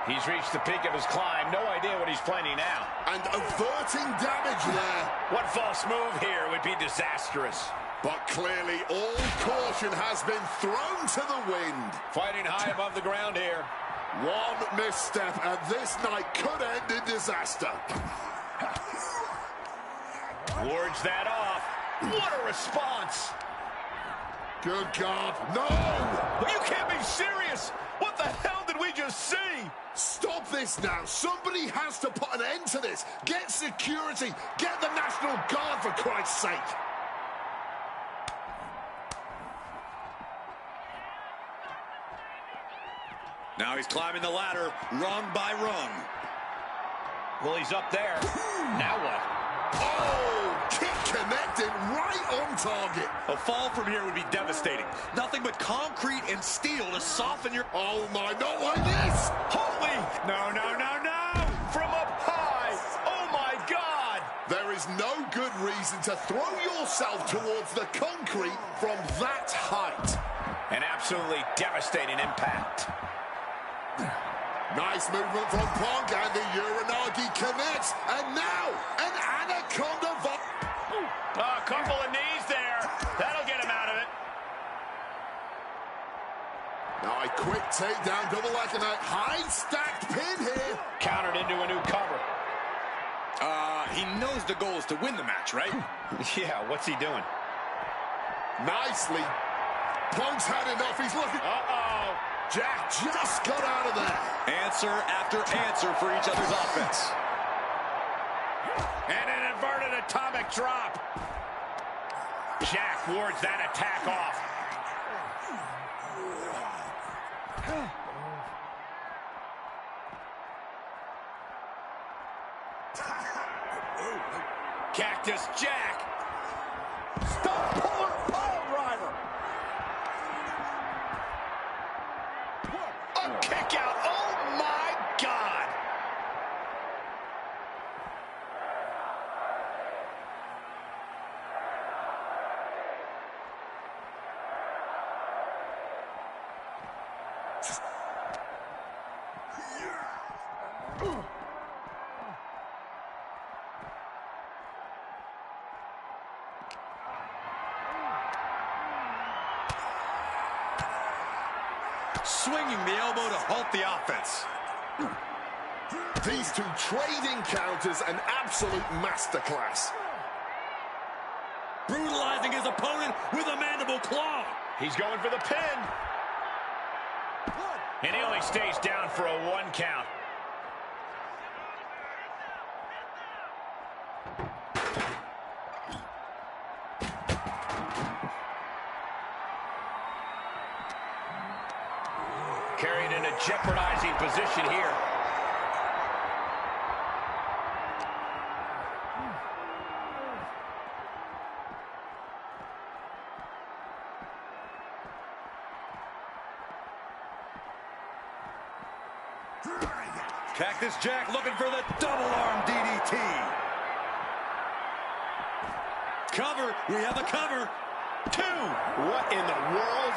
He's reached the peak of his climb. No idea what he's planning now. And averting damage there. One false move here would be disastrous. But clearly all caution has been thrown to the wind. Fighting high above the ground here. One misstep and this night could end in disaster. Wards that off. What a response. Good God, no! You can't be serious! What the hell did we just see? Stop this now. Somebody has to put an end to this. Get security. Get the National Guard, for Christ's sake. Now he's climbing the ladder, rung by rung. Well, he's up there. Now what? Oh, kick connected right on target. A fall from here would be devastating. Nothing but concrete and steel to soften your... Oh, my, not like this. Holy! No, no, no, no! From up high! Oh, my God! There is no good reason to throw yourself towards the concrete from that height. An absolutely devastating impact. Nice movement from Punk, and the Uranagi connects. And now, an Anaconda. A couple of knees there. That'll get him out of it. Now a quick takedown, double leg and a high stacked pin here. Countered into a new cover. He knows the goal is to win the match, right? Yeah, what's he doing? Nicely. Punk's had enough. He's looking. Uh-oh. Jack just got out of there. Answer after answer for each other's offense. And an inverted atomic drop. Jack wards that attack off. Cactus Jack. Stop puller pile driver. A kick out. Oh my God. Swinging the elbow to halt the offense. These two trading counters, an absolute masterclass. Brutalizing his opponent with a mandible claw. He's going for the pin. And he only stays down for a 1 count. Carried in a jeopardizing position here. Cactus Jack looking for the double arm DDT. Cover. We have a cover. 2. What in the world?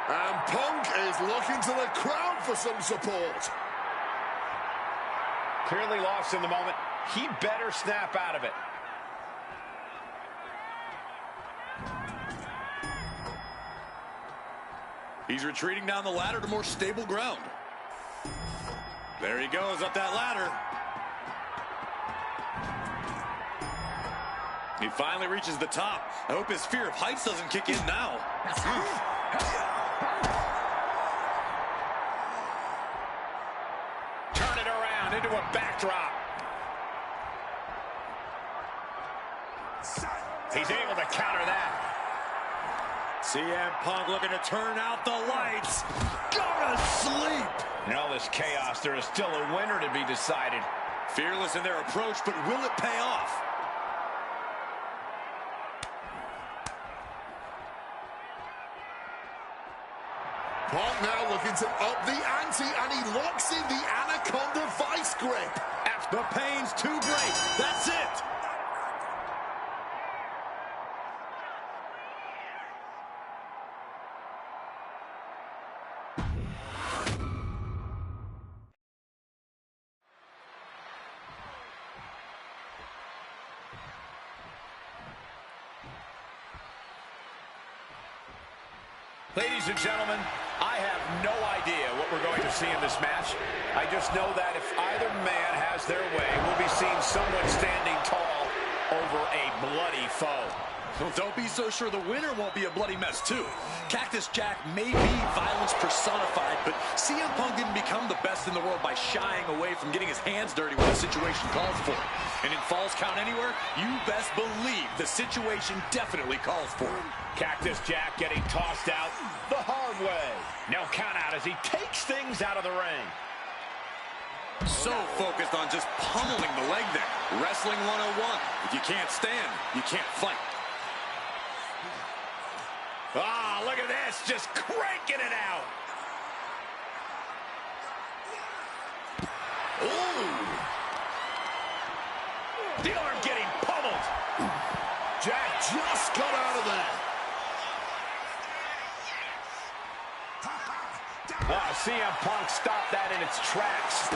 And Punk is looking to the crowd for some support. Clearly lost in the moment. He better snap out of it. He's retreating down the ladder to more stable ground. There he goes up that ladder. He finally reaches the top. I hope his fear of heights doesn't kick in now. Turn it around into a backdrop. He's able to counter that. CM Punk looking to turn out the lights. Go to sleep. In all this chaos, there is still a winner to be decided. Fearless in their approach, but will it pay off? Punk now looking to up the ante, and he locks in the Anaconda vice grip. The pain's too great. That's it. Ladies and gentlemen, I have no idea what we're going to see in this match. I just know that if either man has their way, we'll be seeing someone standing tall over a bloody foe. Well, don't be so sure the winner won't be a bloody mess, too. Cactus Jack may be violence personified, but CM Punk didn't become the best in the world by shying away from getting his hands dirty when the situation calls for it. And in Falls Count Anywhere, you best believe the situation definitely calls for it. Cactus Jack getting tossed out the hard way. No count out as he takes things out of the ring. So focused on just pummeling the leg there. Wrestling 101. If you can't stand, you can't fight. Ah, look at this, just cranking it out. CM Punk stopped that in its tracks.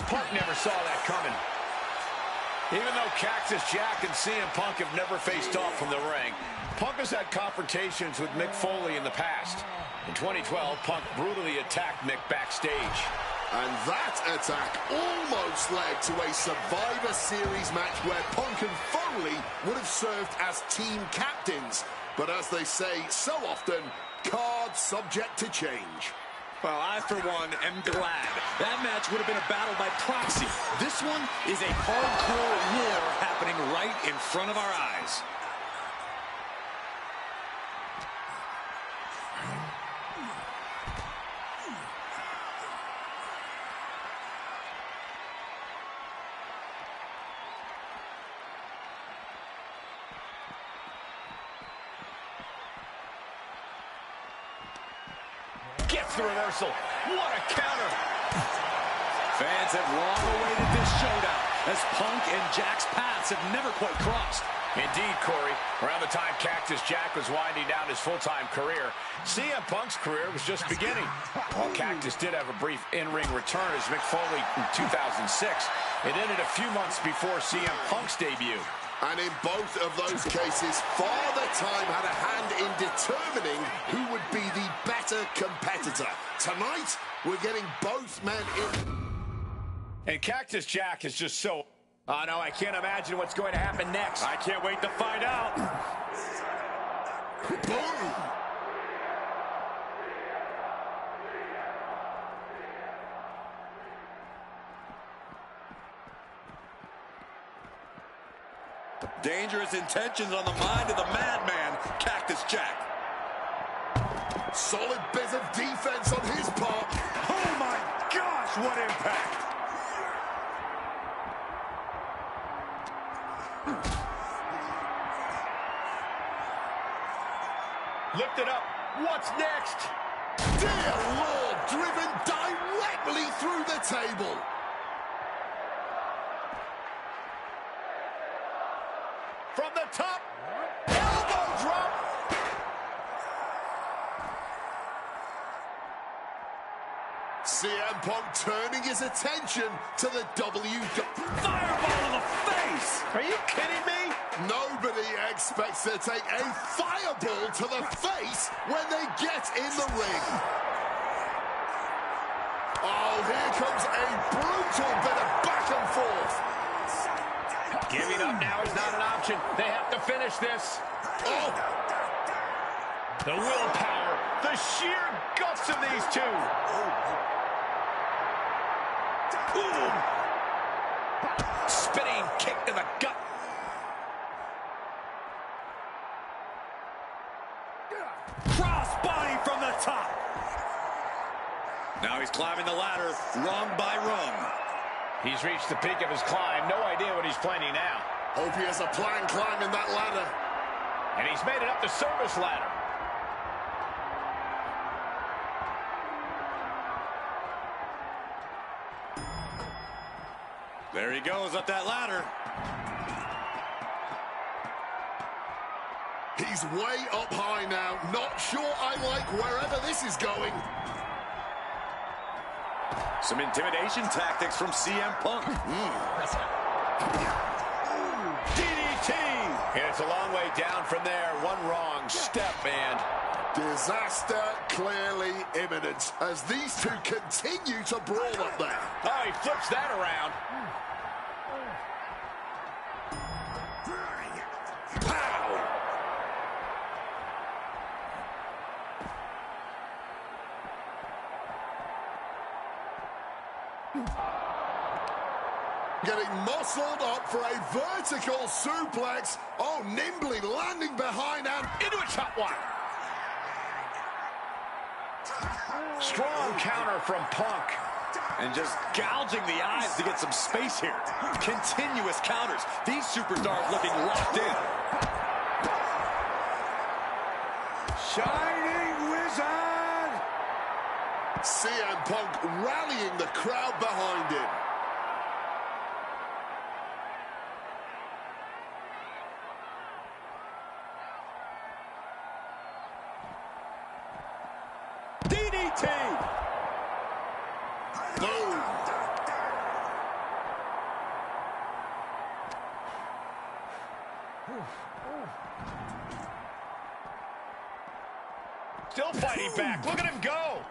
Punk never saw that coming. Even though Cactus Jack and CM Punk have never faced off from the ring, Punk has had confrontations with Mick Foley in the past. In 2012, Punk brutally attacked Mick backstage. And that attack almost led to a Survivor Series match where Punk and Foley would have served as team captains. But as they say so often, cards subject to change. Well, I, for one, am glad. That match would have been a battle by proxy. This one is a hardcore war happening right in front of our eyes. Gets the reversal. What a counter. Fans have long awaited this showdown as Punk and Jack's paths have never quite crossed. Indeed, Corey. Around the time Cactus Jack was winding down his full-time career, CM Punk's career was just beginning. While Cactus did have a brief in-ring return as Mick Foley in 2006, it ended a few months before CM Punk's debut. And in both of those cases, Father Time had a hand in determining who would be the better competitor. Tonight, we're getting both men in. And Cactus Jack is just so... Oh, no, I can't imagine what's going to happen next. I can't wait to find out. Boom! Dangerous intentions on the mind of the madman, Cactus Jack. Solid bit of defense on his part. Oh my gosh, what impact! Lift it up. What's next? Dear Lord, driven directly through the table. From the top. Elbow drop. CM Punk turning his attention to the Fireball to the face! Are you kidding me? Nobody expects to take a fireball to the face when they get in the ring. Oh, here comes a brutal bit of back and forth. Giving up now is not an option. They have to finish this. Oh, The willpower, the sheer guts of these two. Ooh. Spinning kick to the gut. Crossbody from the top. Now he's climbing the ladder, rung by rung. He's reached the peak of his climb. No idea what he's planning now. hope he has a plan climbing that ladder. And he's made it up the service ladder. There he goes up that ladder. He's way up high now. Not sure I like wherever this is going. Some intimidation tactics from CM Punk. DDT! And it's a long way down from there. One wrong step and... Disaster clearly imminent as these two continue to brawl up there. Oh, he flips that around. Pow! Getting muscled up for a vertical suplex. Oh, nimbly landing behind and Into a chop block. Strong counter from Punk. And just gouging the eyes to get some space here. Continuous counters. These superstars looking locked in. Shining Wizard! CM Punk rallying the crowd behind him. Still fighting back. Look at him go.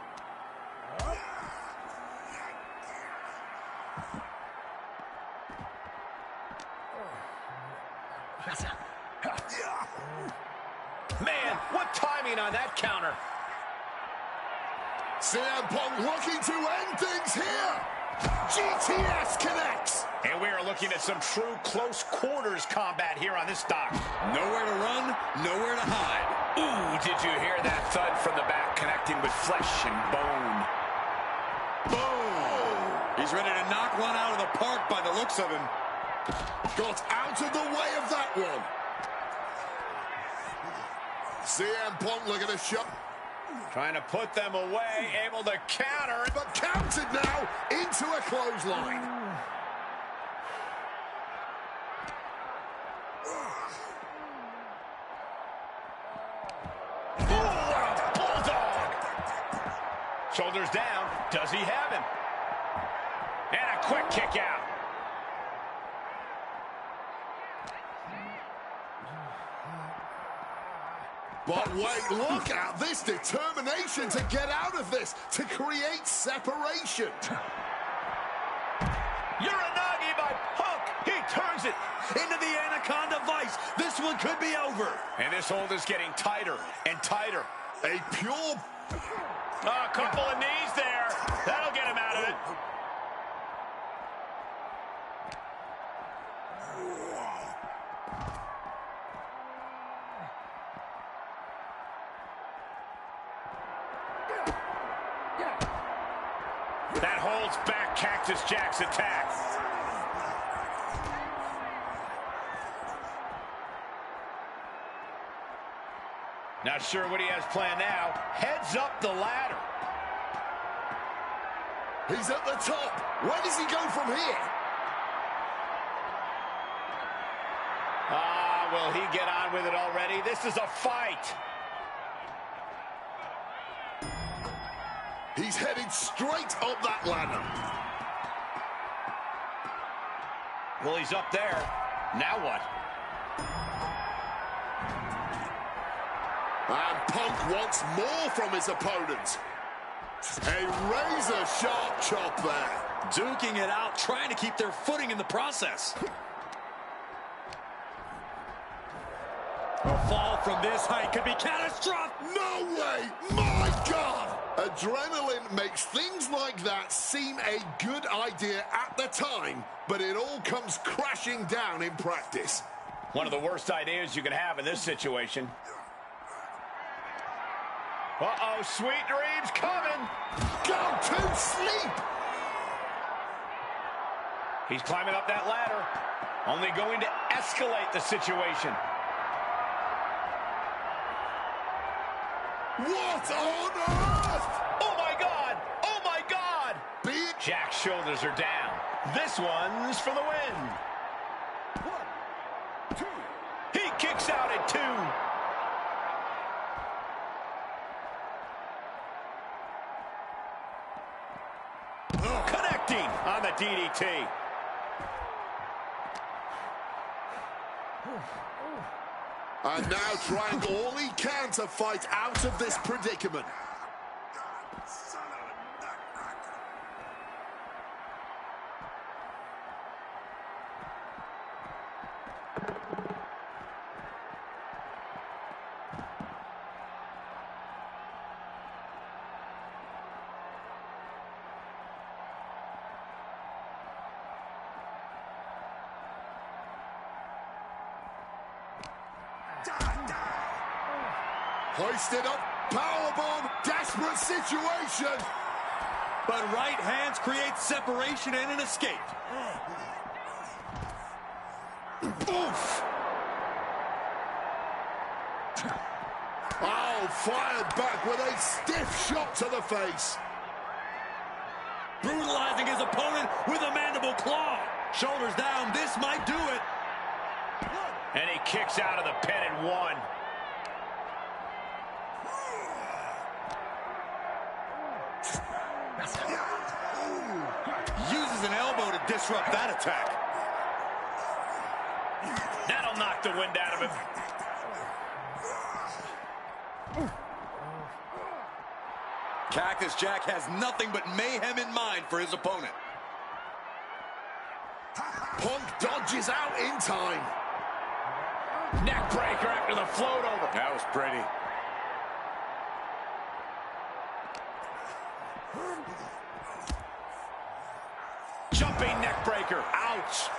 Man, what timing on that counter. CM Punk looking to end things here. GTS connects. And we are looking at some true close quarters combat here on this dock. Nowhere to run, nowhere to hide. Ooh, did you hear that thud from the back connecting with flesh and bone? Boom! He's ready to knock one out of the park by the looks of him. Got out of the way of that one. CM Punk looking to shut. Trying to put them away, able to counter. But countered now into a clothesline. Shoulders down. Does he have him? And a quick kick out. But wait, look at this determination to get out of this, to create separation. Uranagi by Punk. He turns it Into the Anaconda Vice. This one could be over. and this hold is getting tighter and tighter. A pure... A couple of knees there. That'll get him out of it. That holds back Cactus Jack's attack. Not sure what he has planned now. Heads up the ladder. He's at the top. Where does he go from here? Will he get on with it already? This is a fight. He's headed straight up that ladder. Well, he's up there. Now what? And Punk wants more from his opponent. A razor-sharp chop there. Duking it out, trying to keep their footing in the process. A fall from this height could be catastrophic. No way! My God! Adrenaline makes things like that seem a good idea at the time, but it all comes crashing down in practice. One of the worst ideas you can have in this situation. Uh-oh, sweet dreams coming. Go to sleep! He's climbing up that ladder. Only going to escalate the situation. What on earth? Oh, my God. Oh, my God. Big Jack's shoulders are down. This one's for the win. 1, 2. He kicks out at 2. Connecting on the DDT. And now trying all he can to fight out of this predicament. Hoisted up, powerbomb, desperate situation. But right hands create separation and an escape. Oof. Oh, fired back with a stiff shot to the face. Brutalizing his opponent with a mandible claw. Shoulders down, this might do it. And he kicks out of the pin at 1. Uses an elbow to disrupt that attack. That'll knock the wind out of him. Cactus Jack has nothing but mayhem in mind for his opponent. Punk dodges out in time. Neck breaker after the float over. That was pretty. Jumping neck breaker. Ouch.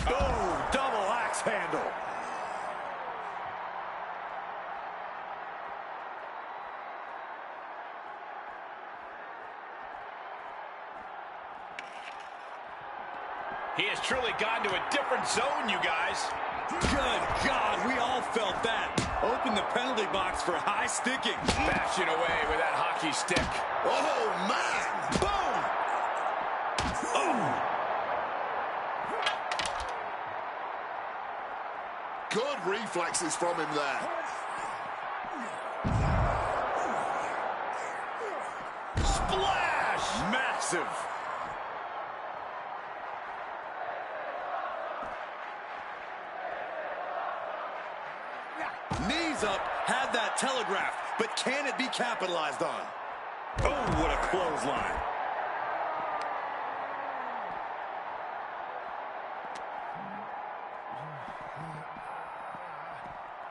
Oh, double axe handle. He has truly gone to a different zone, you guys. Good God, we all felt that. Open the penalty box for high sticking. Bashing away with that hockey stick. Oh, man. Boom. Oh. Good reflexes from him there. Splash! Massive. Knees up, had that telegraphed, but can it be capitalized on? Oh, what a clothesline.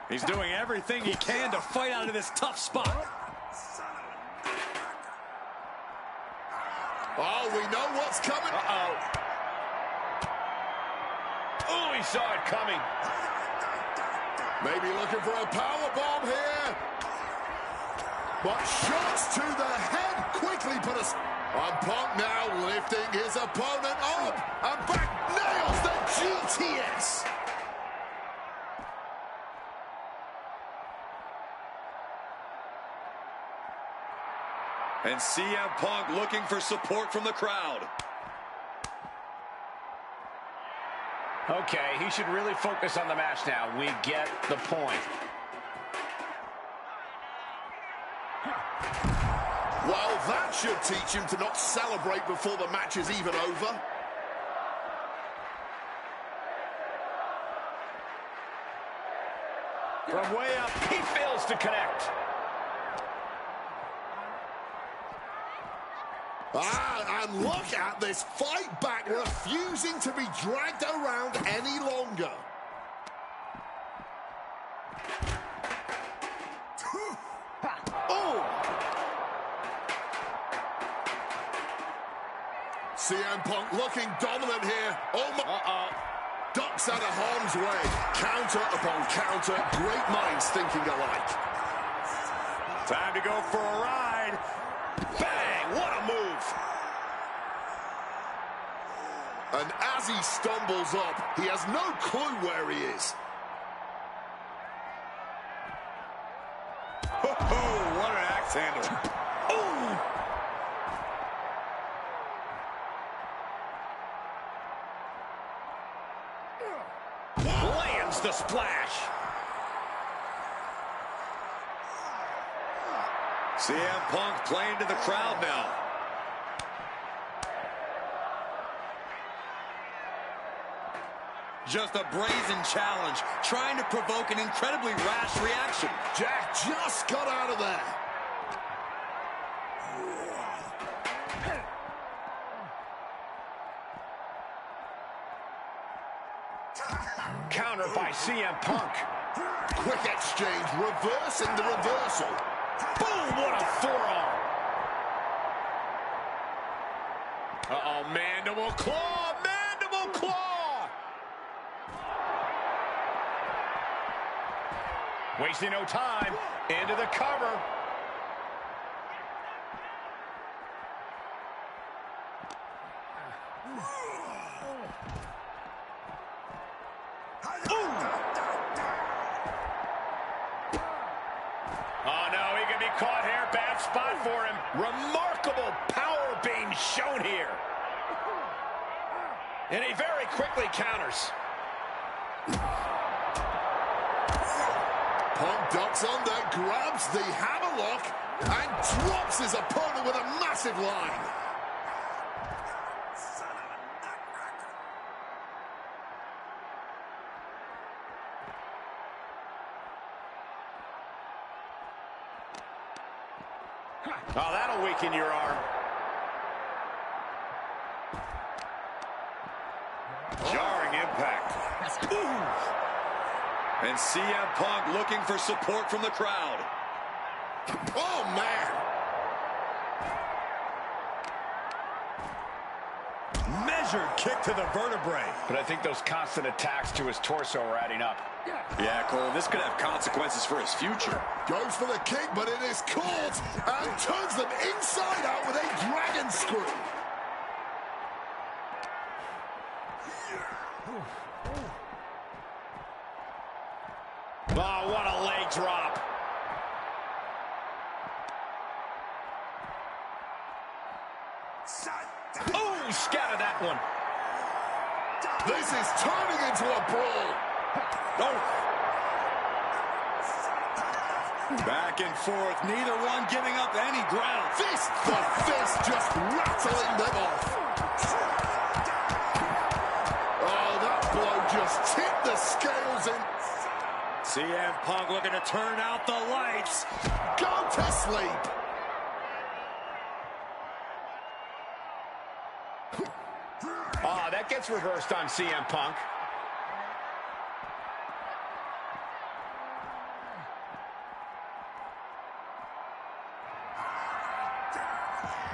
He's doing everything he can to fight out of this tough spot. Oh, we know what's coming. Uh-oh. Oh, he saw it coming. Maybe looking for a power bomb here. But shots to the head quickly put us. And Punk now lifting his opponent up. And back nails the GTS. And CM Punk looking for support from the crowd. Okay, he should really focus on the match now. We get the point. Well, that should teach him to not celebrate before the match is even over. From way up, he fails to connect. And look at this fight back, refusing to be dragged around any longer. Oh! CM Punk looking dominant here. Oh my! Ducks out of harm's way. Counter upon counter. Great minds thinking alike. Time to go for a ride. Bang! What a move! And as he stumbles up, he has no clue where he is. Oh, what an axe handle. Lands the splash. CM Punk playing to the crowd now. Just a brazen challenge, trying to provoke an incredibly rash reaction. Jack just got out of there. Counter by CM Punk. Quick exchange, reversing the reversal. Boom! What a forearm. Uh-oh, mandible claw! Mandible claw! Wasting no time. Into the cover. Oh, no, he can be caught here. Bad spot for him. Remarkable power being shown here. And he very quickly counters. Punk ducks under, grabs the hammerlock, and drops his opponent with a massive line. Oh, that'll weaken your arm. Jarring impact. And CM Punk looking for support from the crowd. Oh, man. Measured kick to the vertebrae. But I think those constant attacks to his torso are adding up. Yeah, Cole, this could have consequences for his future. Goes for the kick, but it is caught and turns them inside out with a dragon screw. Oh, what a leg drop. Oh, scattered that one. This is turning into a brawl. Oh. Back and forth, neither one giving up any ground. Fist for fist, just rattling them off. Oh, that blow just tipped the scales in. CM Punk looking to turn out the lights. Go to sleep. Oh, that gets reversed on CM Punk.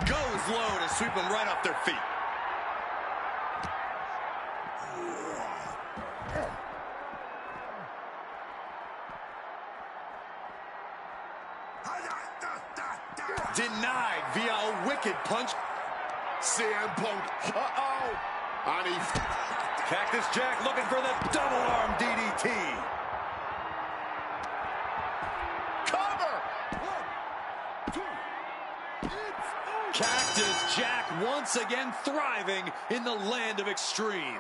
Goes low to sweep them right off their feet. Denied via a wicked punch. CM Punk. Uh-oh. And he... Cactus Jack looking for the double arm DDT. Cover. Cactus Jack once again thriving in the land of extreme.